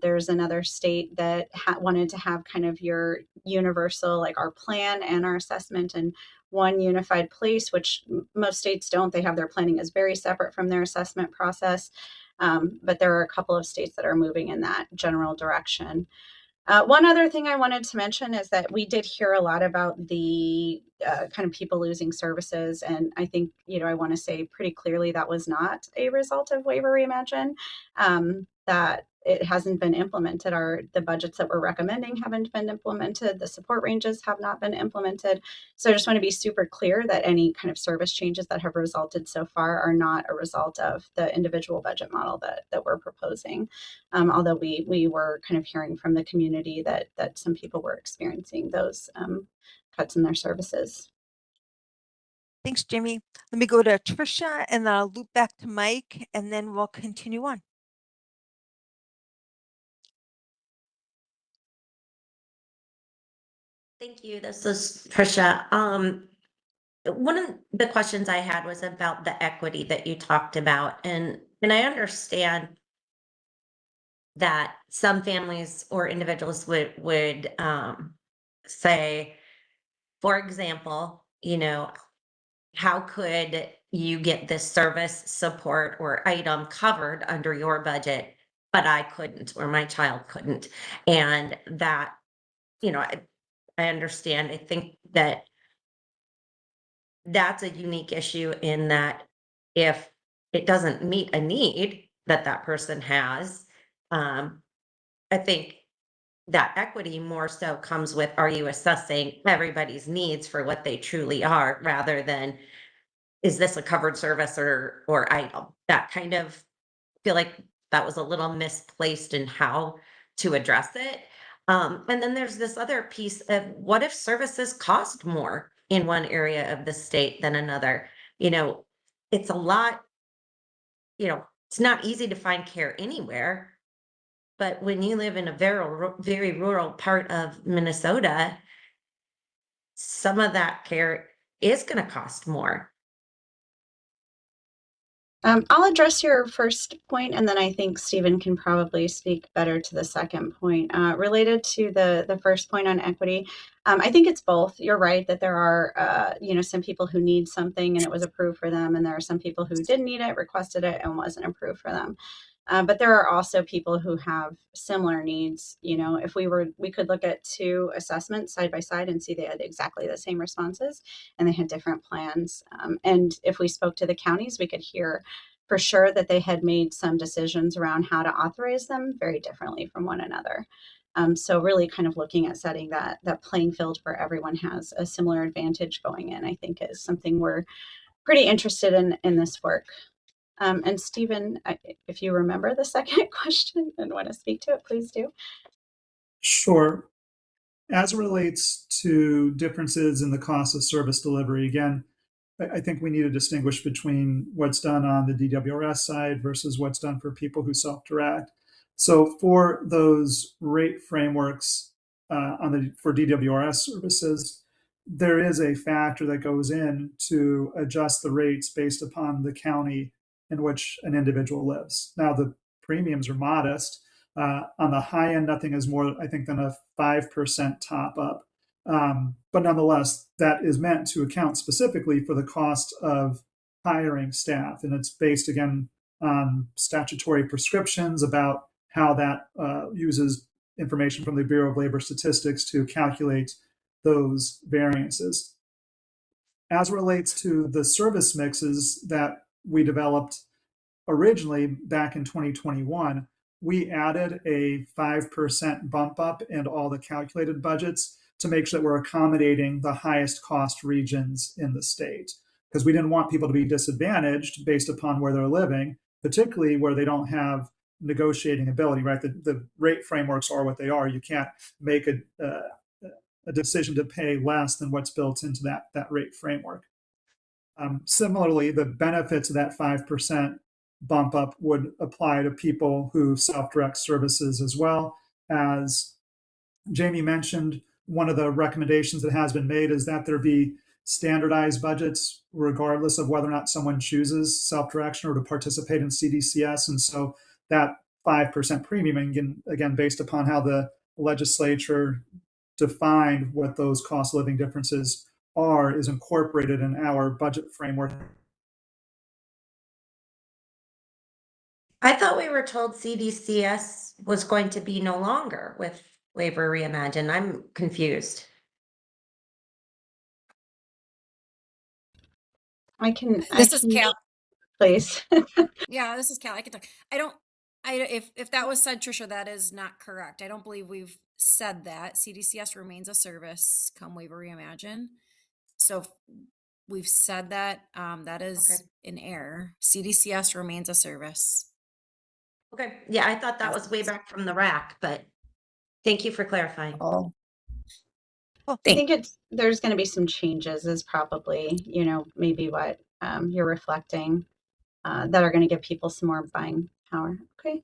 There's another state that wanted to have kind of your universal, like our plan and our assessment in one unified place, which most states don't. They have their planning as very separate from their assessment process. But there are a couple of states that are moving in that general direction. One other thing I wanted to mention is that we did hear a lot about the kind of people losing services. And I think, I want to say pretty clearly that was not a result of Waiver Reimagine, that it hasn't been implemented. The budgets that we're recommending haven't been implemented. The support ranges have not been implemented. So I just want to be super clear that any kind of service changes that have resulted so far are not a result of the individual budget model that we're proposing. Although we were kind of hearing from the community that some people were experiencing those cuts in their services. Thanks, Jamie. Let me go to Trisha and then I'll loop back to Mike and then we'll continue on. Thank you. This is Trisha. One of the questions I had was about the equity that you talked about, and I understand that some families or individuals would say, for example, how could you get this service, support, or item covered under your budget, but I couldn't, or my child couldn't, and that, I understand. I think that that's a unique issue in that if it doesn't meet a need that that person has, I think that equity more so comes with, are you assessing everybody's needs for what they truly are, rather than, is this a covered service or item? That kind of feel like that was a little misplaced in how to address it. And then there's this other piece of, what if services cost more in one area of the state than another? It's a lot, it's not easy to find care anywhere. But when you live in a very rural part of Minnesota, some of that care is going to cost more. I'll address your first point, and then I think Stephen can probably speak better to the second point. Related to the first point on equity, I think it's both. You're right that there are, some people who need something and it was approved for them, and there are some people who didn't need it, requested it, and wasn't approved for them. But there are also people who have similar needs. If we could look at two assessments side by side and see they had exactly the same responses and they had different plans. And if we spoke to the counties, we could hear for sure that they had made some decisions around how to authorize them very differently from one another. So really kind of looking at setting that playing field where everyone has a similar advantage going in, I think is something we're pretty interested in this work. And Stephen, if you remember the second question and want to speak to it, please do. Sure. As it relates to differences in the cost of service delivery, again, I think we need to distinguish between what's done on the DWRS side versus what's done for people who self-direct. So for those rate frameworks for DWRS services, there is a factor that goes in to adjust the rates based upon the county in which an individual lives. Now, the premiums are modest. On the high end, nothing is more, I think, than a 5% top up. But nonetheless, that is meant to account specifically for the cost of hiring staff. And it's based, again, on statutory prescriptions about how that uses information from the Bureau of Labor Statistics to calculate those variances. As it relates to the service mixes that we developed originally back in 2021, we added a 5% bump up in all the calculated budgets to make sure that we're accommodating the highest cost regions in the state, because we didn't want people to be disadvantaged based upon where they're living, particularly where they don't have negotiating ability, right? The rate frameworks are what they are. You can't make a decision to pay less than what's built into that rate framework. Similarly, the benefits of that 5% bump up would apply to people who self-direct services as well. As Jamie mentioned, one of the recommendations that has been made is that there be standardized budgets regardless of whether or not someone chooses self-direction or to participate in CDCS. And so that 5% premium, again, based upon how the legislature defined what those cost of living differences are, is incorporated in our budget framework. I thought we were told CDCS was going to be no longer with Waiver Reimagine? I'm confused. This is Cal. Please. Yeah, this is Cal. I can talk. If that was said, Trisha, that is not correct. I don't believe we've said that. CDCS remains a service, come Waiver Reimagine. So if we've said that, that is in error. CDCS remains a service. Okay. Yeah, I thought that As was way is. back from the rack, but thank you for clarifying. Oh. I think there's going to be some changes is probably, maybe what you're reflecting that are going to give people some more buying power. Okay.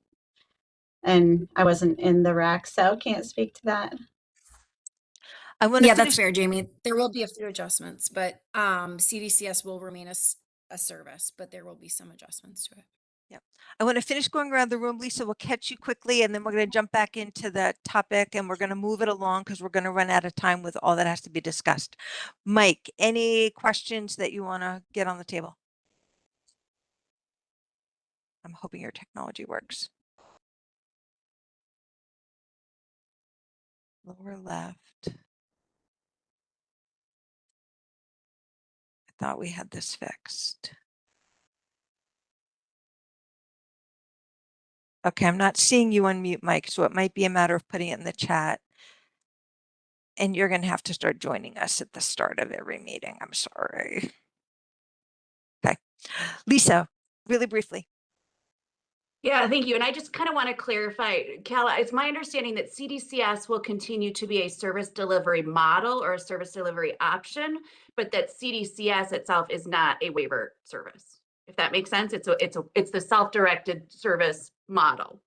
And I wasn't in the rack, so can't speak to that. I want to Yeah, finish. that's fair, Jamie. There will be a few adjustments, but CDCS will remain a service, but there will be some adjustments to it. Yep. I want to finish going around the room. Lisa, we'll catch you quickly, and then we're going to jump back into the topic, and we're going to move it along because we're going to run out of time with all that has to be discussed. Mike, any questions that you want to get on the table? I'm hoping your technology works. Lower left. I thought we had this fixed. Okay, I'm not seeing you unmute, Mike, so it might be a matter of putting it in the chat. And you're going to have to start joining us at the start of every meeting. I'm sorry. Okay. Lisa, really briefly. Yeah, thank you. And I just kind of want to clarify, Cal, it's my understanding that CDCS will continue to be a service delivery model or a service delivery option, but that CDCS itself is not a waiver service. If that makes sense, it's the self-directed service model.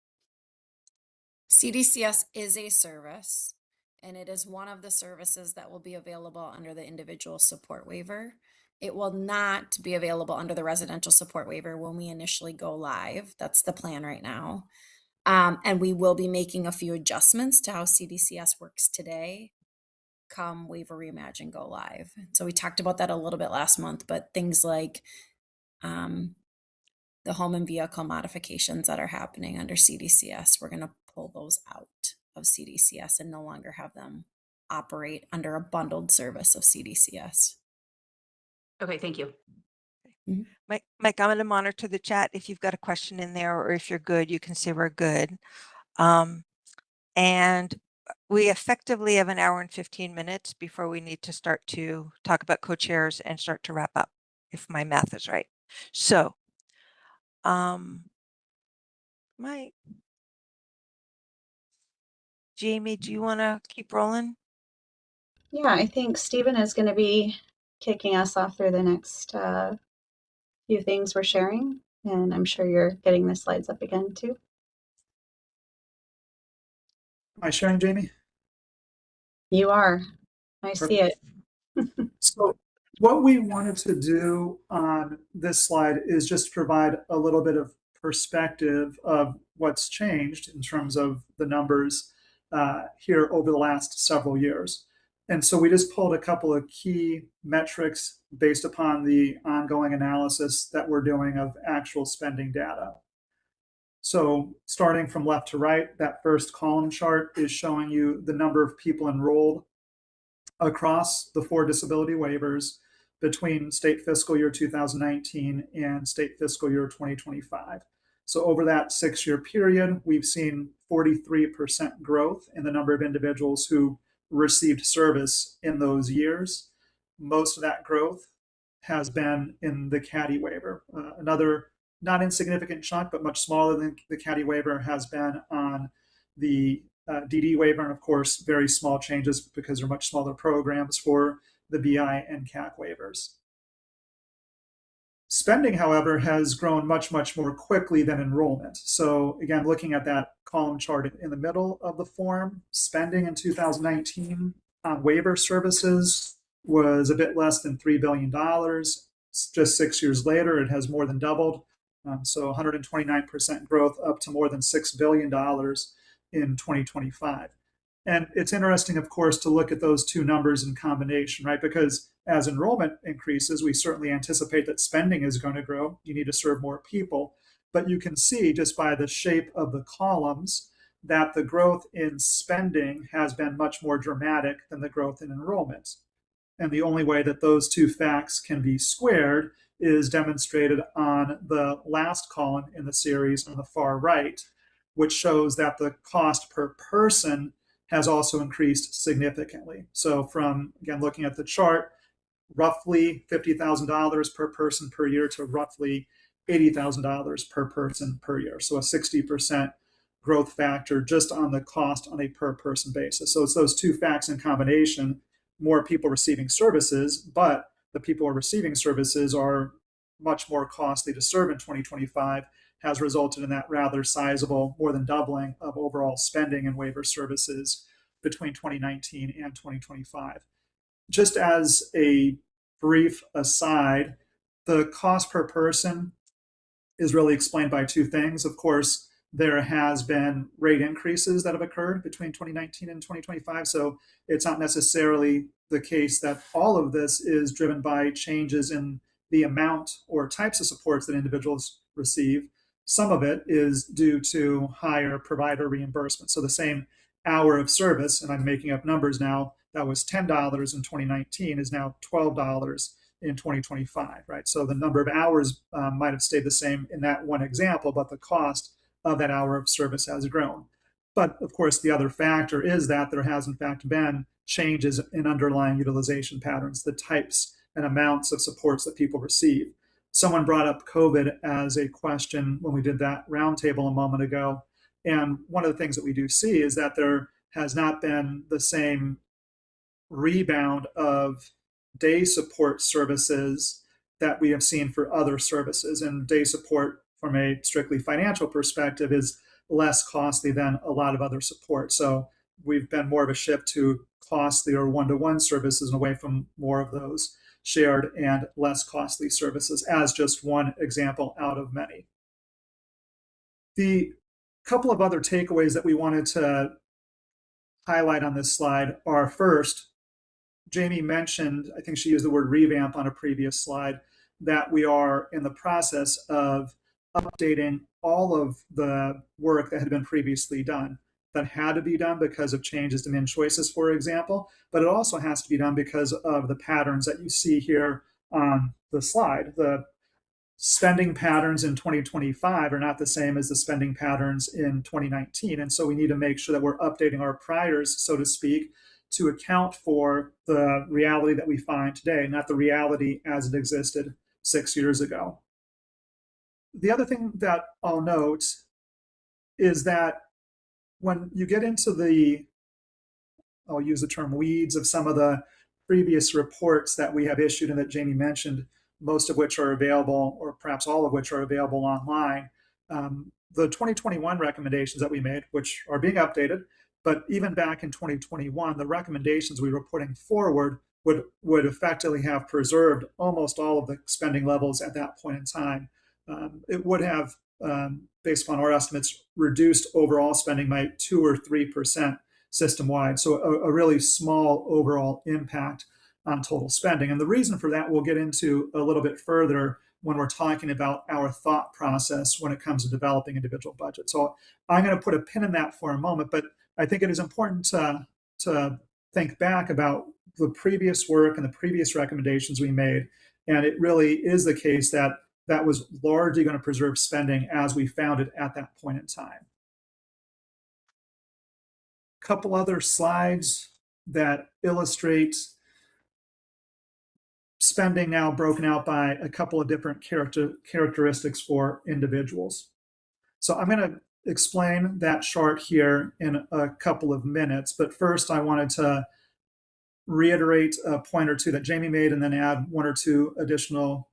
CDCS is a service, and it is one of the services that will be available under the individual support waiver. It will not be available under the residential support waiver when we initially go live. That's the plan right now. And we will be making a few adjustments to how CDCS works today come Waiver Reimagine go live. So we talked about that a little bit last month, but things like the home and vehicle modifications that are happening under CDCS, we're going to pull those out of CDCS and no longer have them operate under a bundled service of CDCS. Okay, thank you. Mike, I'm going to monitor the chat. If you've got a question in there or if you're good, you can say we're good. And we effectively have an hour and 15 minutes before we need to start to talk about co-chairs and start to wrap up, if my math is right. So, Mike, Jamie, do you want to keep rolling? Yeah, I think Stephen is going to be kicking us off through the next few things we're sharing. And I'm sure you're getting the slides up again too. Am I sharing, Jamie? You are. I see it. So what we wanted to do on this slide is just provide a little bit of perspective of what's changed in terms of the numbers here over the last several years. And so we just pulled a couple of key metrics based upon the ongoing analysis that we're doing of actual spending data. So starting from left to right, that first column chart is showing you the number of people enrolled across the 4 disability waivers between state fiscal year 2019 and state fiscal year 2025. So over that 6-year period, we've seen 43% growth in the number of individuals who received service in those years. Most of that growth has been in the CADI waiver. Another not insignificant chunk, but much smaller than the CADI waiver, has been on the DD waiver, and of course, very small changes because they're much smaller programs for the BI and CAC waivers. Spending, however, has grown much, much more quickly than enrollment. So again, looking at that column chart in the middle of the form, spending in 2019 on waiver services was a bit less than $3 billion. Just 6 years later, it has more than doubled. So 129% growth up to more than $6 billion in 2025. And it's interesting, of course, to look at those two numbers in combination, right? Because as enrollment increases, we certainly anticipate that spending is going to grow. You need to serve more people. But you can see just by the shape of the columns that the growth in spending has been much more dramatic than the growth in enrollment. And the only way that those two facts can be squared is demonstrated on the last column in the series on the far right, which shows that the cost per person has also increased significantly. So from, again, looking at the chart, roughly $50,000 per person per year to roughly $80,000 per person per year. So a 60% growth factor just on the cost on a per person basis. So it's those two facts in combination, more people receiving services, but the people who are receiving services are much more costly to serve in 2025, has resulted in that rather sizable, more than doubling of overall spending in waiver services between 2019 and 2025. Just as a brief aside, the cost per person is really explained by two things. Of course, there has been rate increases that have occurred between 2019 and 2025. So it's not necessarily the case that all of this is driven by changes in the amount or types of supports that individuals receive. Some of it is due to higher provider reimbursement. So the same hour of service, and I'm making up numbers now, that was $10 in 2019 is now $12 in 2025, right? So the number of hours might have stayed the same in that one example, but the cost of that hour of service has grown. But of course, the other factor is that there has in fact been changes in underlying utilization patterns, the types and amounts of supports that people receive. Someone brought up COVID as a question when we did that roundtable a moment ago. And one of the things that we do see is that there has not been the same rebound of day support services that we have seen for other services. And day support, from a strictly financial perspective, is less costly than a lot of other support. So we've been more of a shift to costlier one-to-one services and away from more of those shared and less costly services, as just one example out of many. The couple of other takeaways that we wanted to highlight on this slide are, first, Jamie mentioned, I think she used the word revamp on a previous slide, that we are in the process of updating all of the work that had been previously done, that had to be done because of changes to min choices, for example, but it also has to be done because of the patterns that you see here on the slide. The spending patterns in 2025 are not the same as the spending patterns in 2019. And so we need to make sure that we're updating our priors, so to speak, to account for the reality that we find today, not the reality as it existed 6 years ago. The other thing that I'll note is that when you get into the, I'll use the term weeds of some of the previous reports that we have issued and that Jamie mentioned, most of which are available, or perhaps all of which are available online. The 2021 recommendations that we made, which are being updated, but even back in 2021, the recommendations we were putting forward would effectively have preserved almost all of the spending levels at that point in time. It would have, based upon our estimates, reduced overall spending by 2 or 3% system-wide. So a really small overall impact on total spending. And the reason for that we'll get into a little bit further when we're talking about our thought process when it comes to developing individual budgets. So I'm going to put a pin in that for a moment, but I think it is important to think back about the previous work and the previous recommendations we made. And it really is the case that that was largely going to preserve spending as we found it at that point in time. A couple other slides that illustrate spending now broken out by a couple of different characteristics for individuals. So I'm going to explain that chart here in a couple of minutes, but first I wanted to reiterate a point or two that Jamie made and then add one or two additional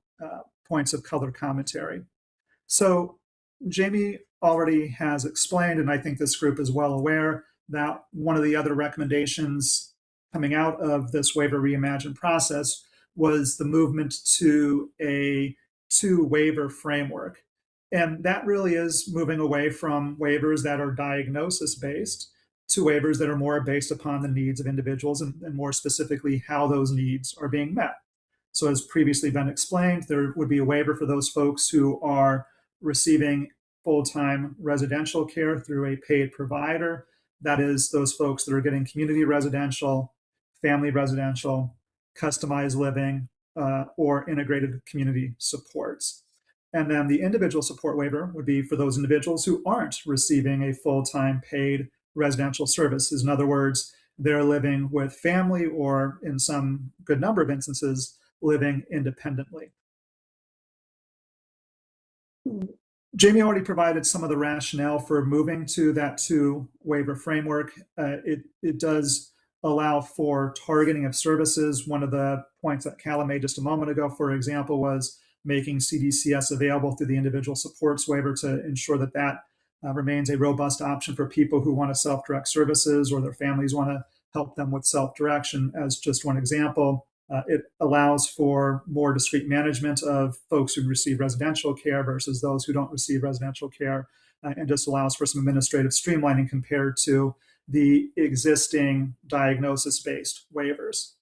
points of color commentary. So Jamie already has explained, and I think this group is well aware, that one of the other recommendations coming out of this Waiver Reimagine process was the movement to a two-waiver framework. And that really is moving away from waivers that are diagnosis-based to waivers that are more based upon the needs of individuals and more specifically how those needs are being met. So as previously been explained, there would be a waiver for those folks who are receiving full-time residential care through a paid provider. That is those folks that are getting community residential, family residential, customized living, or integrated community supports. And then the individual support waiver would be for those individuals who aren't receiving a full-time paid residential services. In other words, they're living with family or, in some good number of instances, living independently. Jamie already provided some of the rationale for moving to that 2 waiver framework. It does allow for targeting of services. One of the points that Callum made just a moment ago, for example, was making CDCS available through the individual supports waiver to ensure that that remains a robust option for people who want to self-direct services or their families want to help them with self-direction. As just one example, it allows for more discrete management of folks who receive residential care versus those who don't receive residential care, and just allows for some administrative streamlining compared to the existing diagnosis-based waivers.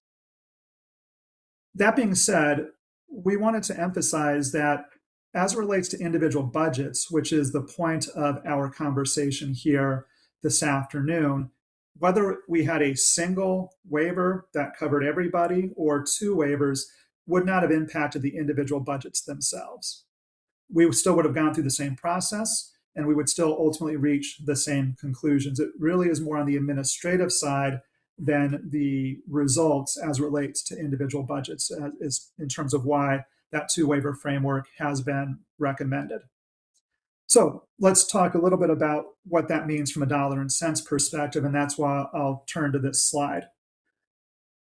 That being said, we wanted to emphasize that as it relates to individual budgets, which is the point of our conversation here this afternoon, whether we had a single waiver that covered everybody or 2 waivers would not have impacted the individual budgets themselves. We still would have gone through the same process and we would still ultimately reach the same conclusions. It really is more on the administrative side than the results as it relates to individual budgets, is in terms of why that 2 waiver framework has been recommended. So let's talk a little bit about what that means from a dollar and cents perspective, and that's why I'll turn to this slide.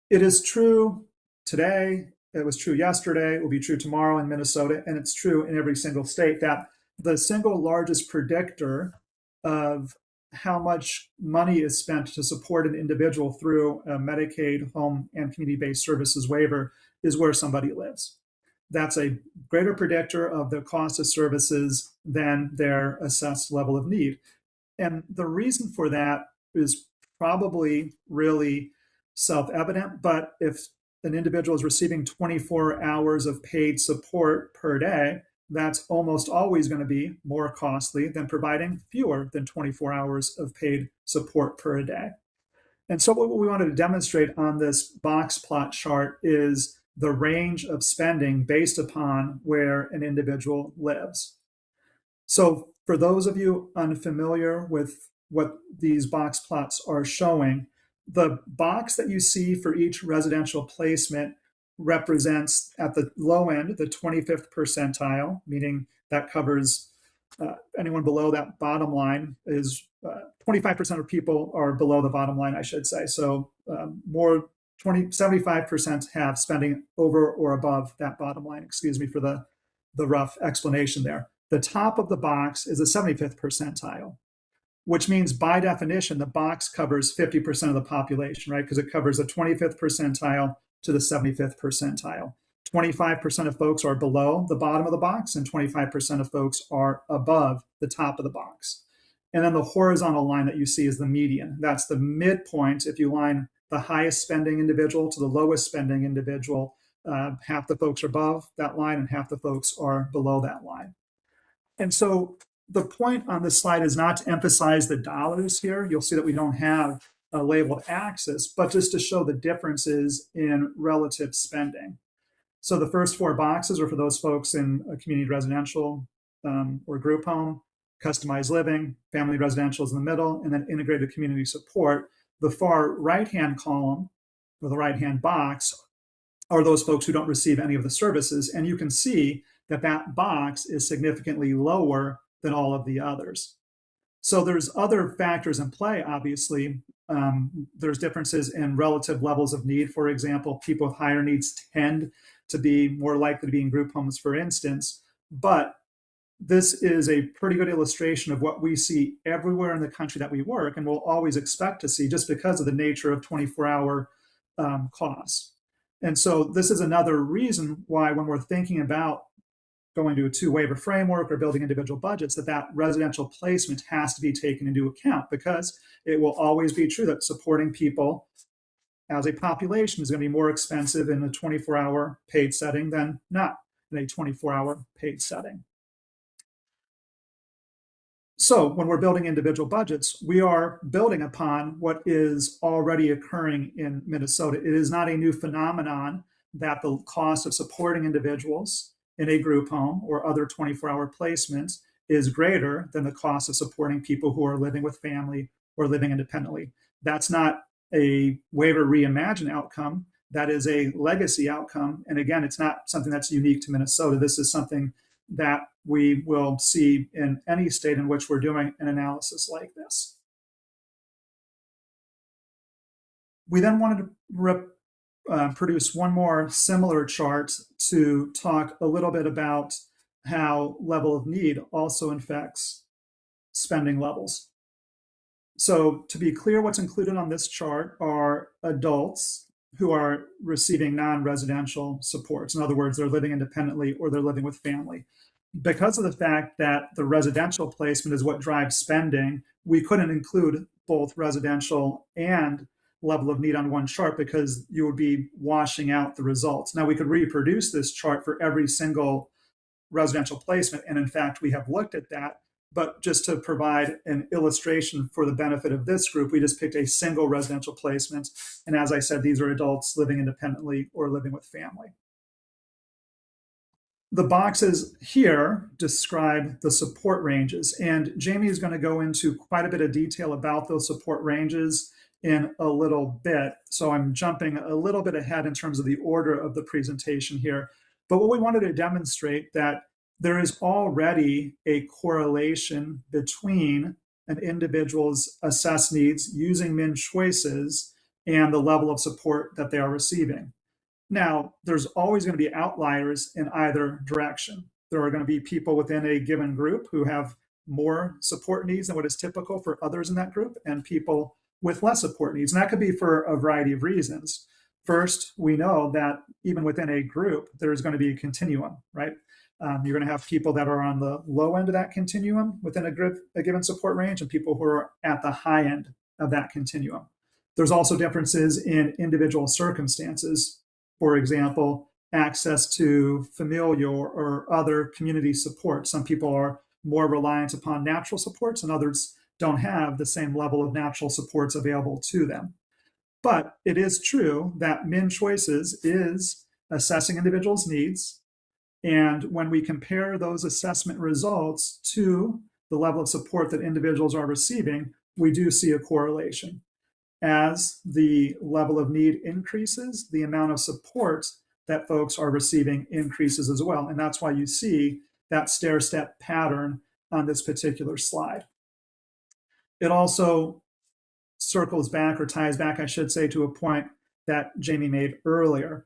It is true today, it was true yesterday, it will be true tomorrow in Minnesota, and it's true in every single state that the single largest predictor of how much money is spent to support an individual through a Medicaid, home, and community-based services waiver is where somebody lives. That's a greater predictor of the cost of services than their assessed level of need. And the reason for that is probably really self-evident, but if an individual is receiving 24 hours of paid support per day, that's almost always going to be more costly than providing fewer than 24 hours of paid support per day. And so what we wanted to demonstrate on this box plot chart is the range of spending based upon where an individual lives. So for those of you unfamiliar with what these box plots are showing, the box that you see for each residential placement represents at the low end the 25th percentile, meaning that covers anyone below that bottom line is 25% of people are below the bottom line, I should say. So more 75% have spending over or above that bottom line. Excuse me for the rough explanation there. The top of the box is a 75th percentile, which means by definition, the box covers 50% of the population, right? Because it covers the 25th percentile to the 75th percentile. 25% of folks are below the bottom of the box and 25% of folks are above the top of the box. And then the horizontal line that you see is the median. That's the midpoint. If you line the highest spending individual to the lowest spending individual, half the folks are above that line and half the folks are below that line. And so the point on this slide is not to emphasize the dollars here. You'll see that we don't have a labeled axis, but just to show the differences in relative spending. So the first 4 boxes are for those folks in a community residential or group home, customized living, family residential is in the middle, and then integrated community support. The far right-hand column, or the right-hand box, are those folks who don't receive any of the services. And you can see that that box is significantly lower than all of the others. So there's other factors in play, obviously. There's differences in relative levels of need. For example, people with higher needs tend to be more likely to be in group homes, for instance. But this is a pretty good illustration of what we see everywhere in the country that we work and will always expect to see just because of the nature of 24-hour costs. And so this is another reason why when we're thinking about going to a 2 waiver framework or building individual budgets, that residential placement has to be taken into account, because it will always be true that supporting people as a population is going to be more expensive in a 24-hour paid setting than not in a 24-hour paid setting. So when we're building individual budgets, we are building upon what is already occurring in Minnesota. It is not a new phenomenon that the cost of supporting individuals in a group home or other 24-hour placements is greater than the cost of supporting people who are living with family or living independently. That's not a Waiver Reimagine outcome. That is a legacy outcome. And again, it's not something that's unique to Minnesota. This is something that we will see in any state in which we're doing an analysis like this. We then wanted to produce one more similar chart to talk a little bit about how level of need also affects spending levels. So to be clear, what's included on this chart are adults who are receiving non-residential supports. In other words, they're living independently or they're living with family. Because of the fact that the residential placement is what drives spending, we couldn't include both residential and level of need on one chart because you would be washing out the results. Now we could reproduce this chart for every single residential placement, and in fact we have looked at that, but just to provide an illustration for the benefit of this group, we just picked a single residential placement, and as I said, these are adults living independently or living with family. The boxes here describe the support ranges, and Jamie is going to go into quite a bit of detail about those support ranges in a little bit. So I'm jumping a little bit ahead in terms of the order of the presentation here. But what we wanted to demonstrate that there is already a correlation between an individual's assessed needs using min choices and the level of support that they are receiving. Now, there's always going to be outliers in either direction. There are going to be people within a given group who have more support needs than what is typical for others in that group, and people with less support needs. And that could be for a variety of reasons. First, we know that even within a group, there's going to be a continuum, right? You're going to have people that are on the low end of that continuum within a given support range and people who are at the high end of that continuum. There's also differences in individual circumstances. For example, access to familial or other community support. Some people are more reliant upon natural supports and others don't have the same level of natural supports available to them. But it is true that min choices is assessing individuals' needs. And when we compare those assessment results to the level of support that individuals are receiving, we do see a correlation. As the level of need increases, the amount of support that folks are receiving increases as well. And that's why you see that stair-step pattern on this particular slide. It also circles back, or ties back, I should say, to a point that Jamie made earlier.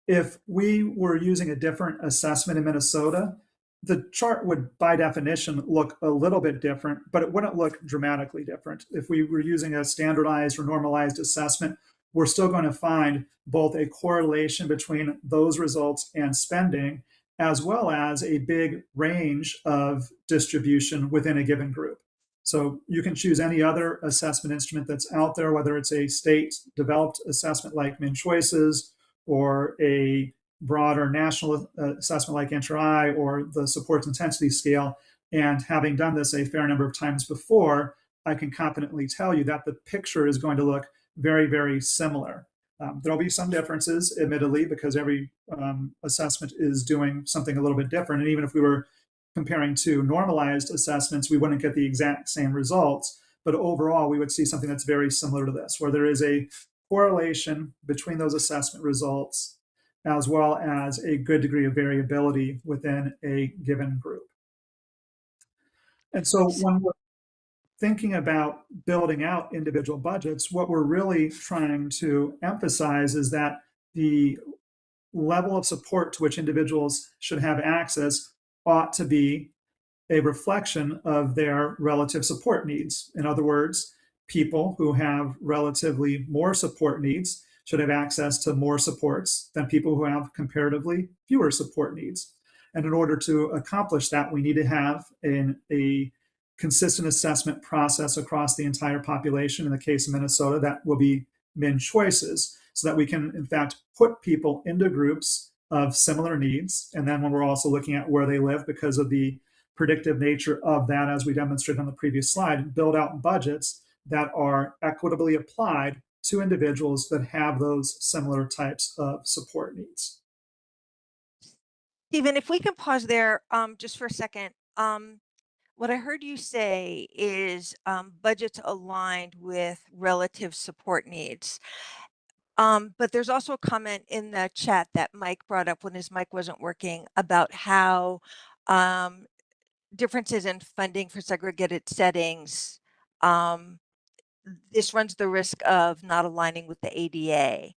If we were using a different assessment in Minnesota, the chart would, by definition, look a little bit different, but it wouldn't look dramatically different. If we were using a standardized or normalized assessment, we're still going to find both a correlation between those results and spending, as well as a big range of distribution within a given group. So you can choose any other assessment instrument that's out there, whether it's a state-developed assessment like Min Choices, or a broader national assessment like Inter-I, or the supports intensity scale. And having done this a fair number of times before, I can confidently tell you that the picture is going to look very, very similar. There'll be some differences, admittedly, because every assessment is doing something a little bit different. And even if we were comparing to normalized assessments, we wouldn't get the exact same results. But overall, we would see something that's very similar to this, where there is a correlation between those assessment results, as well as a good degree of variability within a given group. And so when we're thinking about building out individual budgets, what we're really trying to emphasize is that the level of support to which individuals should have access ought to be a reflection of their relative support needs. In other words, people who have relatively more support needs should have access to more supports than people who have comparatively fewer support needs. And in order to accomplish that, we need to have a consistent assessment process across the entire population. In the case of Minnesota, that will be min choices, so that we can, in fact, put people into groups of similar needs. And then when we're also looking at where they live because of the predictive nature of that, as we demonstrated on the previous slide, build out budgets that are equitably applied to individuals that have those similar types of support needs. Stephen, if we can pause there just for a second. What I heard you say is budgets aligned with relative support needs. But there's also a comment in the chat that Mike brought up when his mic wasn't working about how differences in funding for segregated settings, this runs the risk of not aligning with the ADA.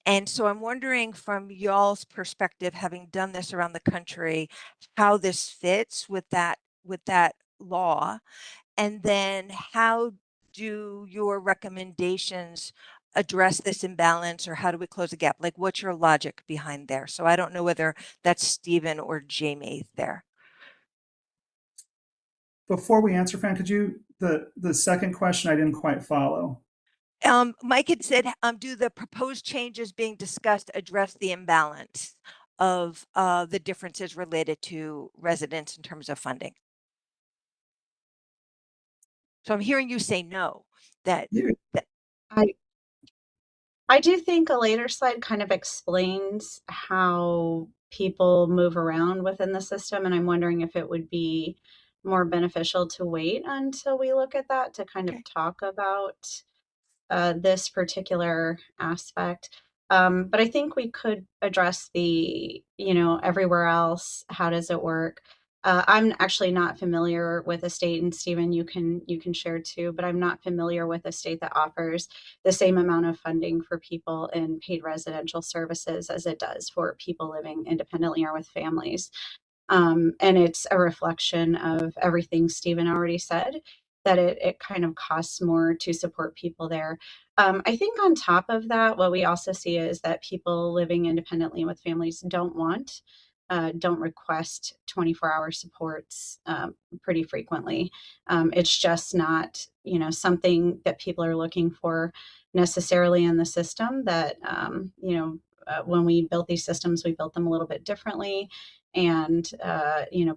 And so I'm wondering, from y'all's perspective, having done this around the country, how this fits with that law, and then how do your recommendations address this imbalance, or how do we close the gap? Like, what's your logic behind there? So I don't know whether that's Stephen or Jamie there. Before we answer, Fran, could you, the second question I didn't quite follow. Mike had said, do the proposed changes being discussed address the imbalance of the differences related to residents in terms of funding? So I'm hearing you say no, that I do think a later slide kind of explains how people move around within the system, and I'm wondering if it would be more beneficial to wait until we look at that to kind of talk about this particular aspect. But I think we could address the, everywhere else, how does it work? I'm actually not familiar with a state, and Stephen, you can share too, but I'm not familiar with a state that offers the same amount of funding for people in paid residential services as it does for people living independently or with families. And it's a reflection of everything Stephen already said, that it kind of costs more to support people there. I think on top of that, what we also see is that people living independently with families don't request 24-hour supports pretty frequently. It's just not, something that people are looking for necessarily in the system. That when we built these systems, we built them a little bit differently. And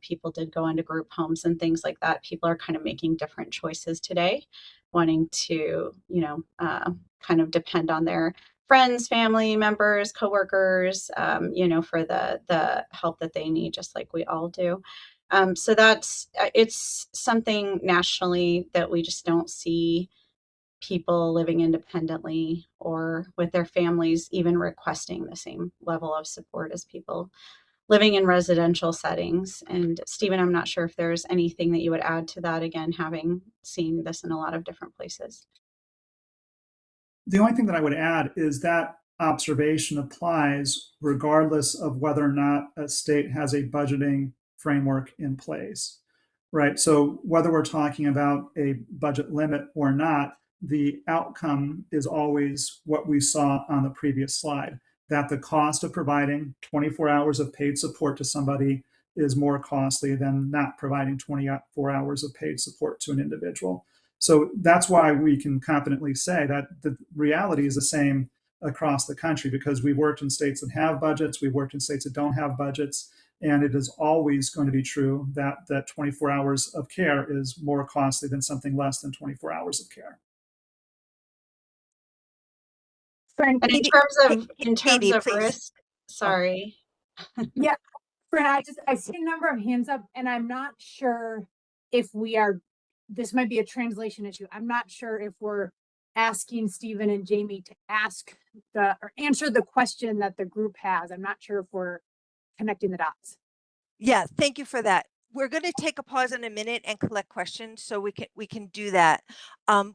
people did go into group homes and things like that. People are kind of making different choices today, wanting to kind of depend on their friends, family members, coworkers, for the help that they need, just like we all do. So it's something nationally that we just don't see people living independently or with their families even requesting the same level of support as people living in residential settings. And Stephen, I'm not sure if there's anything that you would add to that, again, having seen this in a lot of different places. The only thing that I would add is that observation applies regardless of whether or not a state has a budgeting framework in place, right? So whether we're talking about a budget limit or not, the outcome is always what we saw on the previous slide, that the cost of providing 24 hours of paid support to somebody is more costly than not providing 24 hours of paid support to an individual. So that's why we can confidently say that the reality is the same across the country, because we've worked in states that have budgets, we've worked in states that don't have budgets, and it is always going to be true that 24 hours of care is more costly than something less than 24 hours of care. And in terms of risk, sorry. Yeah, Fran, I see a number of hands up, and I'm not sure if this might be a translation issue. I'm not sure if we're asking Stephen and Jamie to or answer the question that the group has. I'm not sure if we're connecting the dots. Yeah, thank you for that. We're going to take a pause in a minute and collect questions, so we can do that.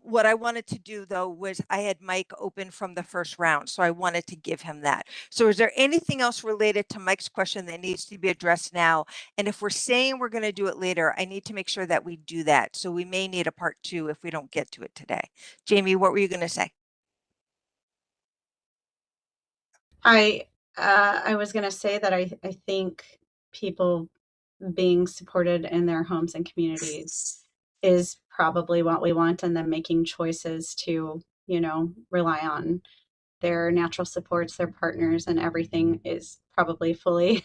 What I wanted to do, though, was I had Mike open from the first round, so I wanted to give him that. So is there anything else related to Mike's question that needs to be addressed now? And if we're saying we're going to do it later, I need to make sure that we do that. So we may need a part 2 if we don't get to it today. Jamie, what were you going to say? I was going to say that I think people being supported in their homes and communities is probably what we want, and then making choices to, rely on their natural supports, their partners, and everything is probably fully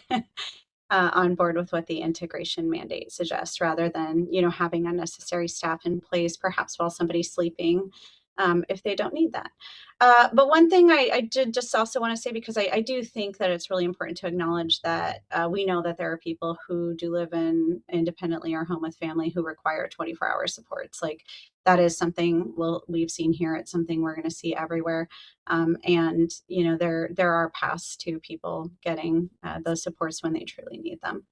on board with what the integration mandate suggests, rather than, you know, having unnecessary staff in place, perhaps while somebody's sleeping, if they don't need that. But one thing I did just also want to say, because I do think that it's really important to acknowledge that we know that there are people who do live in independently or home with family who require 24-hour supports. Like, that is something we've seen here. It's something we're going to see everywhere. And, you know, there are paths to people getting those supports when they truly need them.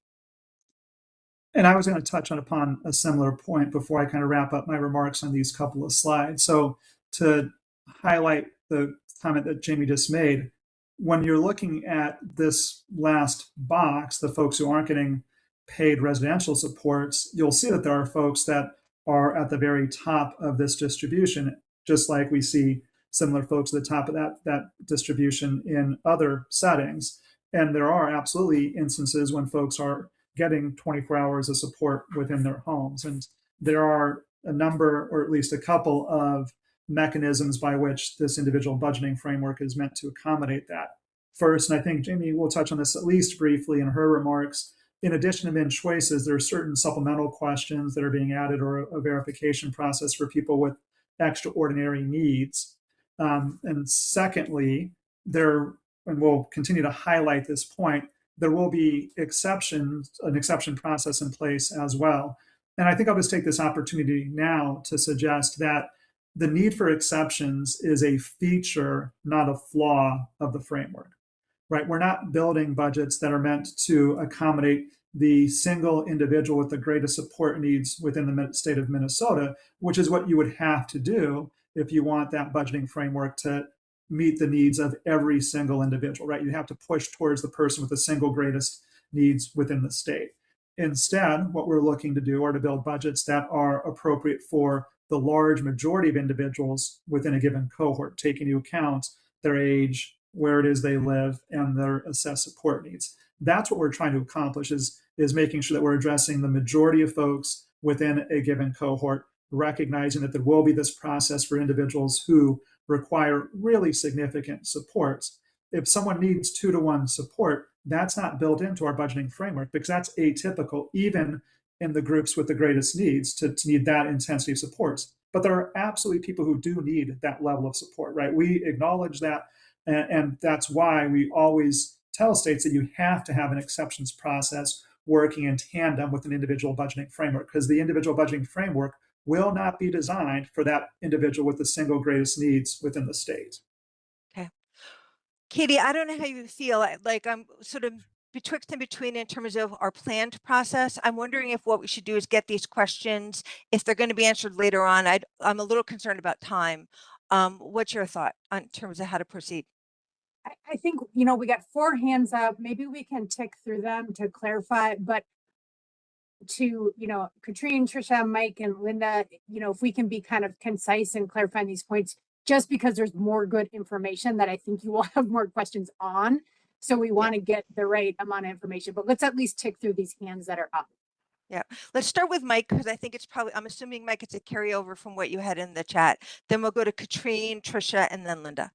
And I was going to touch upon a similar point before I kind of wrap up my remarks on these couple of slides. So to highlight the comment that Jamie just made, when you're looking at this last box, the folks who aren't getting paid residential supports, you'll see that there are folks that are at the very top of this distribution, just like we see similar folks at the top of that distribution in other settings. And there are absolutely instances when folks are getting 24 hours of support within their homes. And there are a number, or at least a couple of mechanisms by which this individual budgeting framework is meant to accommodate that. First, and I think Jamie will touch on this at least briefly in her remarks, in addition to min choices, there are certain supplemental questions that are being added, or a verification process for people with extraordinary needs. And secondly, and we'll continue to highlight this point, there will be an exception process in place as well. And I think I'll just take this opportunity now to suggest that the need for exceptions is a feature, not a flaw of the framework, right? We're not building budgets that are meant to accommodate the single individual with the greatest support needs within the state of Minnesota, which is what you would have to do if you want that budgeting framework to meet the needs of every single individual, right? You have to push towards the person with the single greatest needs within the state. Instead, what we're looking to do are to build budgets that are appropriate for the large majority of individuals within a given cohort, taking into account their age, where it is they live, and their assessed support needs. That's what we're trying to accomplish, is making sure that we're addressing the majority of folks within a given cohort, recognizing that there will be this process for individuals who require really significant supports. If someone needs 2-to-1 support, that's not built into our budgeting framework, because that's atypical, even in the groups with the greatest needs, to need that intensity of supports. But there are absolutely people who do need that level of support, right? We acknowledge that, and that's why we always tell states that you have to have an exceptions process working in tandem with an individual budgeting framework, because the individual budgeting framework will not be designed for that individual with the single greatest needs within the state. Okay. Katie, I don't know how you feel. Like, I'm sort of betwixt and between in terms of our planned process. I'm wondering if what we should do is get these questions, if they're going to be answered later on. I'm a little concerned about time. What's your thought in terms of how to proceed? I think, you know, we got 4 hands up. Maybe we can tick through them to clarify, but to, you know, Katrine, Trisha, Mike, and Linda, you know, if we can be kind of concise and clarifying these points, just because there's more good information that I think you will have more questions on. So we want to get the right amount of information, but let's at least tick through these hands that are up. Yeah, let's start with Mike, because I think it's probably, I'm assuming, Mike, it's a carryover from what you had in the chat. Then we'll go to Katrine, Trisha, and then Linda.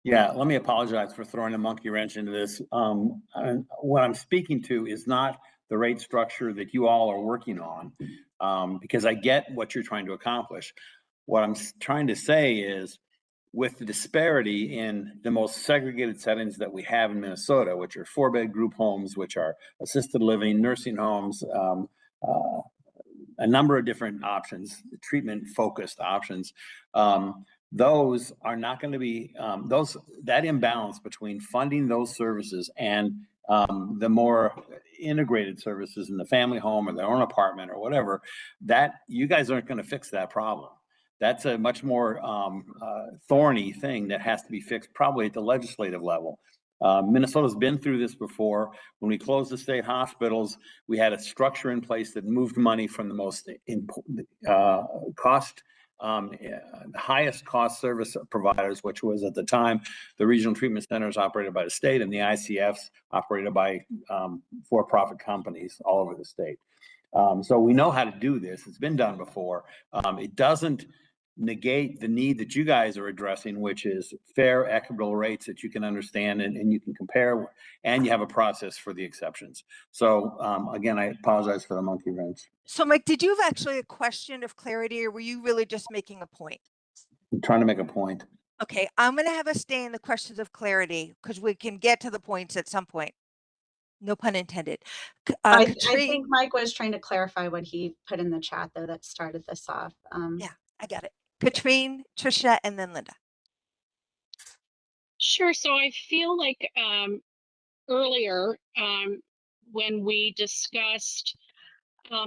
Yeah, let me apologize for throwing a monkey wrench into this. What I'm speaking to is not the rate structure that you all are working on, because I get what you're trying to accomplish. What I'm trying to say is, with the disparity in the most segregated settings that we have in Minnesota, which are 4-bed group homes, which are assisted living, nursing homes, a number of different options, treatment-focused options, those are not going to be, that imbalance between funding those services and the more integrated services in the family home or their own apartment or whatever, that you guys aren't going to fix that problem. That's a much more thorny thing that has to be fixed probably at the legislative level. Minnesota's been through this before. When we closed the state hospitals, we had a structure in place that moved money from the most highest cost service providers, which was at the time the regional treatment centers operated by the state and the ICFs operated by for-profit companies all over the state. So we know how to do this. It's been done before. It doesn't negate the need that you guys are addressing, which is fair, equitable rates that you can understand and you can compare, and you have a process for the exceptions. So again, I apologize for the monkey wrench. So Mike, did you have actually a question of clarity, or were you really just making a point? I'm trying to make a point. Okay, I'm going to have us stay in the questions of clarity because we can get to the points at some point. No pun intended. I Katrine, think Mike was trying to clarify what he put in the chat, though, that started this off. yeah, I got it. Katrine, Trisha, and then Linda. Sure. So I feel like earlier when we discussed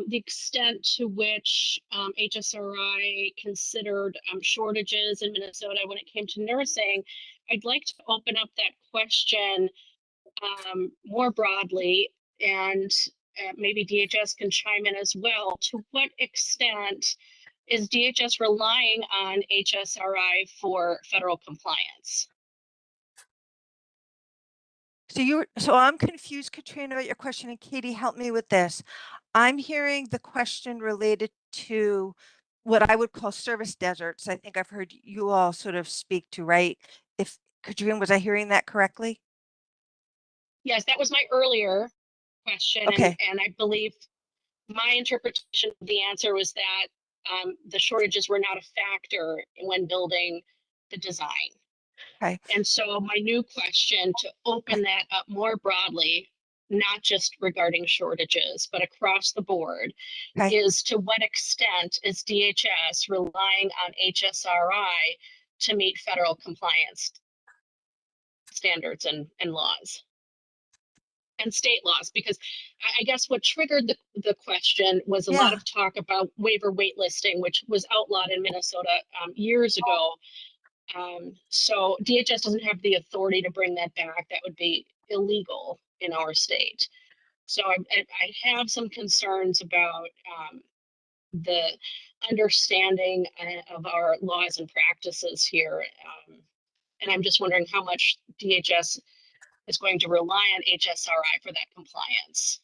the extent to which HSRI considered shortages in Minnesota when it came to nursing, I'd like to open up that question more broadly, and maybe DHS can chime in as well. To what extent is DHS relying on HSRI for federal compliance? So I'm confused, Katrina, about your question, and Katie, help me with this. I'm hearing the question related to what I would call service deserts. I think I've heard you all sort of speak to, right? If Katrina, was I hearing that correctly? Yes, that was my earlier question, Okay. and I believe my interpretation of the answer was that the shortages were not a factor when building the design. Okay. And so my new question, to open that up more broadly, not just regarding shortages, but across the board, Okay. is to what extent is DHS relying on HSRI to meet federal compliance standards and laws? And state laws, because I guess what triggered the question was a lot of talk about waiver waitlisting, which was outlawed in Minnesota years ago. So DHS doesn't have the authority to bring that back. That would be illegal in our state. So I have some concerns about the understanding of our laws and practices here. And I'm just wondering how much DHS is going to rely on HSRI for that compliance.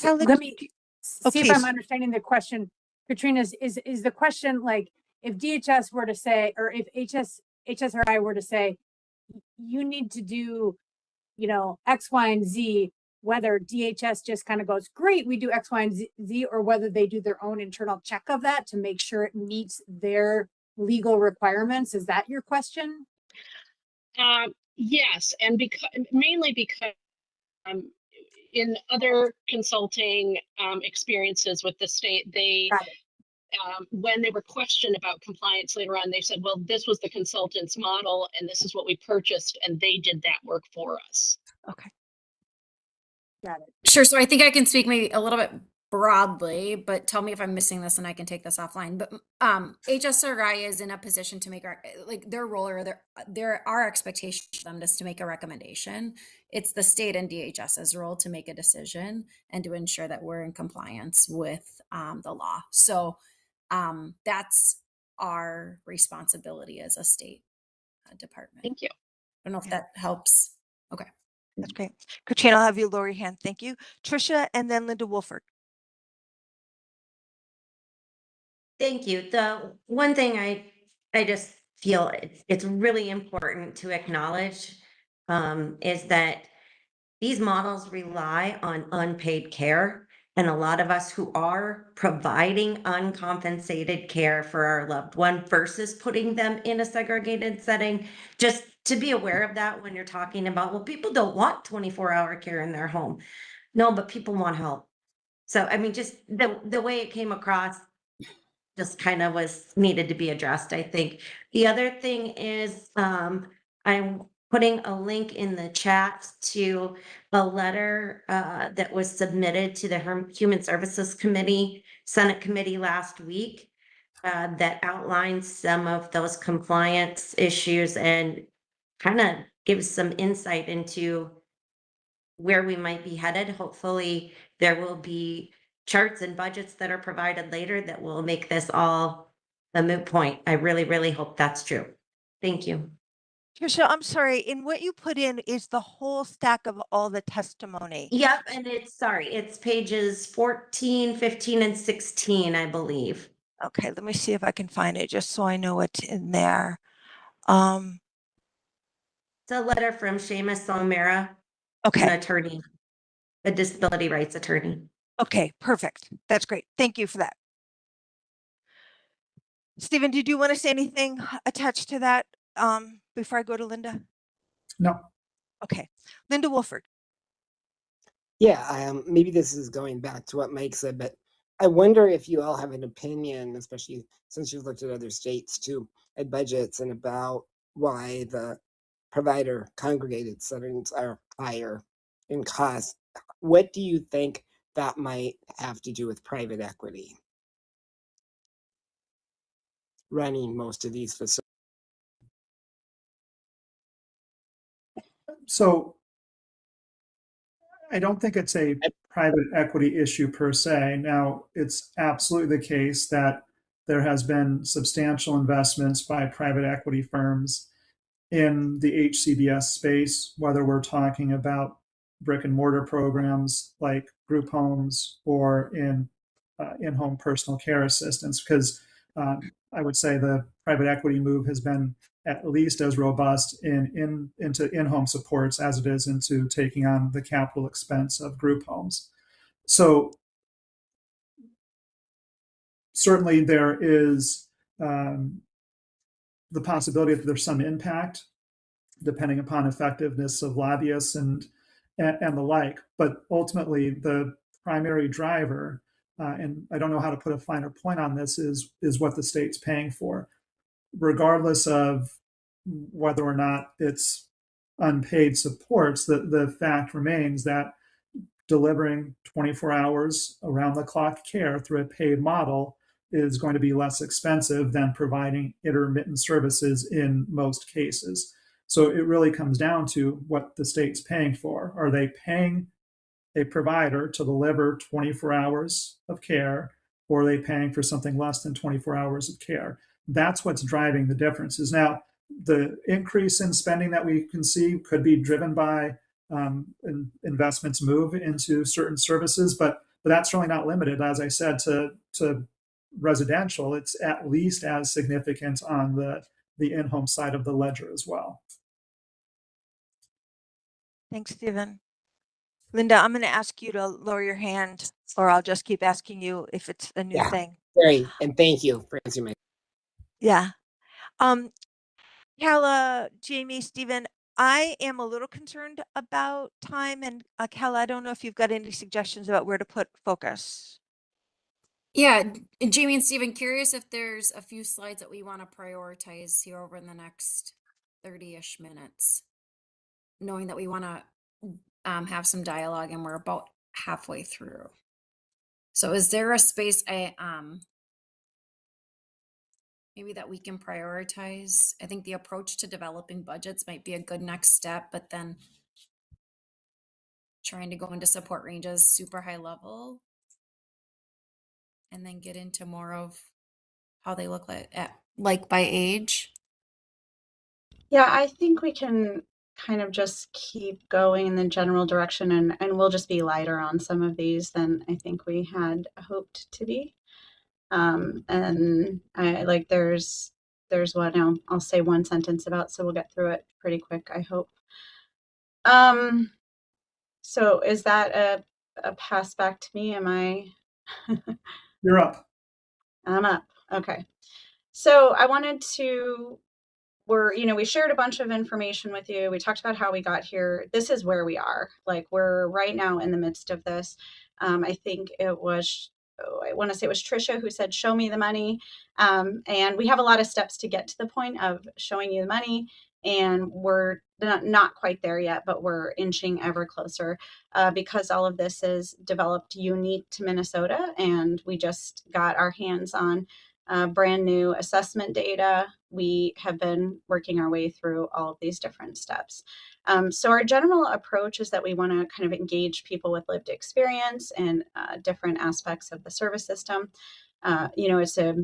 Let me see if I'm please. understanding the question. Katrina, is the question like, if DHS were to say, or if HSRI were to say, you need to do, you know, X, Y, and Z, whether DHS just kind of goes, great, we do X, Y, and Z, or whether they do their own internal check of that to make sure it meets their legal requirements? Is that your question? Yes, and mainly because in other consulting experiences with the state, they when they were questioned about compliance later on, they said, well, this was the consultant's model and this is what we purchased, and they did that work for us. Okay. Got it. Sure. So I think I can speak maybe a little bit broadly, but tell me if I'm missing this and I can take this offline. But HSRI is in a position to make their role, or our expectation for them is to make a recommendation. It's the state and DHS's role to make a decision and to ensure that we're in compliance with the law. So that's our responsibility as a state department. Thank you. I don't know if that helps. Okay. That's great. Katrina, I'll have you lower your hand. Thank you. Trisha, and then Linda Wolford. Thank you. The one thing I just feel it's really important to acknowledge is that these models rely on unpaid care. And a lot of us who are providing uncompensated care for our loved one versus putting them in a segregated setting, just to be aware of that when you're talking about, well, people don't want 24-hour care in their home. No, but people want help. So, I mean, just the way it came across just kind of was needed to be addressed, I think. The other thing is I'm putting a link in the chat to a letter that was submitted to the Human Services Committee, Senate Committee last week that outlines some of those compliance issues and kind of gives some insight into where we might be headed. Hopefully there will be charts and budgets that are provided later that will make this all a moot point. I really, really hope that's true. Thank you. Trisha, I'm sorry. In what you put in is the whole stack of all the testimony. Yep, and it's pages 14, 15, and 16, I believe. Okay, let me see if I can find it just so I know what's in there. Um, It's a letter from Seamus O'Mara, okay. an attorney, a disability rights attorney. Okay, perfect. That's great. Thank you for that. Stephen, did you want to say anything attached to that before I go to Linda? No. Okay, Linda Wolford. Yeah, maybe this is going back to what Mike said, but I wonder if you all have an opinion, especially since you've looked at other states too, at budgets and about why the provider congregated settings are higher in cost. What do you think that might have to do with private equity running most of these facilities? So I don't think it's a private equity issue per se. Now, it's absolutely the case that there has been substantial investments by private equity firms in the HCBS space, whether we're talking about brick and mortar programs like group homes or in-home personal care assistance, because I would say the private equity move has been at least as robust into in-home supports as it is into taking on the capital expense of group homes. So certainly there is the possibility that there's some impact depending upon effectiveness of lobbyists and the like. But ultimately, the primary driver, and I don't know how to put a finer point on this, is what the state's paying for, regardless of whether or not it's unpaid supports. The fact remains that delivering 24 hours around the clock care through a paid model is going to be less expensive than providing intermittent services in most cases. So it really comes down to what the state's paying for. Are they paying a provider to deliver 24 hours of care, or are they paying for something less than 24 hours of care? That's what's driving the differences. Now, the increase in spending that we can see could be driven by investments move into certain services, but that's really not limited, as I said, to residential. It's at least as significant on the in-home side of the ledger as well. Thanks, Stephen. Linda, I'm going to ask you to lower your hand, or I'll just keep asking you if it's a new thing. Great, and thank you for answering my. Yeah. Kala, Jamie, Stephen, I am a little concerned about time, and Kala, I don't know if you've got any suggestions about where to put focus. Yeah, and Jamie and Stephen, curious if there's a few slides that we want to prioritize here over in the next 30-ish minutes, knowing that we want to have some dialogue and we're about halfway through. So is there a space maybe that we can prioritize? I think the approach to developing budgets might be a good next step, but then trying to go into support ranges super high level and then get into more of how they look like by age. Yeah, I think we can kind of just keep going in the general direction, and we'll just be lighter on some of these than I think we had hoped to be. And I like there's one I'll say one sentence about, so we'll get through it pretty quick, I hope. So is that a pass back to me? Am I? You're up. I'm up. Okay. So I wanted to, we shared a bunch of information with you. We talked about how we got here. This is where we are. Like, we're right now in the midst of this. I think it was, I want to say it was Trisha who said, show me the money. And we have a lot of steps to get to the point of showing you the money. And we're not quite there yet, but we're inching ever closer because all of this is developed unique to Minnesota. And we just got our hands on brand new assessment data. We have been working our way through all of these different steps. So our general approach is that we want to kind of engage people with lived experience and different aspects of the service system. It's a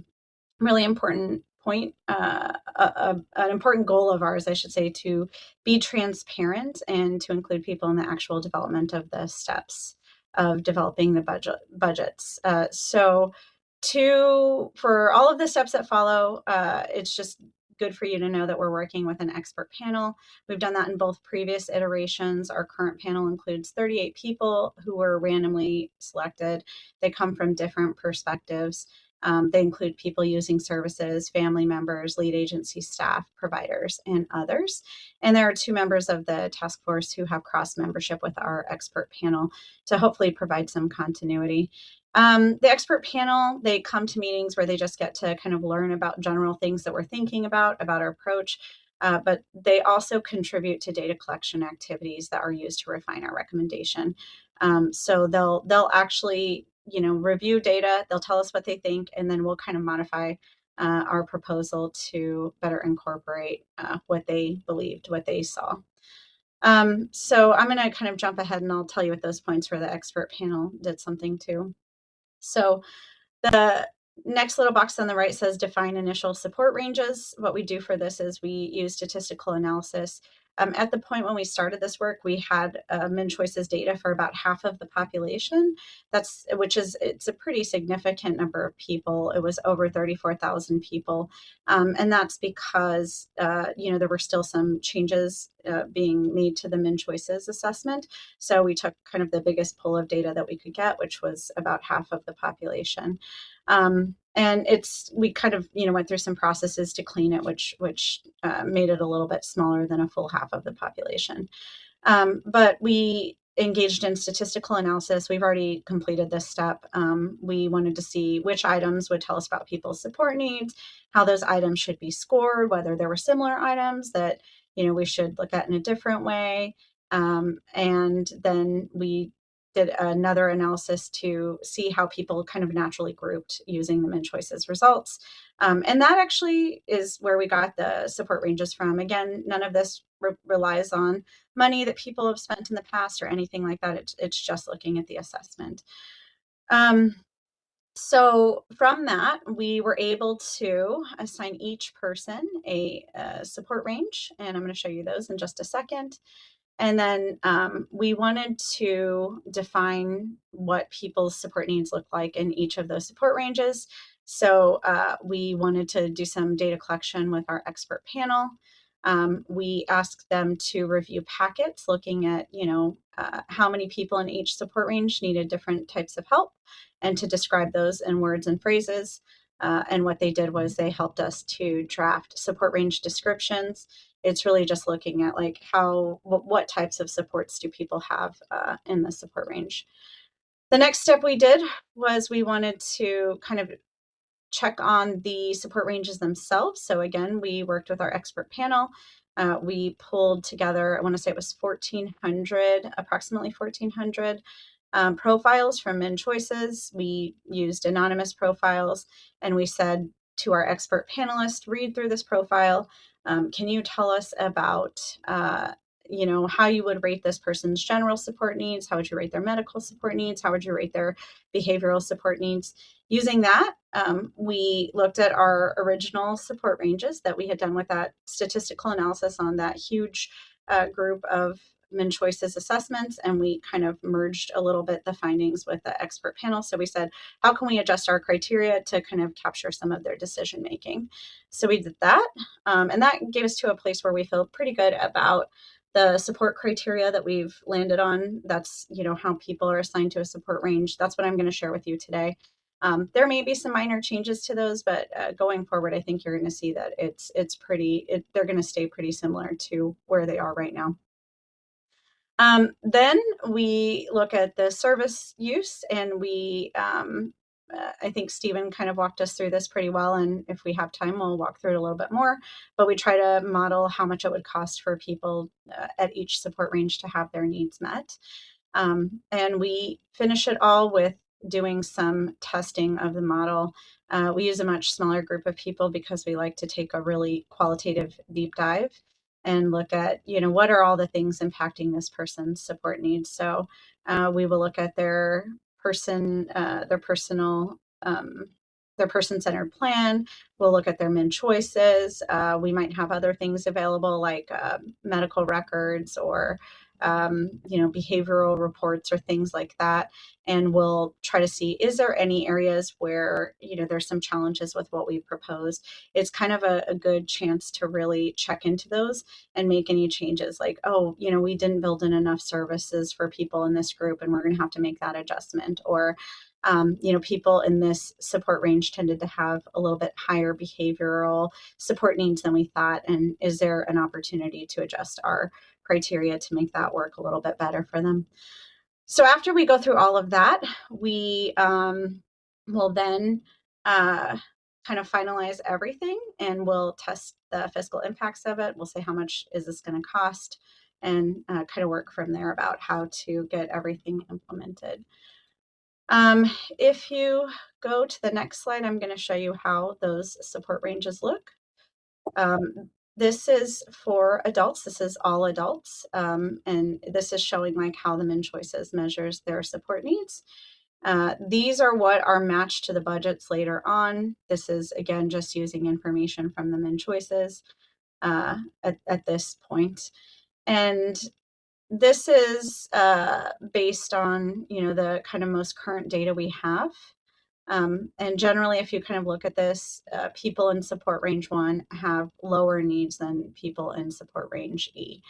really important point, an important goal of ours, I should say, to be transparent and to include people in the actual development of the steps of developing the budgets. So For all of the steps that follow, it's just good for you to know that we're working with an expert panel. We've done that in both previous iterations. Our current panel includes 38 people who were randomly selected. They come from different perspectives. They include people using services, family members, lead agency staff, providers, and others. And there are 2 members of the task force who have cross membership with our expert panel to hopefully provide some continuity. The expert panel, they come to meetings where they just get to kind of learn about general things that we're thinking about our approach, but they also contribute to data collection activities that are used to refine our recommendation. So they'll actually, review data, they'll tell us what they think, and then we'll kind of modify our proposal to better incorporate what they believed, what they saw. So I'm going to kind of jump ahead and I'll tell you at those points where the expert panel did something too. So the next little box on the right says define initial support ranges. What we do for this is we use statistical analysis. At the point when we started this work, we had MinChoice's data for about half of the population. It's a pretty significant number of people. It was over 34,000 people. And that's because, there were still some changes being made to the MinChoice's assessment. So we took kind of the biggest pool of data that we could get, which was about half of the population. And we kind of, went through some processes to clean it, which made it a little bit smaller than a full half of the population. But we engaged in statistical analysis. We've already completed this step. We wanted to see which items would tell us about people's support needs, how those items should be scored, whether there were similar items that, we should look at in a different way. And then we did another analysis to see how people kind of naturally grouped using the MinChoice's results. And that actually is where we got the support ranges from. Again, none of this relies on money that people have spent in the past or anything like that. It's just looking at the assessment. So from that, we were able to assign each person a support range, and I'm going to show you those in just a second. And then we wanted to define what people's support needs look like in each of those support ranges. So we wanted to do some data collection with our expert panel. We asked them to review packets looking at, how many people in each support range needed different types of help, and to describe those in words and phrases. And what they did was they helped us to draft support range descriptions. It's really just looking at like what types of supports do people have in the support range. The next step we did was we wanted to kind of check on the support ranges themselves. So again, we worked with our expert panel. We pulled together, I want to say it was approximately 1,400 profiles from MinChoice's. We used anonymous profiles, and we said to our expert panelists, read through this profile. Can you tell us about, how you would rate this person's general support needs? How would you rate their medical support needs? How would you rate their behavioral support needs? Using that, we looked at our original support ranges that we had done with that statistical analysis on that huge group of MinChoice's assessments, and we kind of merged a little bit the findings with the expert panel. So we said, how can we adjust our criteria to kind of capture some of their decision making? So we did that, and that gave us to a place where we feel pretty good about the support criteria that we've landed on. That's, how people are assigned to a support range. That's what I'm going to share with you today. There may be some minor changes to those, but going forward, I think you're going to see that they're going to stay pretty similar to where they are right now. Then we look at the service use, and I think Stephen kind of walked us through this pretty well, and if we have time, we'll walk through it a little bit more, but we try to model how much it would cost for people at each support range to have their needs met. And we finish it all with doing some testing of the model. We use a much smaller group of people because we like to take a really qualitative deep dive and look at, what are all the things impacting this person's support needs. So we will look at their person-centered plan. We'll look at their MinChoice's. We might have other things available like medical records or behavioral reports or things like that. And we'll try to see, is there any areas where, there's some challenges with what we proposed? It's kind of a good chance to really check into those and make any changes like, oh, we didn't build in enough services for people in this group and we're going to have to make that adjustment. Or, people in this support range tended to have a little bit higher behavioral support needs than we thought. And is there an opportunity to adjust our criteria to make that work a little bit better for them? So after we go through all of that, we will then kind of finalize everything and we'll test the fiscal impacts of it. We'll say how much is this going to cost and kind of work from there about how to get everything implemented. If you go to the next slide, I'm going to show you how those support ranges look. This is for adults. This is all adults. And this is showing like how the MinChoices measures their support needs. These are what are matched to the budgets later on. This is, again, just using information from the MinChoices at this point. And this is based on, the kind of most current data we have. And generally, if you kind of look at this, people in support range 1 have lower needs than people in support range E.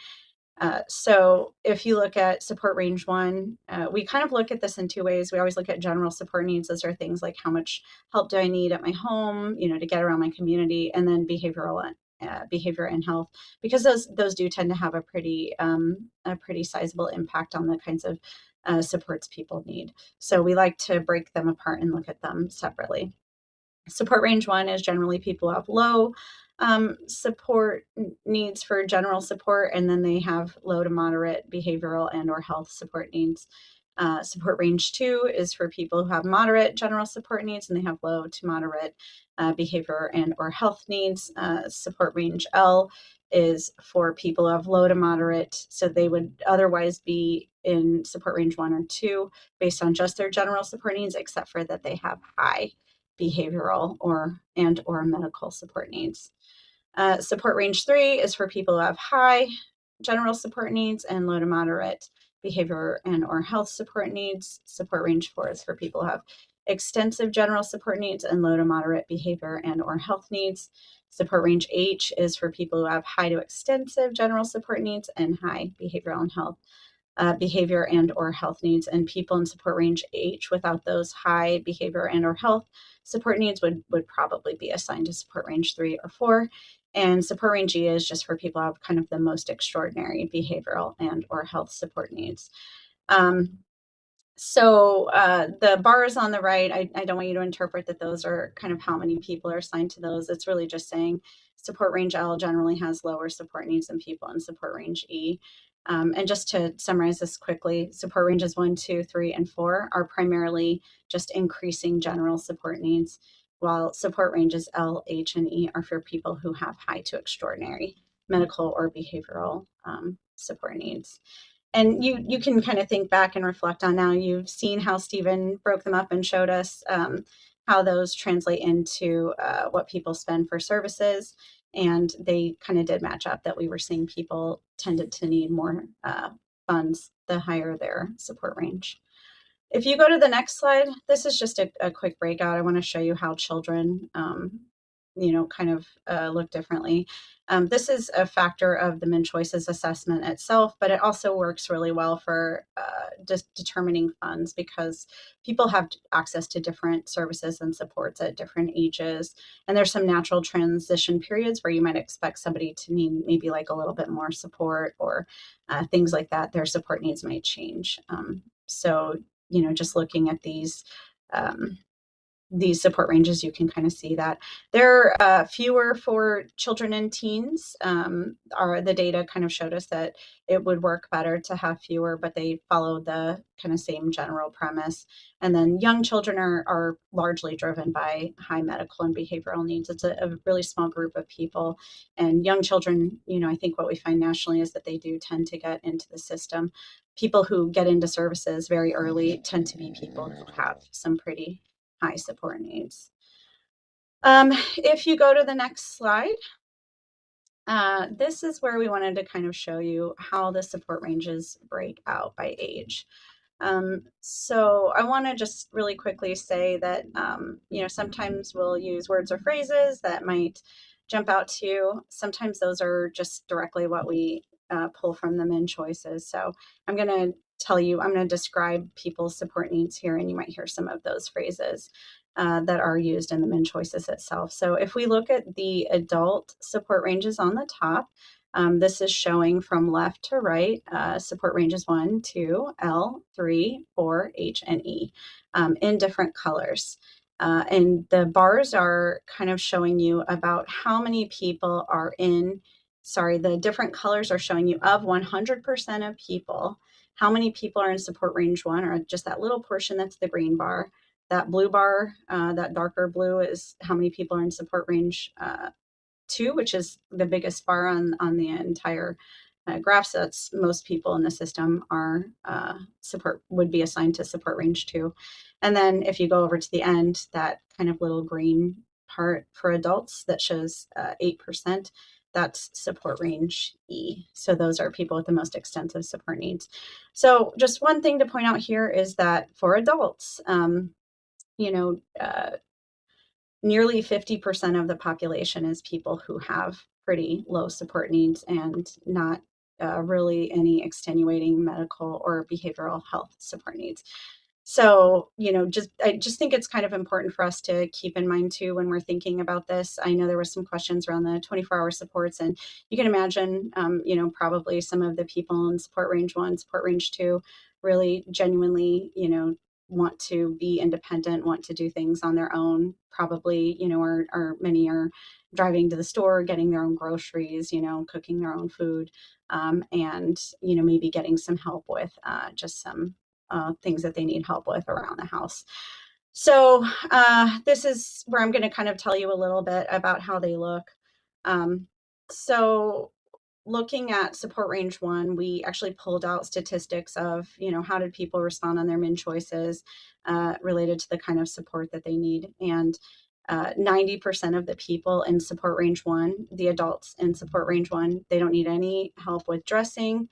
So if you look at support range 1, we kind of look at this in two ways. We always look at general support needs. Those are things like how much help do I need at my home, to get around my community, and then behavioral behavior and health, because those do tend to have a pretty sizable impact on the kinds of supports people need. So we like to break them apart and look at them separately. Support range 1 is generally people who have low support needs for general support, and then they have low to moderate behavioral and or health support needs. Support range 2 is for people who have moderate general support needs and they have low to moderate behavior and or health needs. Support range L is for people who have low to moderate, so they would otherwise be in support range 1 or 2 based on just their general support needs, except for that they have high behavioral or medical support needs. Support range 3 is for people who have high general support needs and low to moderate behavior and or health support needs. Support range 4 is for people who have extensive general support needs and low to moderate behavior and or health needs. Support range H is for people who have high to extensive general support needs and high behavioral and health behavior and or health needs. And people in support range H without those high behavior and or health support needs would probably be assigned to support range 3 or 4. And support range E is just for people who have kind of the most extraordinary behavioral and or health support needs. So the bars on the right, I don't want you to interpret that those are kind of how many people are assigned to those. It's really just saying support range L generally has lower support needs than people in support range E. And just to summarize this quickly, support ranges 1, 2, 3, and 4 are primarily just increasing general support needs, while support ranges L, H, and E are for people who have high to extraordinary medical or behavioral support needs. And you can kind of think back and reflect on now. You've seen how Stephen broke them up and showed us how those translate into what people spend for services. And they kind of did match up that we were seeing people tended to need more funds the higher their support range. If you go to the next slide, this is just a quick breakout. I want to show you how children kind of look differently. This is a factor of the MinChoices assessment itself, but it also works really well for determining funds because people have access to different services and supports at different ages. And there's some natural transition periods where you might expect somebody to need maybe like a little bit more support or things like that. Their support needs might change. So, just looking at these support ranges, you can kind of see that there are fewer for children and teens. The data kind of showed us that it would work better to have fewer, but they follow the kind of same general premise. And then young children are largely driven by high medical and behavioral needs. It's a really small group of people. And young children, I think what we find nationally is that they do tend to get into the system. People who get into services very early tend to be people who have some pretty high support needs. If you go to the next slide, this is where we wanted to kind of show you how the support ranges break out by age. So I want to just really quickly say that, you know, sometimes we'll use words or phrases that might jump out to you. Sometimes those are just directly what we pull from the min choices. So I'm going to tell you, I'm going to describe people's support needs here, and you might hear some of those phrases that are used in the min choices itself. So if we look at the adult support ranges on the top, this is showing from left to right, support ranges 1, 2, L, 3, 4, H, and E in different colors. And the bars are kind of showing you about how many people are in, the different colors are showing you of 100% of people, how many people are in support range 1, or just that little portion that's the green bar. That blue bar, that darker blue, is how many people are in support range 2, which is the biggest bar on the entire graph. So that's most people in the system are would be assigned to support range 2. And then if you go over to the end, that kind of little green part for adults that shows 8%, that's support range E. So those are people with the most extensive support needs. So just one thing to point out here is that for adults, you know, nearly 50% of the population is people who have pretty low support needs and not really any extenuating medical or behavioral health support needs. So, you know, I just think it's kind of important for us to keep in mind too when we're thinking about this. I know there were some questions around the 24-hour supports, and you can imagine, you know, probably some of the people in support range 1, support range 2 really genuinely, you know, want to be independent, want to do things on their own, probably, you know, or many are driving to the store, getting their own groceries, you know, cooking their own food, and, you know, maybe getting some help with just some things that they need help with around the house. So this is where I'm going to kind of tell you a little bit about how they look. So looking at support range 1, we actually pulled out statistics of, you know, how did people respond on their min choices related to the kind of support that they need. And 90% of the people in support range 1, the adults in support range 1, they don't need any help with dressing.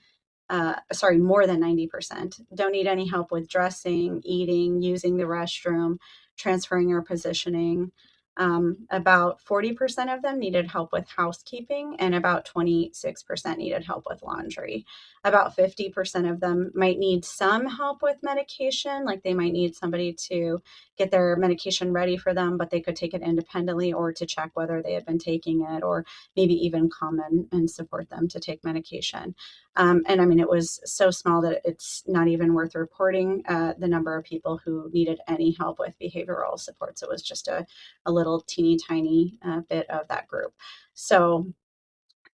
More than 90% don't need any help with dressing, eating, using the restroom, transferring or positioning. About 40% of them needed help with housekeeping, and about 26% needed help with laundry. About 50% of them might need some help with medication, like they might need somebody to get their medication ready for them, but they could take it independently, or to check whether they had been taking it, or maybe even come and support them to take medication. And I mean, it was so small that it's not even worth reporting the number of people who needed any help with behavioral supports. It was just a little teeny tiny bit of that group. So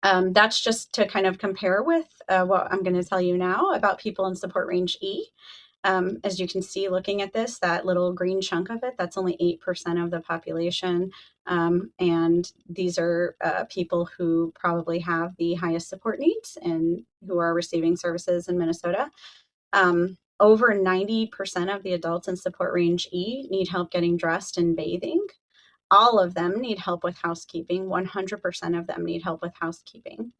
that's just to kind of compare with what I'm going to tell you now about people in support range E. As you can see, looking at this, that little green chunk of it, that's only 8% of the population. And these are people who probably have the highest support needs and who are receiving services in Minnesota. Over 90% of the adults in support range E need help getting dressed and bathing. All of them need help with housekeeping. 100% of them need help with housekeeping.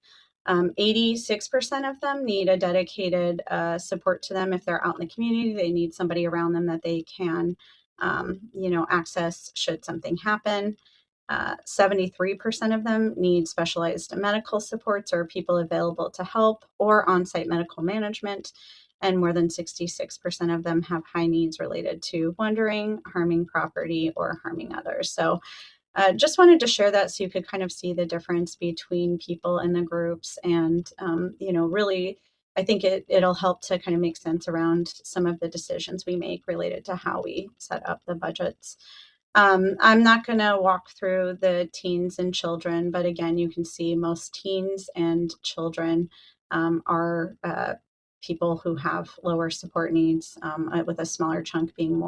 86% of them need a dedicated support to them. If they're out in the community, they need somebody around them that they can, you know, access should something happen. 73% of them need specialized medical supports or people available to help, or on-site medical management. And more than 66% of them have high needs related to wandering, harming property, or harming others. So just wanted to share that so you could kind of see the difference between people in the groups. And, you know, really, I think it'll help to kind of make sense around some of the decisions we make related to how we set up the budgets. I'm not going to walk through the teens and children, but again, you can see most teens and children are people who have lower support needs, with a smaller chunk being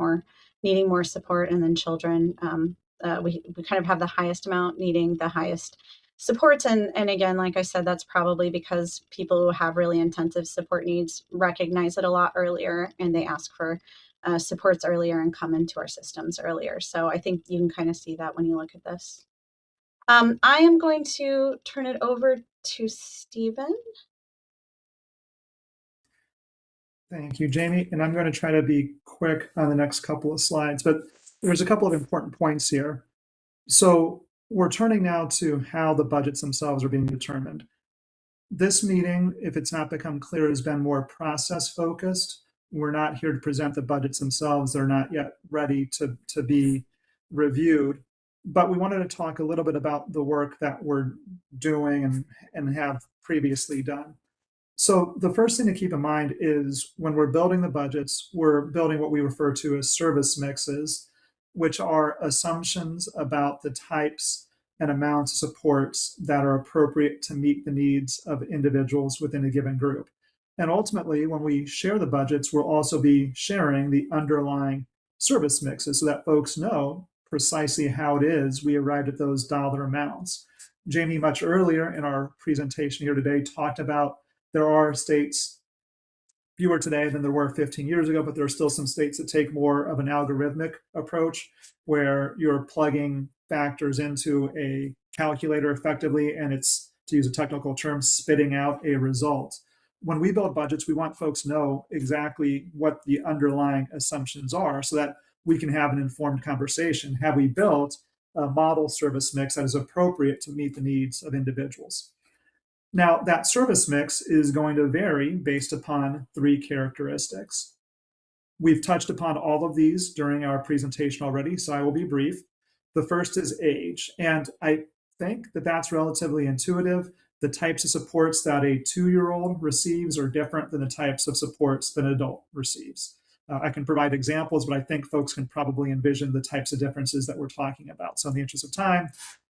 needing more support, and then children, we kind of have the highest amount needing the highest supports. And again, like I said, that's probably because people who have really intensive support needs recognize it a lot earlier, and they ask for supports earlier and come into our systems earlier. So I think you can kind of see that when you look at this. I am going to turn it over to Stephen. Thank you, Jamie. And I'm going to try to be quick on the next couple of slides, but there's a couple of important points here. So we're turning now to how the budgets themselves are being determined. This meeting, if it's not become clear, has been more process focused. We're not here to present the budgets themselves. They're not yet ready to be reviewed. But we wanted to talk a little bit about the work that we're doing and have previously done. So the first thing to keep in mind is when we're building the budgets, we're building what we refer to as service mixes, which are assumptions about the types and amounts of supports that are appropriate to meet the needs of individuals within a given group. And ultimately, when we share the budgets, we'll also be sharing the underlying service mixes so that folks know precisely how it is we arrived at those dollar amounts. Jamie, much earlier in our presentation here today, talked about there are states, fewer today than there were 15 years ago, but there are still some states that take more of an algorithmic approach where you're plugging factors into a calculator effectively, and it's, to use a technical term, spitting out a result. When we build budgets, we want folks to know exactly what the underlying assumptions are so that we can have an informed conversation. Have we built a model service mix that is appropriate to meet the needs of individuals? Now, that service mix is going to vary based upon 3 characteristics. We've touched upon all of these during our presentation already, so I will be brief. The first is age, and I think that that's relatively intuitive. The types of supports that a 2-year-old receives are different than the types of supports that an adult receives. I can provide examples, but I think folks can probably envision the types of differences that we're talking about. So in the interest of time,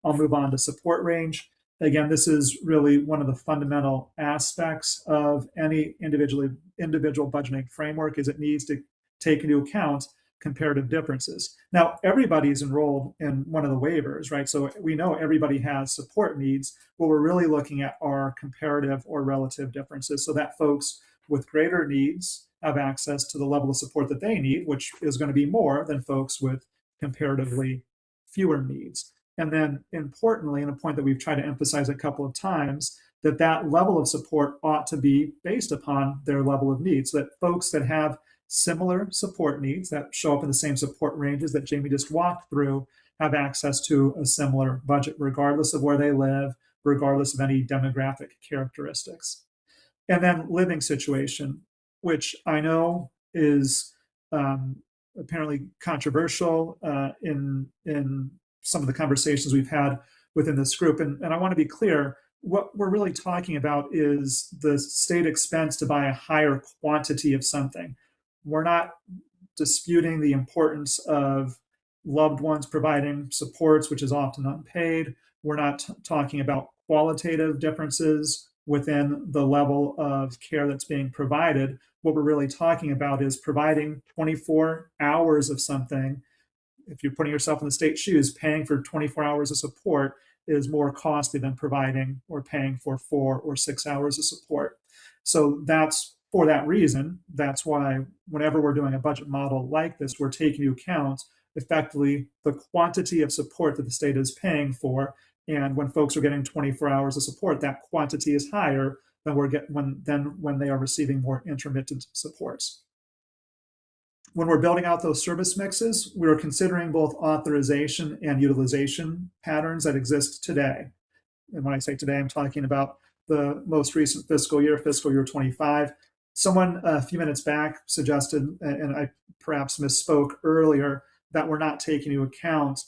I'll move on to support range. Again, this is really one of the fundamental aspects of any individual budgeting framework is it needs to take into account comparative differences. Now, everybody's enrolled in one of the waivers, right? So we know everybody has support needs. What we're really looking at are comparative or relative differences so that folks with greater needs have access to the level of support that they need, which is going to be more than folks with comparatively fewer needs. And then importantly, and a point that we've tried to emphasize a couple of times, that level of support ought to be based upon their level of needs, so that folks that have similar support needs that show up in the same support ranges that Jamie just walked through have access to a similar budget, regardless of where they live, regardless of any demographic characteristics. And then living situation, which I know is apparently controversial in some of the conversations we've had within this group. And I want to be clear, what we're really talking about is the state expense to buy a higher quantity of something. We're not disputing the importance of loved ones providing supports, which is often unpaid. We're not talking about qualitative differences within the level of care that's being provided. What we're really talking about is providing 24 hours of something. If you're putting yourself in the state's shoes, paying for 24 hours of support is more costly than providing or paying for 4 or 6 hours of support. So that's for that reason. That's why whenever we're doing a budget model like this, we're taking into account effectively the quantity of support that the state is paying for. And when folks are getting 24 hours of support, that quantity is higher than when they are receiving more intermittent supports. When we're building out those service mixes, we're considering both authorization and utilization patterns that exist today. And when I say today, I'm talking about the most recent fiscal year 25. Someone a few minutes back suggested, and I perhaps misspoke earlier, that we're not taking into account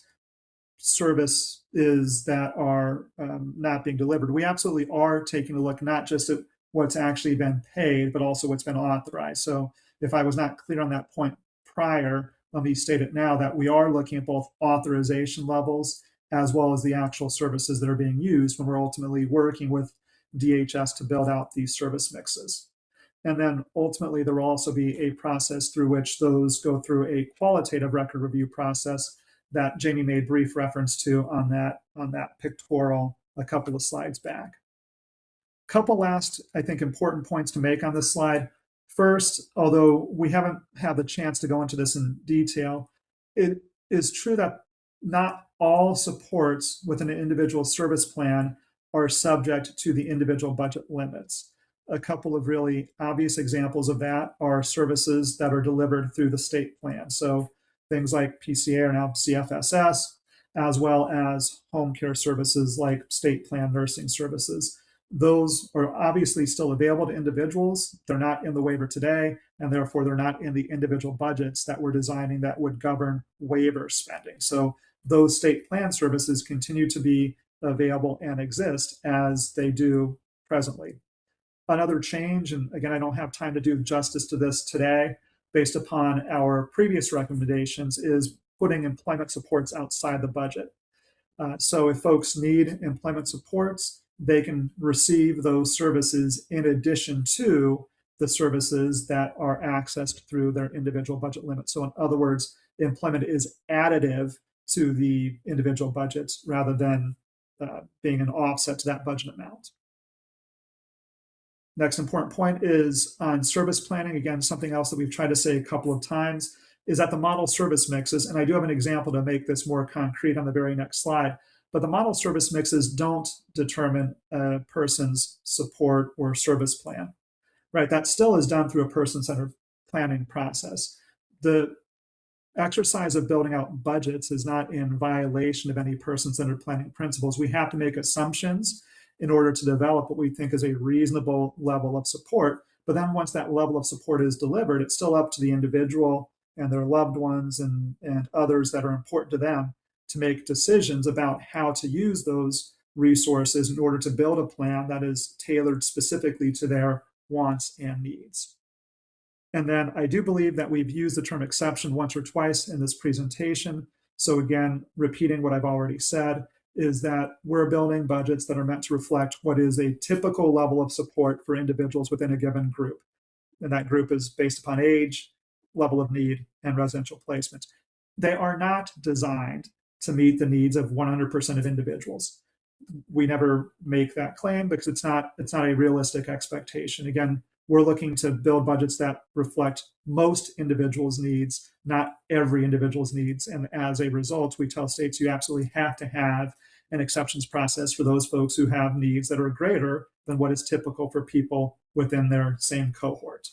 services that are not being delivered. We absolutely are taking a look not just at what's actually been paid, but also what's been authorized. So if I was not clear on that point prior, let me state it now that we are looking at both authorization levels as well as the actual services that are being used when we're ultimately working with DHS to build out these service mixes. And then ultimately, there will also be a process through which those go through a qualitative record review process that Jamie made brief reference to on that pictorial a couple of slides back. Couple last, I think, important points to make on this slide. First, although we haven't had the chance to go into this in detail, it is true that not all supports within an individual service plan are subject to the individual budget limits. A couple of really obvious examples of that are services that are delivered through the state plan. So things like PCA are now CFSS, as well as home care services like state plan nursing services. Those are obviously still available to individuals. They're not in the waiver today, and therefore they're not in the individual budgets that we're designing that would govern waiver spending. So those state plan services continue to be available and exist as they do presently. Another change, and again, I don't have time to do justice to this today, based upon our previous recommendations, is putting employment supports outside the budget. So if folks need employment supports, they can receive those services in addition to the services that are accessed through their individual budget limit. So in other words, employment is additive to the individual budgets rather than being an offset to that budget amount. Next important point is on service planning. Again, something else that we've tried to say a couple of times is that the model service mixes, and I do have an example to make this more concrete on the very next slide, but the model service mixes don't determine a person's support or service plan, right? That still is done through a person-centered planning process. The exercise of building out budgets is not in violation of any person-centered planning principles. We have to make assumptions in order to develop what we think is a reasonable level of support. But then once that level of support is delivered, it's still up to the individual and their loved ones and others that are important to them to make decisions about how to use those resources in order to build a plan that is tailored specifically to their wants and needs. And then I do believe that we've used the term exception once or twice in this presentation. So again, repeating what I've already said, is that we're building budgets that are meant to reflect what is a typical level of support for individuals within a given group. And that group is based upon age, level of need, and residential placement. They are not designed to meet the needs of 100% of individuals. We never make that claim because it's not a realistic expectation. Again, we're looking to build budgets that reflect most individuals' needs, not every individual's needs. And as a result, we tell states you absolutely have to have an exceptions process for those folks who have needs that are greater than what is typical for people within their same cohort.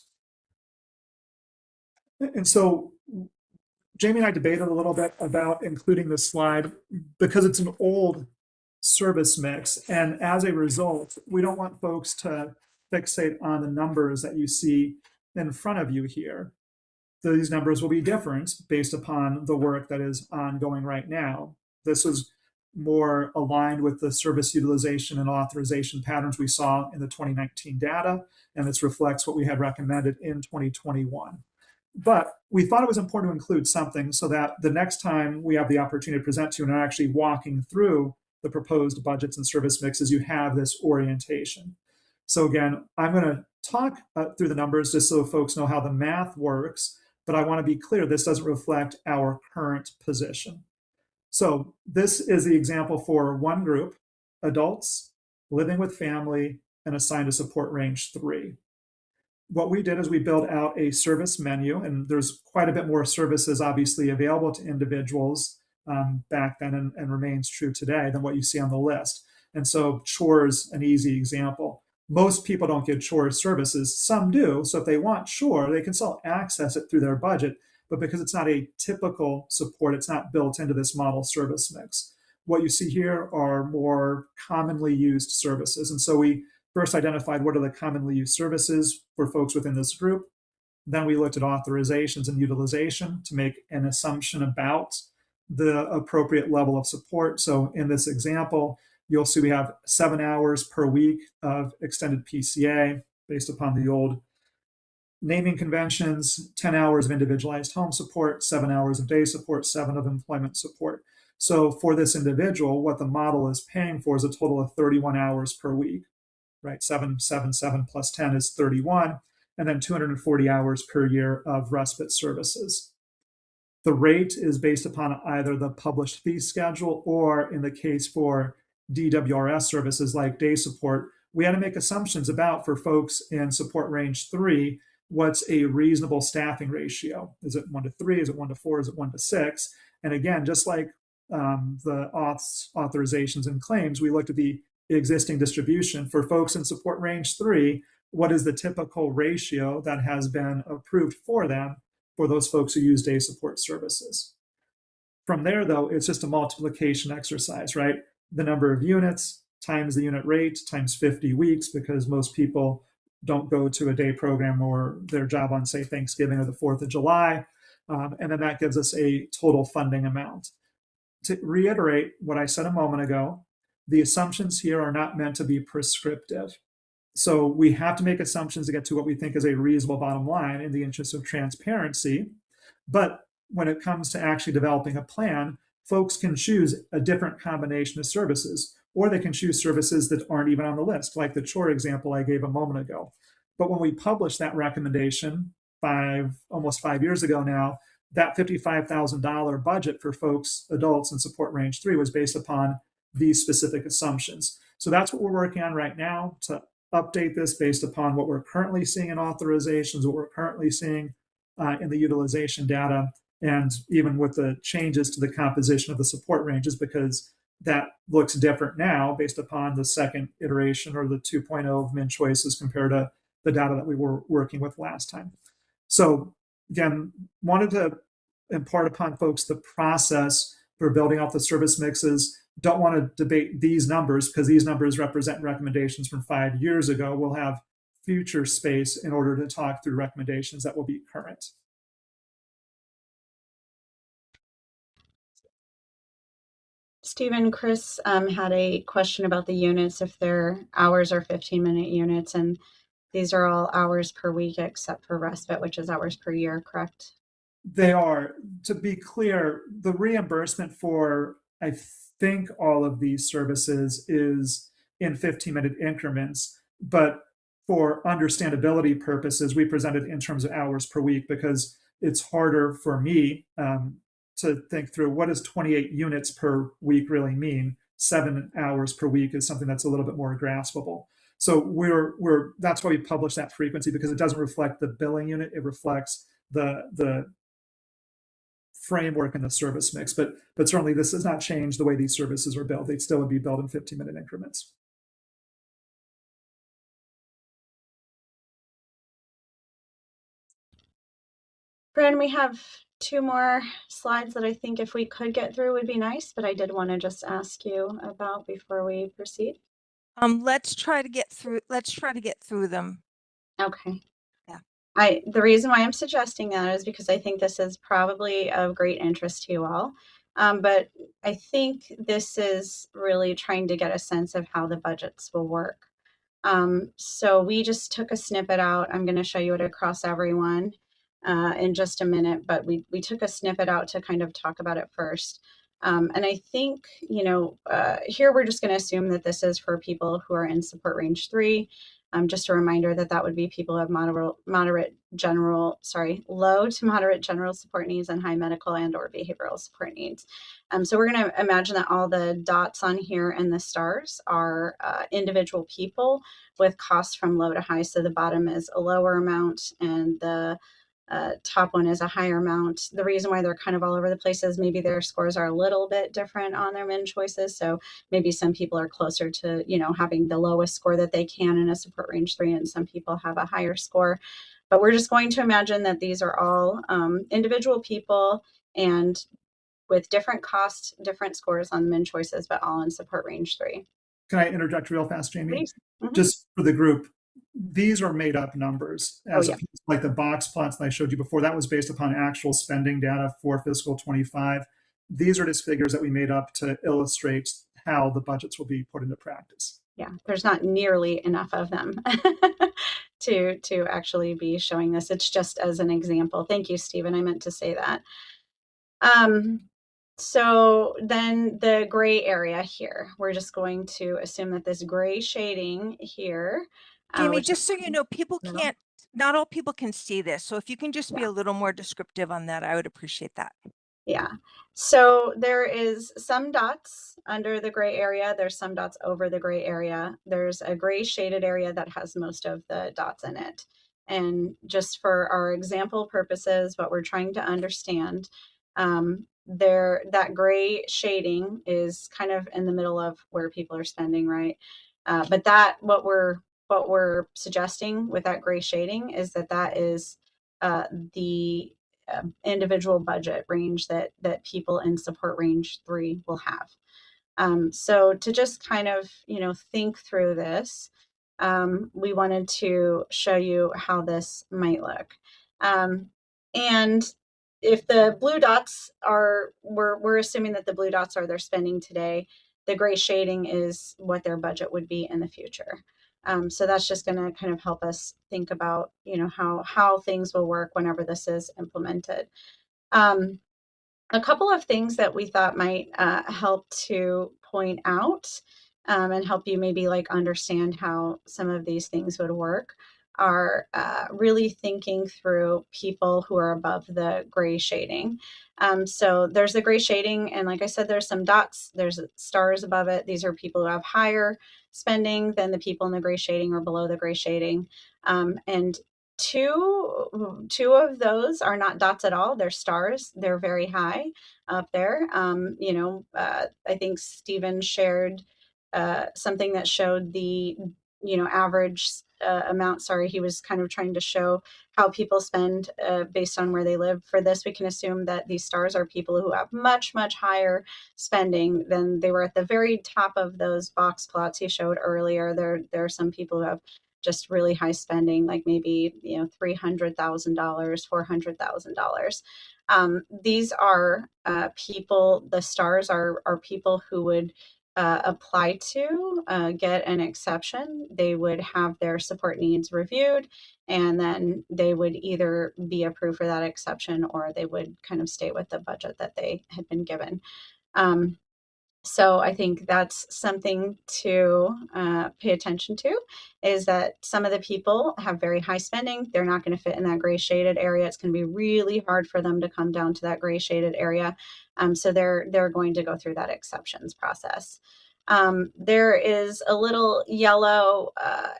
And so Jamie and I debated a little bit about including this slide because it's an old service mix. And as a result, we don't want folks to fixate on the numbers that you see in front of you here. These numbers will be different based upon the work that is ongoing right now. This is more aligned with the service utilization and authorization patterns we saw in the 2019 data, and this reflects what we had recommended in 2021. But we thought it was important to include something so that the next time we have the opportunity to present to you and are actually walking through the proposed budgets and service mixes, you have this orientation. So again, I'm going to talk through the numbers just so folks know how the math works, but I want to be clear, this doesn't reflect our current position. So this is the example for one group, adults living with family and assigned to support range 3. What we did is we built out a service menu, and there's quite a bit more services obviously available to individuals back then and remains true today than what you see on the list. And so chores, an easy example. Most people don't get chore services. Some do. So if they want chore, they can still access it through their budget. But because it's not a typical support, it's not built into this model service mix. What you see here are more commonly used services. And so we first identified what are the commonly used services for folks within this group. Then we looked at authorizations and utilization to make an assumption about the appropriate level of support. So in this example, you'll see we have 7 hours per week of extended PCA based upon the old naming conventions, 10 hours of individualized home support, 7 hours of day support, 7 of employment support. So for this individual, what the model is paying for is a total of 31 hours per week, right? 7 plus 10 is 31, and then 240 hours per year of respite services. The rate is based upon either the published fee schedule or, in the case for DWRS services like day support, we had to make assumptions about, for folks in support range 3, what's a reasonable staffing ratio? Is it 1 to 3? Is it 1 to 4? Is it 1 to 6? And again, just like the authorizations and claims, we looked at the existing distribution. For folks in support range 3, what is the typical ratio that has been approved for them for those folks who use day support services? From there, though, it's just a multiplication exercise, right? The number of units times the unit rate times 50 weeks, because most people don't go to a day program or their job on, say, Thanksgiving or the 4th of July. And then that gives us a total funding amount. To reiterate what I said a moment ago, the assumptions here are not meant to be prescriptive. So we have to make assumptions to get to what we think is a reasonable bottom line in the interest of transparency. But when it comes to actually developing a plan, folks can choose a different combination of services, or they can choose services that aren't even on the list, like the chore example I gave a moment ago. But when we published that recommendation almost 5 years ago now, that $55,000 budget for folks, adults in support range 3 was based upon these specific assumptions. So that's what we're working on right now, to update this based upon what we're currently seeing in authorizations, what we're currently seeing in the utilization data, and even with the changes to the composition of the support ranges, because that looks different now based upon the second iteration or the 2.0 of min choices compared to the data that we were working with last time. So again, wanted to impart upon folks the process for building out the service mixes. Don't want to debate these numbers because these numbers represent recommendations from 5 years ago. We'll have future space in order to talk through recommendations that will be current. Stephen, Chris had a question about the units, if their hours are 15-minute units, and these are all hours per week except for respite, which is hours per year, correct? They are. To be clear, the reimbursement for, I think, all of these services is in 15-minute increments, but for understandability purposes, we presented in terms of hours per week because it's harder for me to think through what does 28 units per week really mean. 7 hours per week is something that's a little bit more graspable. So that's why we publish that frequency, because it doesn't reflect the billing unit, it reflects the framework and the service mix. But certainly this does not change the way these services are built. They still would be built in 15-minute increments. Brandon, we have 2 more slides that I think if we could get through would be nice, but I did want to just ask you about before we proceed. Let's try to get through them. Okay. Yeah. The reason why I'm suggesting that is because I think this is probably of great interest to you all. But I think this is really trying to get a sense of how the budgets will work. So we just took a snippet out. I'm going to show you it across everyone in just a minute, but we took a snippet out to kind of talk about it first. And I think, here we're just going to assume that this is for people who are in support range 3. Just a reminder that would be people who have low to moderate general support needs and high medical and or behavioral support needs. So we're going to imagine that all the dots on here and the stars are individual people with costs from low to high. So the bottom is a lower amount and the top one is a higher amount. The reason why they're kind of all over the place is maybe their scores are a little bit different on their min choices. So maybe some people are closer to, having the lowest score that they can in a support range 3, and some people have a higher score. But we're just going to imagine that these are all individual people and with different costs, different scores on min choices, but all in support range 3. Can I interject real fast, Jamie? Please. Mm-hmm. Just for the group, these are made up numbers, as opposed to like the box plots that I showed you before. That was based upon actual spending data for fiscal 25. These are just figures that we made up to illustrate how the budgets will be put into practice. Yeah, there's not nearly enough of them to actually be showing this. It's just as an example. Thank you, Stephen. I meant to say that. So then the gray area here, we're just going to assume that this gray shading here. Jamie, just so you know, not all people can see this. So if you can just be a little more descriptive on that, I would appreciate that. Yeah. So there is some dots under the gray area. There's some dots over the gray area. There's a gray shaded area that has most of the dots in it. And just for our example purposes, what we're trying to understand, that gray shading is kind of in the middle of where people are spending, right? But that what we're suggesting with that gray shading is that is the individual budget range that people in support range 3 will have. So to just kind of, think through this, we wanted to show you how this might look. And if the blue dots are, we're assuming that the blue dots are their spending today, the gray shading is what their budget would be in the future. So that's just going to kind of help us think about, how things will work whenever this is implemented. A couple of things that we thought might help to point out and help you maybe like understand how some of these things would work are really thinking through people who are above the gray shading. So there's the gray shading, and like I said, there's some dots, there's stars above it. These are people who have higher spending than the people in the gray shading or below the gray shading. And two of those are not dots at all. They're stars. They're very high up there. I think Stephen shared something that showed the average amount. Sorry, he was kind of trying to show how people spend based on where they live. For this, we can assume that these stars are people who have much higher spending than they were at the very top of those box plots he showed earlier. There are some people who have just really high spending, like maybe $300,000, $400,000. These are people. The stars are people who would apply to get an exception. They would have their support needs reviewed, and then they would either be approved for that exception or they would kind of stay with the budget that they had been given. So I think that's something to pay attention to, is that some of the people have very high spending. They're not going to fit in that gray shaded area. It's going to be really hard for them to come down to that gray shaded area. So they're going to go through that exceptions process. There is a little yellow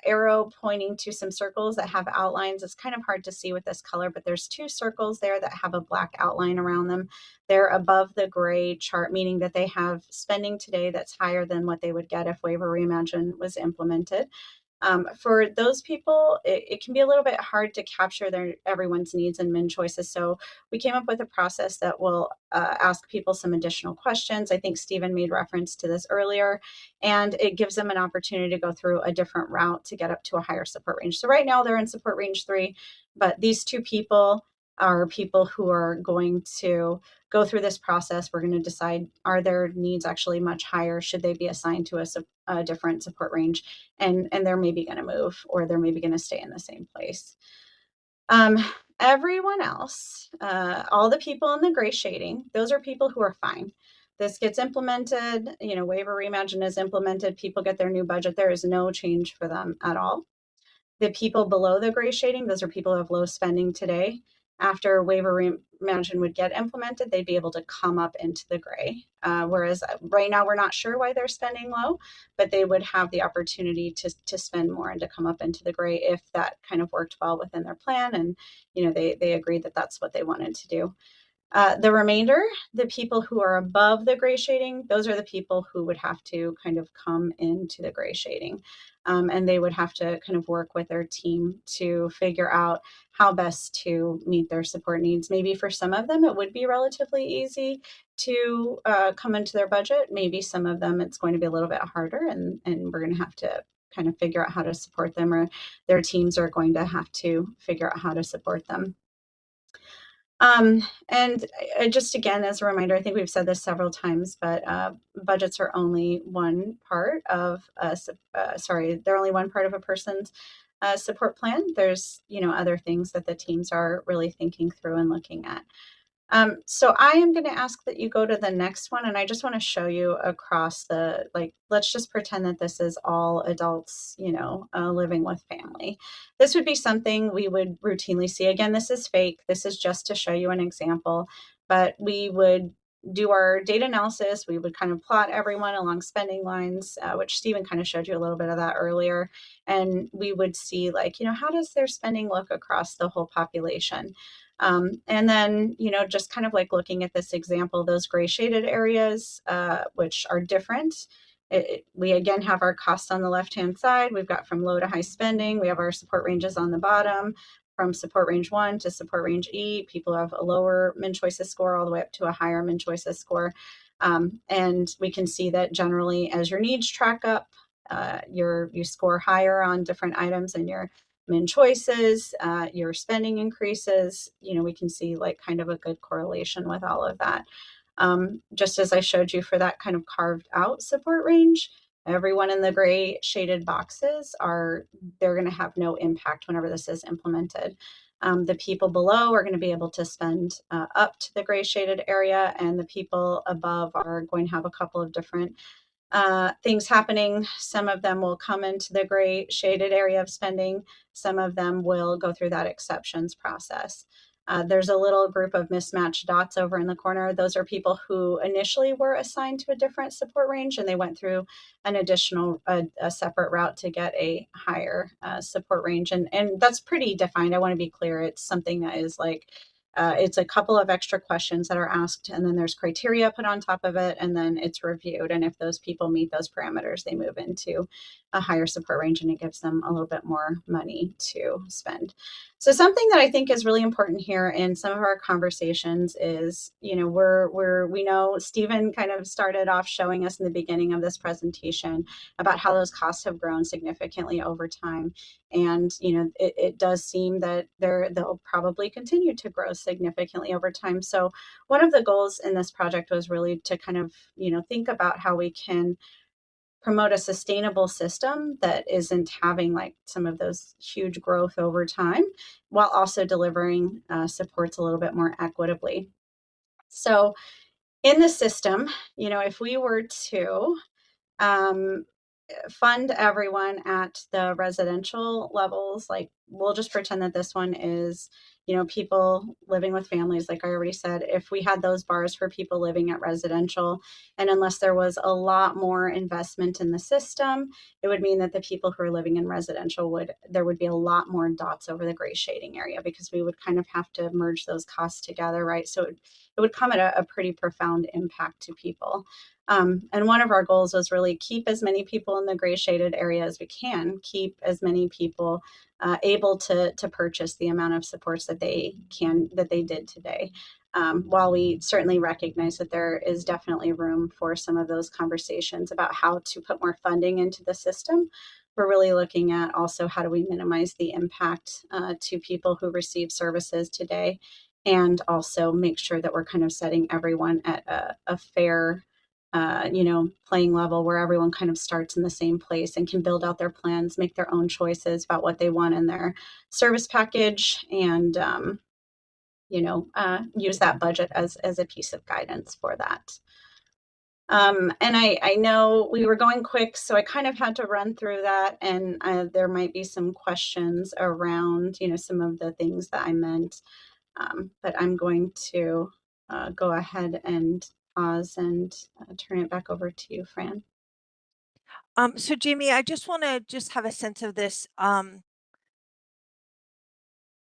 arrow pointing to some circles that have outlines. It's kind of hard to see with this color, but there's 2 circles there that have a black outline around them. They're above the gray chart, meaning that they have spending today that's higher than what they would get if Waiver Reimagine was implemented. For those people, it can be a little bit hard to capture everyone's needs and min choices. So we came up with a process that will ask people some additional questions. I think Stephen made reference to this earlier, and it gives them an opportunity to go through a different route to get up to a higher support range. So right now they're in support range 3, but these 2 people are people who are going to go through this process. We're going to decide, are their needs actually much higher? Should they be assigned to a different support range? And they're maybe going to move, or they're maybe going to stay in the same place. Everyone else, all the people in the gray shading, those are people who are fine. This gets implemented, Waiver Reimagine is implemented, people get their new budget. There is no change for them at all. The people below the gray shading, those are people who have low spending today. After Waiver Reimagine would get implemented, they'd be able to come up into the gray. Whereas right now we're not sure why they're spending low, but they would have the opportunity to spend more and to come up into the gray if that kind of worked well within their plan, and they agreed that that's what they wanted to do. The remainder, the people who are above the gray shading, those are the people who would have to kind of come into the gray shading. And they would have to kind of work with their team to figure out how best to meet their support needs. Maybe for some of them, it would be relatively easy to come into their budget. Maybe some of them, it's going to be a little bit harder, and we're going to have to kind of figure out how to support them, or their teams are going to have to figure out how to support them. And just again, as a reminder, I think we've said this several times, but budgets are only one part of they're only one part of a person's support plan. There's, other things that the teams are really thinking through and looking at. So I am going to ask that you go to the next one, and I just want to show you across let's just pretend that this is all adults, living with family. This would be something we would routinely see. Again, this is fake. This is just to show you an example, but we would do our data analysis, we would kind of plot everyone along spending lines, which Stephen kind of showed you a little bit of that earlier. And we would see like, how does their spending look across the whole population? And then, just kind of like looking at this example, those gray shaded areas, which are different. We again have our costs on the left-hand side. We've got from low to high spending. We have our support ranges on the bottom. From support range 1 to support range E, people have a lower min choices score all the way up to a higher min choices score. And we can see that generally as your needs track up, you score higher on different items in your min choices, your spending increases. We can see like kind of a good correlation with all of that. Just as I showed you for that kind of carved out support range, everyone in the gray shaded boxes they're going to have no impact whenever this is implemented. The people below are going to be able to spend up to the gray shaded area, and the people above are going to have a couple of different things happening. Some of them will come into the gray shaded area of spending. Some of them will go through that exceptions process. There's a little group of mismatched dots over in the corner. Those are people who initially were assigned to a different support range and they went through an additional, a separate route to get a higher support range. And that's pretty defined. I want to be clear. It's something that is like, it's a couple of extra questions that are asked, and then there's criteria put on top of it, and then it's reviewed. And if those people meet those parameters, they move into a higher support range, and it gives them a little bit more money to spend. So something that I think is really important here in some of our conversations is, we know Stephen kind of started off showing us in the beginning of this presentation about how those costs have grown significantly over time. And, it does seem that they'll probably continue to grow significantly over time. So one of the goals in this project was really to kind of, think about how we can promote a sustainable system that isn't having like some of those huge growth over time, while also delivering supports a little bit more equitably. So in the system, if we were to fund everyone at the residential levels, like we'll just pretend that this one is, people living with families, like I already said, if we had those bars for people living at residential, and unless there was a lot more investment in the system, it would mean that the people who are living in residential there would be a lot more dots over the gray shading area, because we would kind of have to merge those costs together, right? So it would come at a pretty profound impact to people. And one of our goals was really keep as many people in the gray shaded area as we can, keep as many people able to purchase the amount of supports that they did today. While we certainly recognize that there is definitely room for some of those conversations about how to put more funding into the system, we're really looking at also how do we minimize the impact to people who receive services today, and also make sure that we're kind of setting everyone at a fair playing level where everyone kind of starts in the same place and can build out their plans, make their own choices about what they want in their service package, and use that budget as a piece of guidance for that. And I know we were going quick, so I kind of had to run through that, and there might be some questions around, some of the things that I meant, but I'm going to go ahead and pause and turn it back over to you, Fran. So Jamie, I just want to just have a sense of this. Am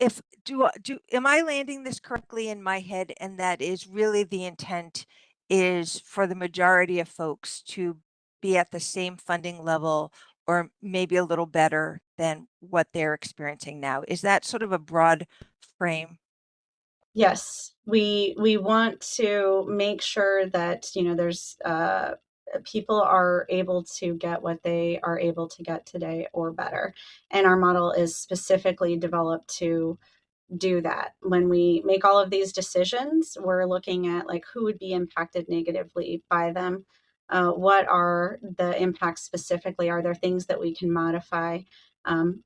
I landing this correctly in my head? And that is really the intent is for the majority of folks to be at the same funding level, or maybe a little better than what they're experiencing now. Is that sort of a broad frame? Yes, we want to make sure that there's people are able to get what they are able to get today or better, and our model is specifically developed to do that. When we make all of these decisions, we're looking at like who would be impacted negatively by them. What are the impacts specifically? Are there things that we can modify,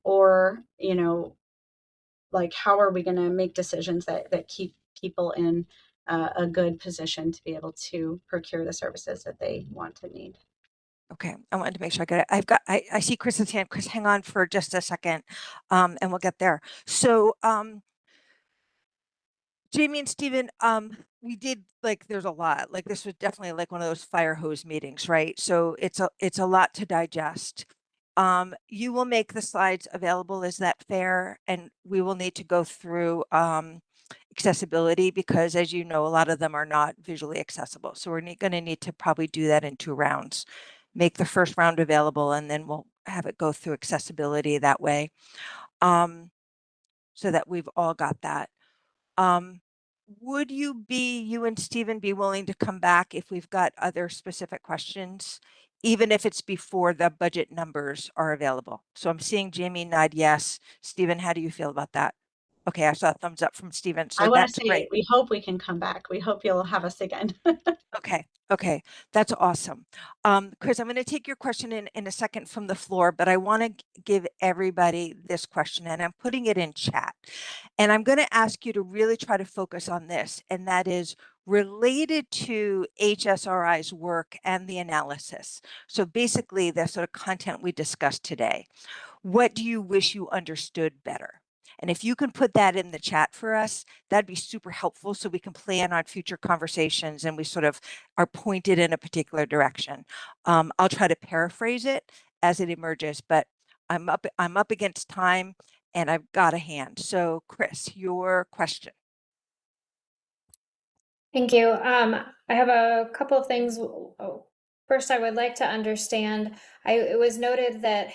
or like how are we going to make decisions that keep people in a good position to be able to procure the services that they want to need? Okay, I wanted to make sure I got it. I see Chris's hand. Chris, hang on for just a second, and we'll get there. So Jamie and Stephen, we did like there's a lot. Like this was definitely like one of those fire hose meetings, right? So it's a lot to digest. You will make the slides available, is that fair? And we will need to go through accessibility because as you know, a lot of them are not visually accessible. So we're going to need to probably do that in 2 rounds. Make the first round available and then we'll have it go through accessibility that way. So that we've all got that. Would you and Stephen be willing to come back if we've got other specific questions, even if it's before the budget numbers are available? So I'm seeing Jamie nod yes. Stephen, how do you feel about that? Okay, I saw a thumbs up from Stephen, so I want to that's say great. we hope we can come back. We hope you'll have us again. Okay, that's awesome. Chris, I'm going to take your question in a second from the floor, but I want to give everybody this question and I'm putting it in chat. And I'm going to ask you to really try to focus on this, and that is related to HSRI's work and the analysis. So basically the sort of content we discussed today. What do you wish you understood better? And if you can put that in the chat for us, that'd be super helpful so we can plan on future conversations and we sort of are pointed in a particular direction. I'll try to paraphrase it as it emerges, but I'm up against time and I've got a hand. So Chris, your question. Thank you. I have a couple of things. Oh, first, I would like to understand, it was noted that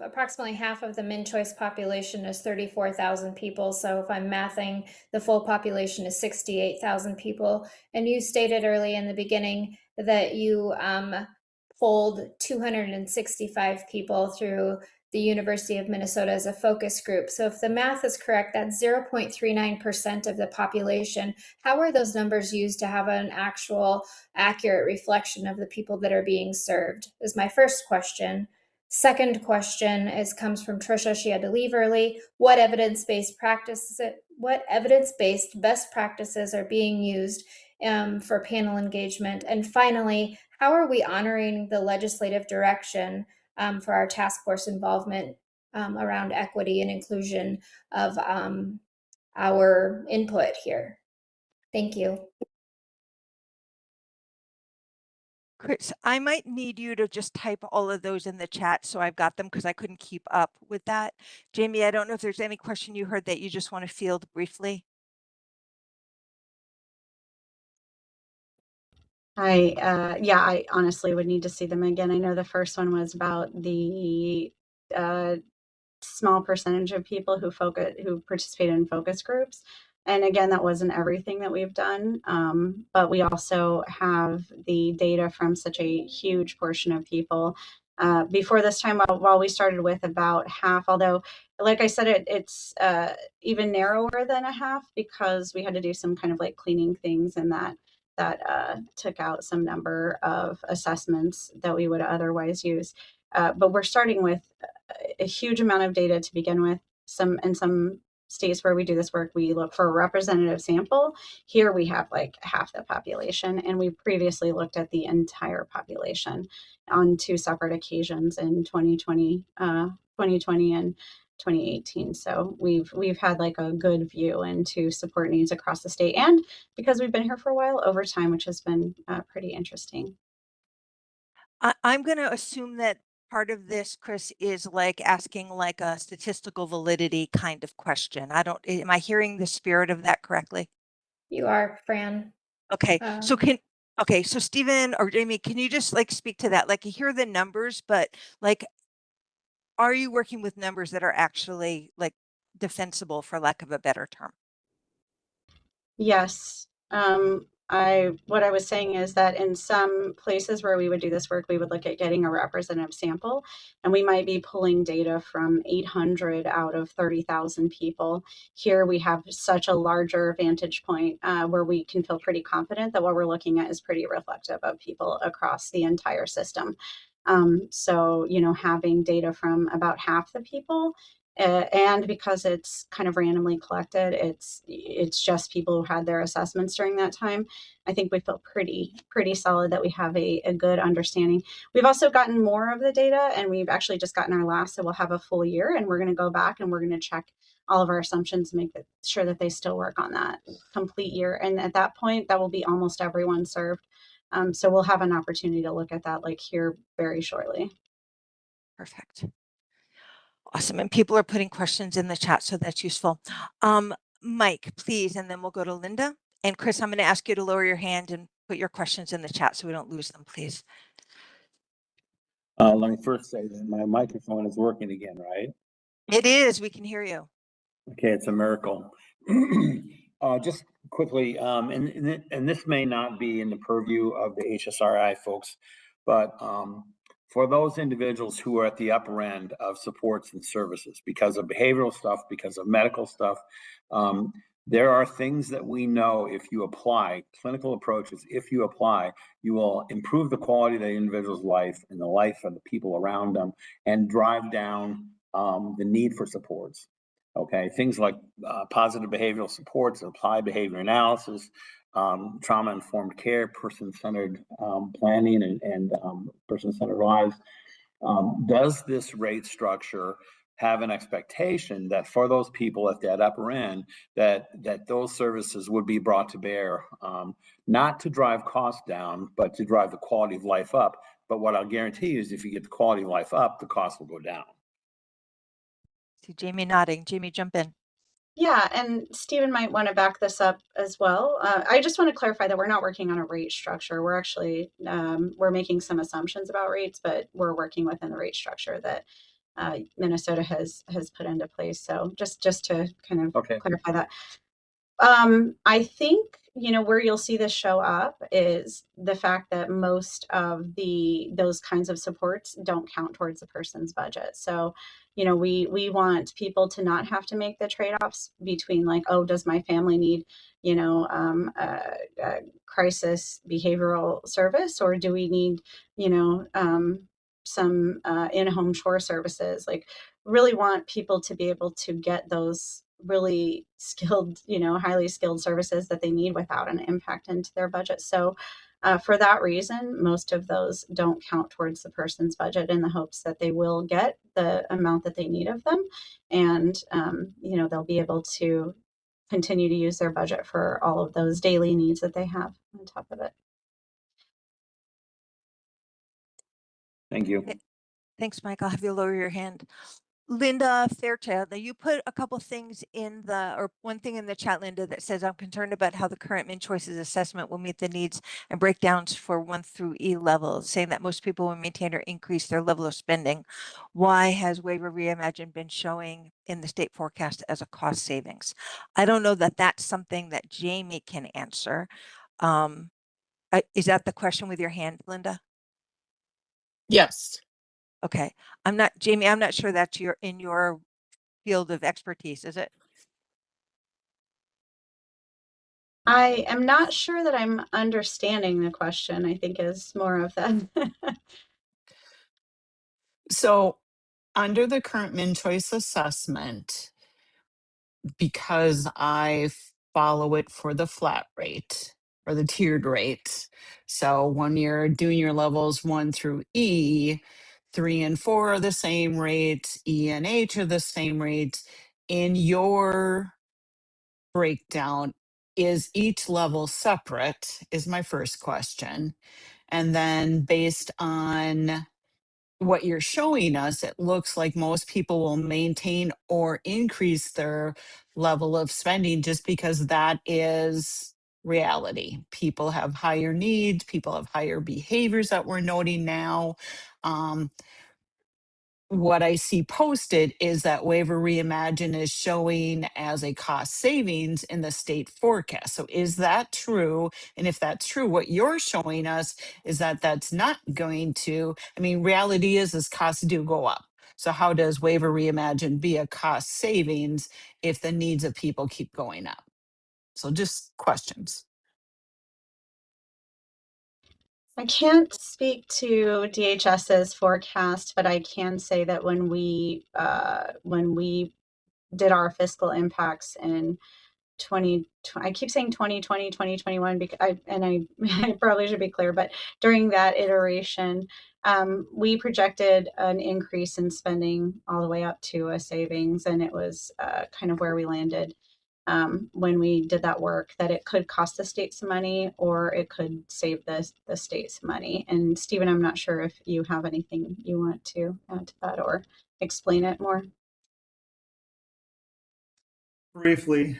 approximately half of the min-choice population is 34,000 people. So if I'm mathing, the full population is 68,000 people. And you stated early in the beginning that you polled 265 people through the University of Minnesota as a focus group. So if the math is correct, that's 0.39% of the population. How are those numbers used to have an actual accurate reflection of the people that are being served? Is my first question. Second question comes from Trisha. She had to leave early. What evidence-based best practices are being used for panel engagement? And finally, how are we honoring the legislative direction for our task force involvement around equity and inclusion of our input here? Thank you. Chris, I might need you to just type all of those in the chat so I've got them because I couldn't keep up with that. Jamie, I don't know if there's any question you heard that you just want to field briefly. I honestly would need to see them again. I know the first one was about the small percentage of people who participate in focus groups. And again, that wasn't everything that we've done, but we also have the data from such a huge portion of people. Before this time, while we started with about half, although, like I said, it's even narrower than a half because we had to do some kind of like cleaning things, and that took out some number of assessments that we would otherwise use. But we're starting with a huge amount of data to begin with. In some states where we do this work, we look for a representative sample. Here we have like half the population, and we previously looked at the entire population on 2 separate occasions in 2020 and 2018. So we've had like a good view into support needs across the state, and because we've been here for a while, over time, which has been pretty interesting. I'm going to assume that part of this, Chris, is like asking like a statistical validity kind of question. Am I hearing the spirit of that correctly? You are, Fran. Okay, so Stephen or Jamie, can you just like speak to that? Like you hear the numbers, but like, are you working with numbers that are actually like defensible, for lack of a better term? Yes. What I was saying is that in some places where we would do this work, we would look at getting a representative sample, and we might be pulling data from 800 out of 30,000 people. Here we have such a larger vantage point where we can feel pretty confident that what we're looking at is pretty reflective of people across the entire system. So, having data from about half the people and because it's kind of randomly collected, it's just people who had their assessments during that time. I think we feel pretty solid that we have a good understanding. We've also gotten more of the data, and we've actually just gotten our last, so we'll have a full year, and we're going to go back and we're going to check all of our assumptions and make sure that they still work on that complete year. And at that point, that will be almost everyone served. So we'll have an opportunity to look at that like here very shortly. Perfect. Awesome. And people are putting questions in the chat, so that's useful. Mike, please, and then we'll go to Linda. And Chris, I'm going to ask you to lower your hand and put your questions in the chat so we don't lose them, please. Let me first say that my microphone is working again, right? It is. We can hear you. Okay, it's a miracle. Just quickly, and this may not be in the purview of the HSRI folks, but for those individuals who are at the upper end of supports and services because of behavioral stuff, because of medical stuff, there are things that we know if you apply, clinical approaches, if you apply, you will improve the quality of the individual's life and the life of the people around them and drive down the need for supports. Okay, things like positive behavioral supports, applied behavior analysis, trauma-informed care, person-centered planning, and person-centered lives. Does this rate structure have an expectation that for those people at that upper end, that those services would be brought to bear, not to drive costs down, but to drive the quality of life up? But what I'll guarantee you is if you get the quality of life up, the cost will go down. See Jamie nodding. Jamie, jump in. Yeah, and Stephen might want to back this up as well. I just want to clarify that we're not working on a rate structure. We're actually, we're making some assumptions about rates, but we're working within the rate structure that Minnesota has put into place. So just to kind of clarify that. I think, where you'll see this show up is the fact that most of those kinds of supports don't count towards a person's budget. So, we want people to not have to make the trade-offs between like, oh, does my family need, a crisis behavioral service, or do we need, some in-home chore services? Like, really want people to be able to get those really skilled, highly skilled services that they need without an impact into their budget. So for that reason, most of those don't count towards the person's budget in the hopes that they will get the amount that they need of them. And, they'll be able to continue to use their budget for all of those daily needs that they have on top of it. Thank you. Thanks, Mike. I'll have you lower your hand. Linda Fairchild, now you put a couple things or one thing in the chat, Linda, that says, I'm concerned about how the current MinChoices assessment will meet the needs and breakdowns for 1 through E levels, saying that most people will maintain or increase their level of spending. Why has Waiver Reimagine been showing in the state forecast as a cost savings? I don't know that that's something that Jamie can answer. Is that the question with your hand, Linda? Yes. Okay. Jamie, I'm not sure that's in your field of expertise, is it? I am not sure that I'm understanding the question. I think is more of that. So under the current MinChoice assessment, because I follow it for the flat rate or the tiered rate. So when you're doing your levels 1 through E, 3 and 4 are the same rate, E and H are the same rate. In your breakdown, is each level separate? Is my first question. And then based on what you're showing us, it looks like most people will maintain or increase their level of spending just because that is reality. People have higher needs, people have higher behaviors that we're noting now. What I see posted is that Waiver Reimagine is showing as a cost savings in the state forecast. So is that true? And if that's true, what you're showing us is that that's not going to, reality is costs do go up. So how does Waiver Reimagine be a cost savings if the needs of people keep going up? So just questions. I can't speak to DHS's forecast, but I can say that when we did our fiscal impacts in 20, I keep saying 2020, 2021, because I probably should be clear, but during that iteration, we projected an increase in spending all the way up to a savings, and it was kind of where we landed when we did that work, that it could cost the state some money or it could save the state some money. And Stephen, I'm not sure if you have anything you want to add to that or explain it more. Briefly,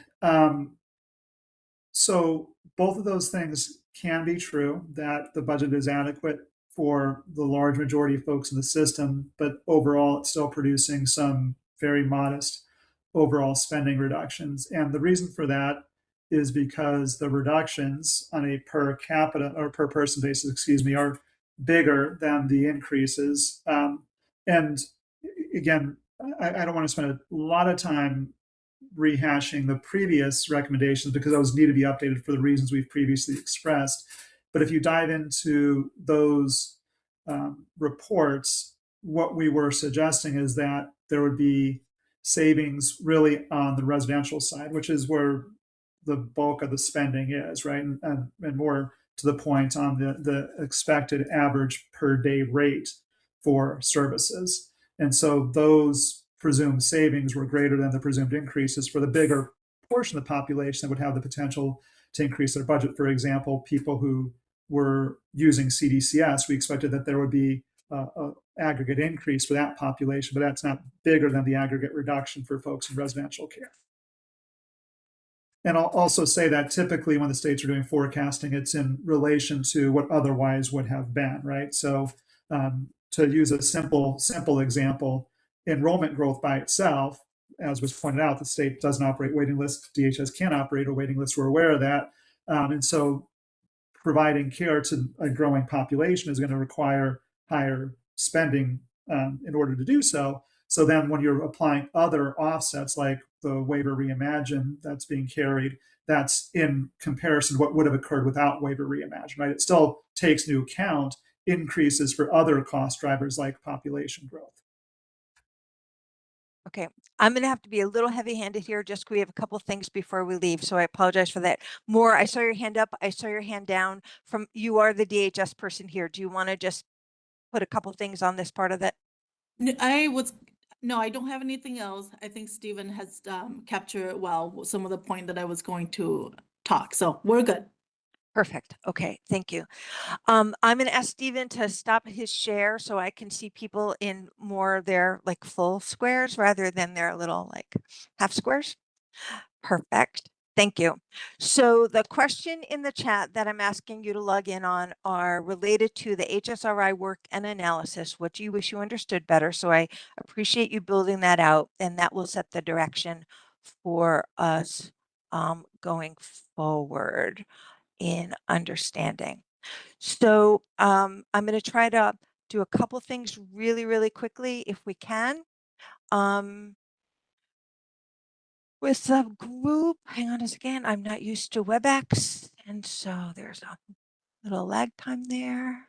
so both of those things can be true, that the budget is adequate for the large majority of folks in the system, but overall it's still producing some very modest overall spending reductions. And the reason for that is because the reductions on a per capita or per person basis, excuse me, are bigger than the increases. And again, I don't want to spend a lot of time rehashing the previous recommendations because those need to be updated for the reasons we've previously expressed. But if you dive into those reports, what we were suggesting is that there would be savings really on the residential side, which is where the bulk of the spending is, right? And more to the point on the expected average per day rate for services. And so those presumed savings were greater than the presumed increases for the bigger portion of the population that would have the potential to increase their budget. For example, people who were using CDCS, we expected that there would be an aggregate increase for that population, but that's not bigger than the aggregate reduction for folks in residential care. And I'll also say that typically when the states are doing forecasting, it's in relation to what otherwise would have been, right? So to use a simple example, enrollment growth by itself, as was pointed out, the state doesn't operate waiting lists. DHS can't operate a waiting list. We're aware of that. And so providing care to a growing population is going to require higher spending in order to do so. So then when you're applying other offsets like the Waiver Reimagine that's being carried, that's in comparison to what would have occurred without Waiver Reimagine, right? It still takes into account increases for other cost drivers like population growth. Okay, I'm going to have to be a little heavy-handed here just because we have a couple things before we leave, so I apologize for that. Moore, I saw your hand up. I saw your hand down. You are the DHS person here. Do you want to just put a couple things on this part of that? No, I don't have anything else. I think Stephen has captured well some of the point that I was going to talk, so we're good. Perfect. Okay, thank you. I'm going to ask Stephen to stop his share so I can see people in more their like full squares rather than their little like half squares. Perfect. Thank you. So the question in the chat that I'm asking you to log in on are related to the HSRI work and analysis. What do you wish you understood better? So I appreciate you building that out, and that will set the direction for us going forward in understanding. So I'm going to try to do a couple things really, really quickly if we can. With the group, hang on a second, I'm not used to WebEx, and so there's a little lag time there.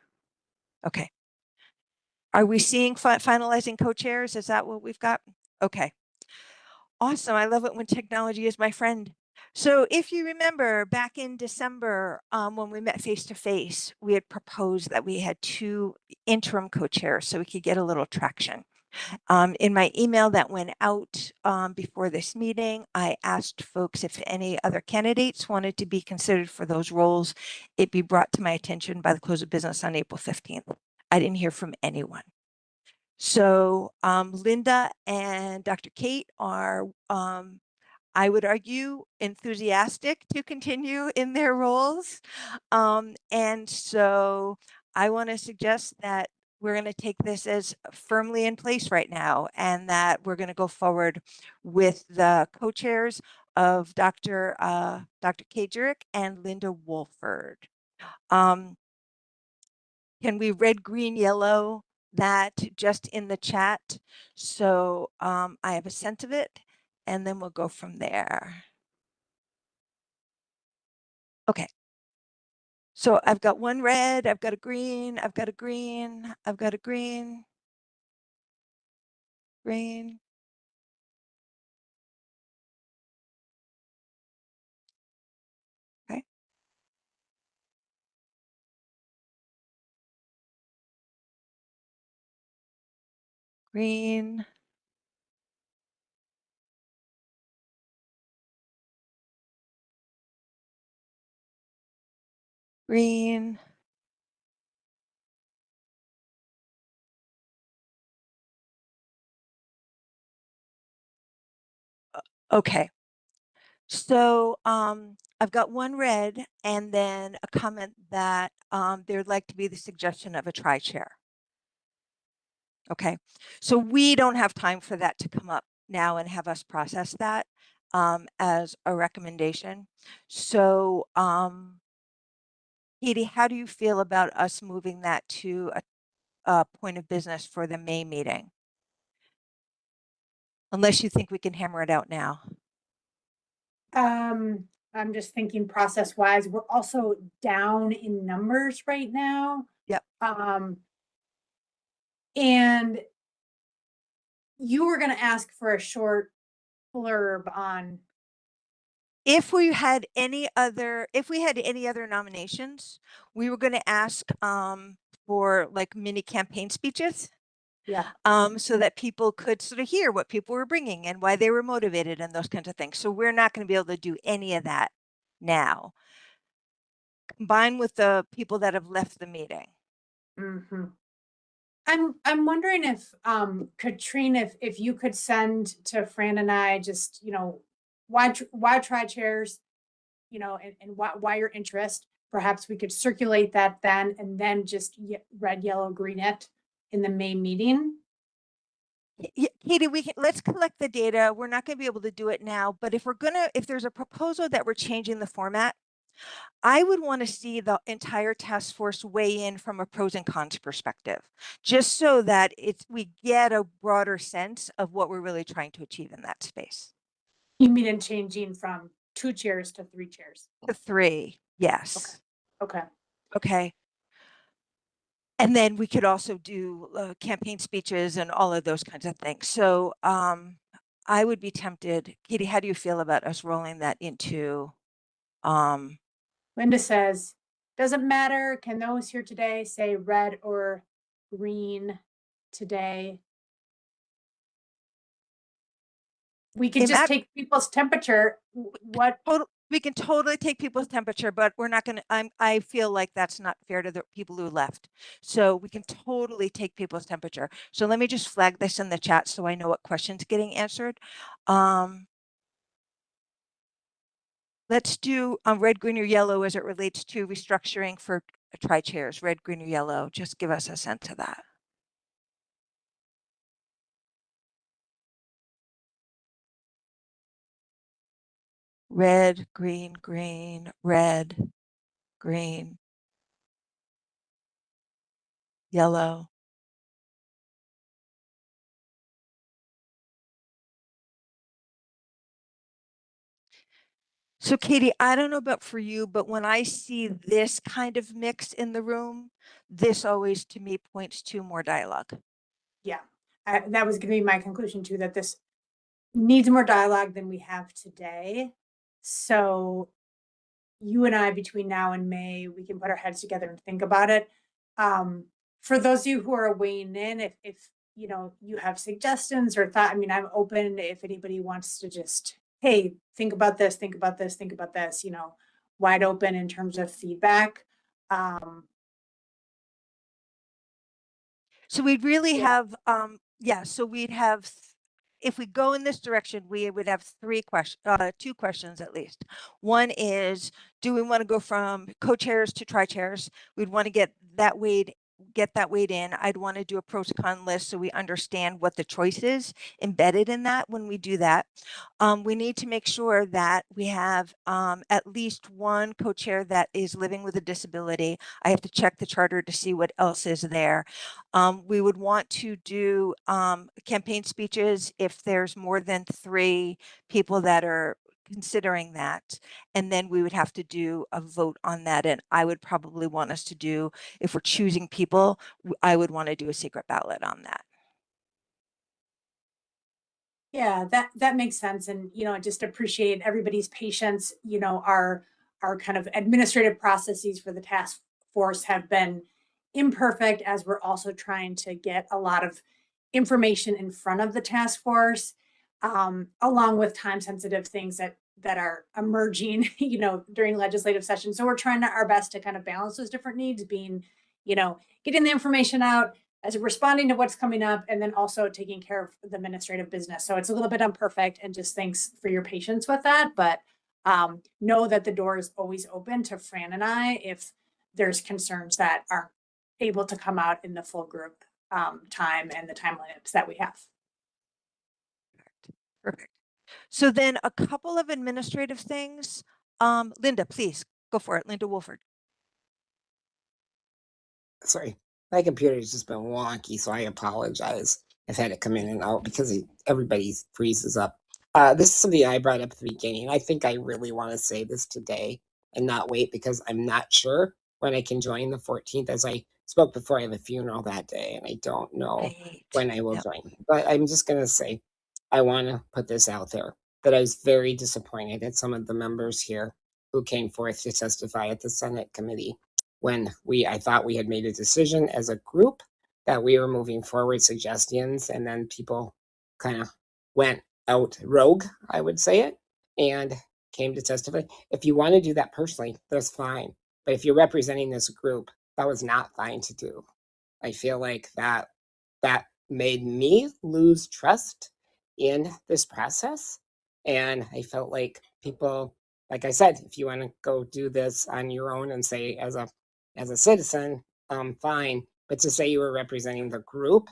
Okay. Are we seeing finalizing co-chairs? Is that what we've got? Okay. Awesome. I love it when technology is my friend. So if you remember back in December, when we met face to face, we had proposed that we had 2 interim co-chairs so we could get a little traction. In my email that went out before this meeting, I asked folks if any other candidates wanted to be considered for those roles. It be brought to my attention by the close of business on April 15th. I didn't hear from anyone. So Linda and Dr. Kate are, I would argue, enthusiastic to continue in their roles. And so I want to suggest that we're going to take this as firmly in place right now, and that we're going to go forward with the co-chairs of Dr. Kate Jurek and Linda Wolford. Can we red, green, yellow that just in the chat? So I have a sense of it, and then we'll go from there. Okay. So I've got one red, I've got a green, I've got a green, I've got a green, green. Okay. Green. Green. Okay. So I've got one red and then a comment that there'd like to be the suggestion of a tri-chair. Okay, so we don't have time for that to come up now and have us process that as a recommendation. So Katie, how do you feel about us moving that to a point of business for the May meeting? Unless you think we can hammer it out now. I'm just thinking process wise, we're also down in numbers right now. Yep. And you were going to ask for a short blurb on. If we had any other nominations, we were going to ask for like mini campaign speeches. Yeah. So that people could sort of hear what people were bringing and why they were motivated and those kinds of things. So we're not going to be able to do any of that now. Combined with the people that have left the meeting. Mm-hmm. I'm wondering if Katrine, if you could send to Fran and I just, you know, why try chairs, you know, and why your interest. Perhaps we could circulate that then and then just red, yellow, green it in the May meeting. Katie, let's collect the data. We're not going to be able to do it now, but if there's a proposal that we're changing the format, I would want to see the entire task force weigh in from a pros and cons perspective, just so that we get a broader sense of what we're really trying to achieve in that space. You mean in changing from 2 chairs to 3 chairs? To 3, yes. Okay. Okay. And then we could also do campaign speeches and all of those kinds of things. So I would be tempted. Katie, how do you feel about us rolling that into? Linda says, doesn't matter. Can those here today say red or green today? We could just take people's temperature. We can totally take people's temperature, but we're not going to, I feel like that's not fair to the people who left. So we can totally take people's temperature. So let me just flag this in the chat so I know what questions getting answered. Let's do red, green, or yellow as it relates to restructuring for tri-chairs, red, green, or yellow. Just give us a sense of that. Red, green, green, red, green, yellow. So Katie, I don't know about for you, but when I see this kind of mix in the room, this always to me points to more dialogue. Yeah, that was going to be my conclusion too, that this needs more dialogue than we have today. So you and I, between now and May, we can put our heads together and think about it. For those of you who are weighing in, if you know, you have suggestions or thought, I mean, I'm open if anybody wants to just, hey, think about this, think about this, think about this, you know, wide open in terms of feedback. So we'd really have, so we'd have, if we go in this direction, we would have 2 questions at least. One is, do we want to go from co-chairs to tri-chairs? We'd want to get that weighed in. I'd want to do a pros and con list so we understand what the choice is embedded in that when we do that. We need to make sure that we have at least one co-chair that is living with a disability. I have to check the charter to see what else is there. We would want to do campaign speeches if there's more than 3 people that are considering that. And then we would have to do a vote on that. And I would probably want us to do, if we're choosing people, I would want to do a secret ballot on that. Yeah, that makes sense. And, you know, I just appreciate everybody's patience. You know, our kind of administrative processes for the task force have been imperfect as we're also trying to get a lot of information in front of the task force, along with time sensitive things that are emerging, you know, during legislative session. So we're trying our best to kind of balance those different needs, being, you know, getting the information out, as responding to what's coming up, and then also taking care of the administrative business. So it's a little bit imperfect, and just thanks for your patience with that. But know that the door is always open to Fran and I if there's concerns that aren't able to come out in the full group time and the time limits that we have. Perfect. So then a couple of administrative things. Linda, please go for it. Linda Wolford. Sorry, my computer's just been wonky, so I apologize. I've had it come in and out because everybody freezes up. This is something I brought up at the beginning. I think I really want to say this today and not wait, because I'm not sure when I can join the 14th. As I spoke before, I have a funeral that day and I don't know when I will join. But I'm just going to say, I want to put this out there, that I was very disappointed at some of the members here who came forth to testify at the Senate committee when I thought we had made a decision as a group that we were moving forward suggestions, and then people kind of went out rogue, I would say it, and came to testify. If you want to do that personally, that's fine. But if you're representing this group, that was not fine to do. I feel like that made me lose trust in this process. And I felt like people, like I said, if you want to go do this on your own and say as a citizen, fine. But to say you were representing the group,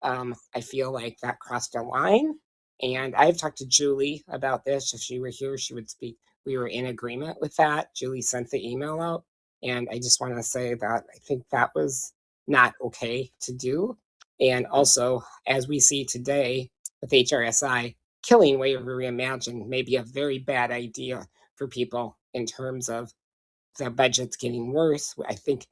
I feel like that crossed a line. And I've talked to Julie about this. If she were here, she would speak. We were in agreement with that. Julie sent the email out. And I just want to say that I think that was not okay to do. And also, as we see today with HRSI, killing Waiver Reimagine may be a very bad idea for people in terms of the budget's getting worse. I think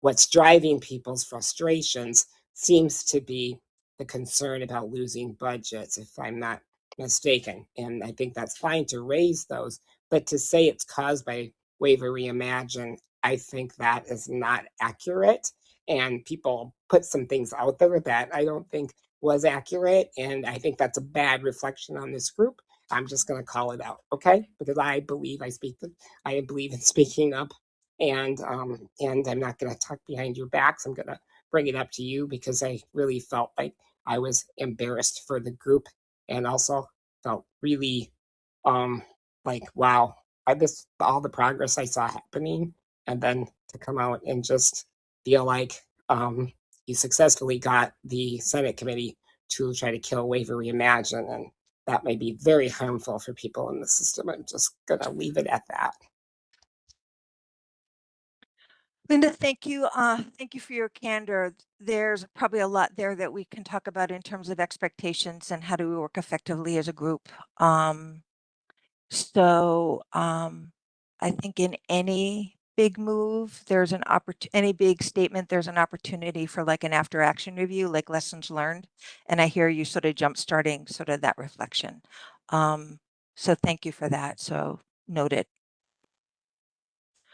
what's driving people's frustrations seems to be the concern about losing budgets, if I'm not mistaken. And I think that's fine to raise those, but to say it's caused by Waiver Reimagine, I think that is not accurate. And people put some things out there that I don't think was accurate. And I think that's a bad reflection on this group. I'm just going to call it out, okay? Because I believe I believe in speaking up, and I'm not going to talk behind your backs. I'm going to bring it up to you because I really felt like I was embarrassed for the group, and also felt really like, wow, I missed all the progress I saw happening, and then to come out and just feel like you successfully got the Senate committee to try to kill Waiver Reimagine, and that may be very harmful for people in the system. I'm just going to leave it at that. Linda, thank you. Thank you for your candor. There's probably a lot there that we can talk about in terms of expectations and how do we work effectively as a group. I think in any big move, there's an any big statement, there's an opportunity for like an after action review, like lessons learned. And I hear you sort of jump starting sort of that reflection. So thank you for that. So noted.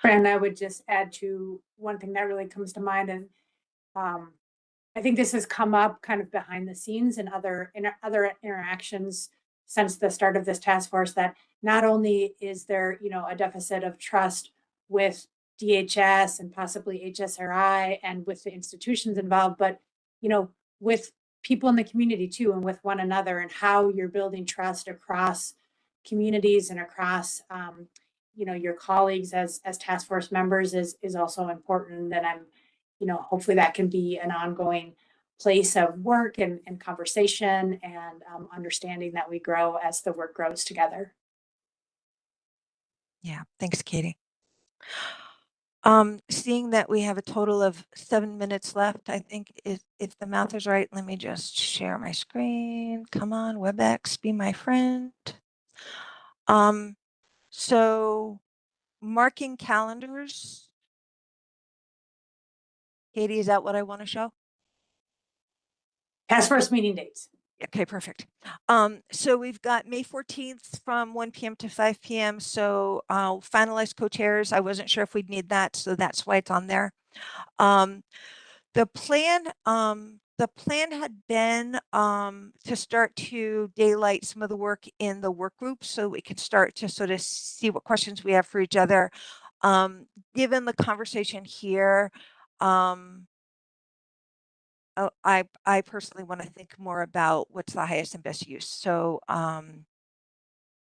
And I would just add to one thing that really comes to mind, and I think this has come up kind of behind the scenes in other interactions since the start of this task force, that not only is there, you know, a deficit of trust with DHS and possibly HSRI and with the institutions involved, but, you know, with people in the community too, and with one another, and how you're building trust across communities and across, you know, your colleagues as task force members is also important. And I'm, you know, hopefully that can be an ongoing place of work and conversation and understanding that we grow as the work grows together. Yeah, thanks, Katie. Seeing that we have a total of 7 minutes left, I think if the math is right, let me just share my screen. Come on, WebEx, be my friend. So marking calendars. Katie, is that what I want to show? Past first meeting dates. Okay, perfect. So we've got May 14th from 1 p.m. to 5 p.m. So I'll finalize co-chairs. I wasn't sure if we'd need that, so that's why it's on there. The plan had been to start to daylight some of the work in the work groups so we could start to sort of see what questions we have for each other. Given the conversation here, I personally want to think more about what's the highest and best use. So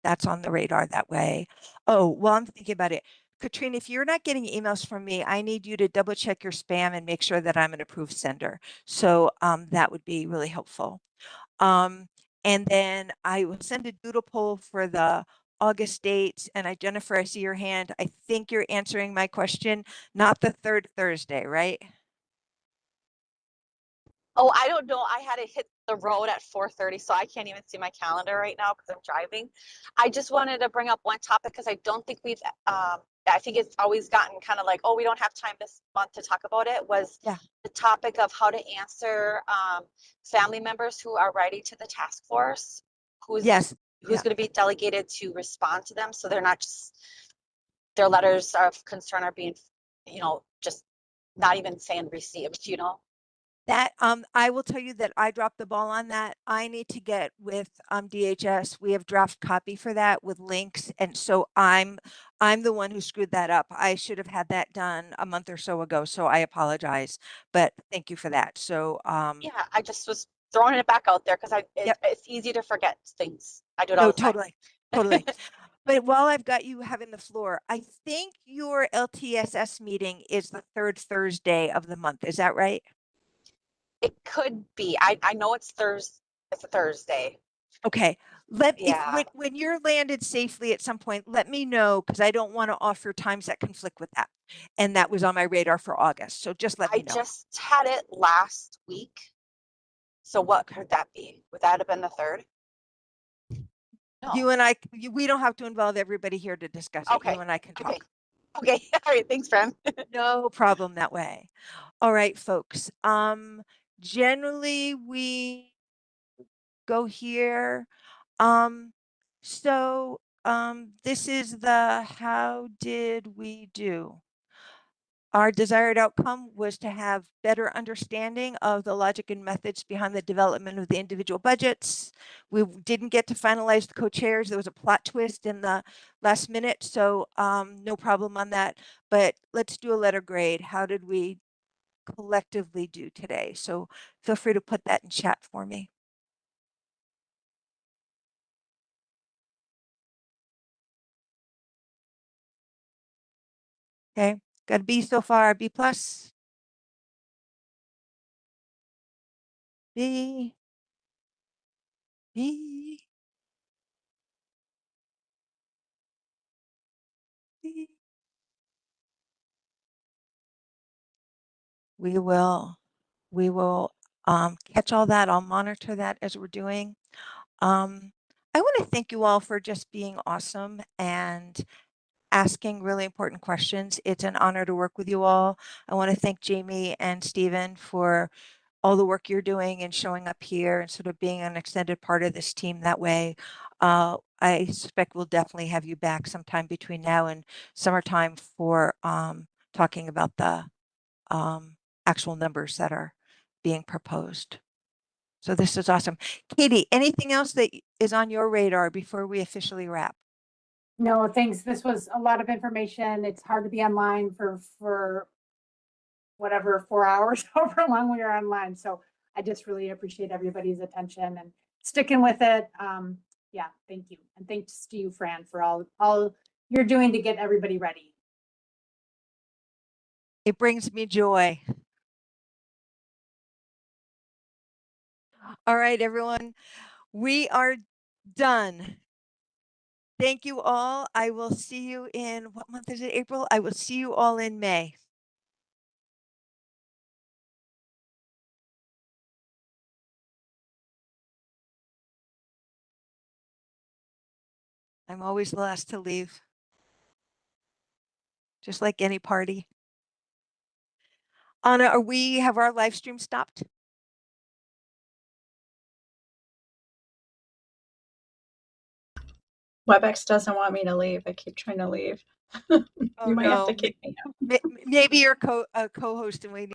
that's on the radar that way. Oh, well, I'm thinking about it. Katrina, if you're not getting emails from me, I need you to double check your spam and make sure that I'm an approved sender. So that would be really helpful. And then I will send a doodle poll for the August dates. And Jennifer, I see your hand. I think you're answering my question, not the third Thursday, right? Oh, I don't know. I had to hit the road at 4:30, so I can't even see my calendar right now because I'm driving. I just wanted to bring up one topic because I don't think we've, I think it's always gotten kind of like, oh, we don't have time this month to talk about it, was the topic of how to answer family members who are writing to the task force, who's going to be delegated to respond to them. So they're not just, their letters of concern are being, just not even saying received, That I will tell you that I dropped the ball on that. I need to get with DHS. We have draft copy for that with links, and so I'm the one who screwed that up. I should have had that done a month or so ago. So I apologize, but thank you for that. So yeah, I just was throwing it back out there because it's easy to forget things. I do it all the time. Totally. But while I've got you having the floor, I think your LTSS meeting is the third Thursday of the month. Is that right? It could be. I know it's Thursday. It's a Thursday. Okay. When you're landed safely at some point, let me know because I don't want to offer times that conflict with that. And that was on my radar for August. So just let me know. I just had it last week. So what could that be? Would that have been the third? You and I, we don't have to involve everybody here to discuss it. You and I can talk. Okay. All right. Thanks, Fran. No problem that way. All right, folks. Generally we go here. This is the how did we do? Our desired outcome was to have better understanding of the logic and methods behind the development of the individual budgets. We didn't get to finalize the co-chairs. There was a plot twist in the last minute, so no problem on that. But let's do a letter grade. How did we collectively do today? So feel free to put that in chat for me. Okay, got a B so far, B plus. B. B. B. We will catch all that. I'll monitor that as we're doing. I want to thank you all for just being awesome and asking really important questions. It's an honor to work with you all. I want to thank Jamie and Stephen for all the work you're doing and showing up here and sort of being an extended part of this team that way. I suspect we'll definitely have you back sometime between now and summertime for talking about the actual numbers that are being proposed. So this is awesome. Katie, anything else that is on your radar before we officially wrap? No, thanks. This was a lot of information. It's hard to be online for whatever 4 hours, however long we are online. So I just really appreciate everybody's attention and sticking with it. Yeah, thank you. And thanks to you, Fran, for all you're doing to get everybody ready. It brings me joy. All right, everyone, we are done. Thank you all. I will see you in, what month is it, April? I will see you all in May. I'm always the last to leave. Just like any party. Anna, have our live stream stopped? WebEx doesn't want me to leave. I keep trying to leave. You might have to kick me out. Maybe your co-host and waiting.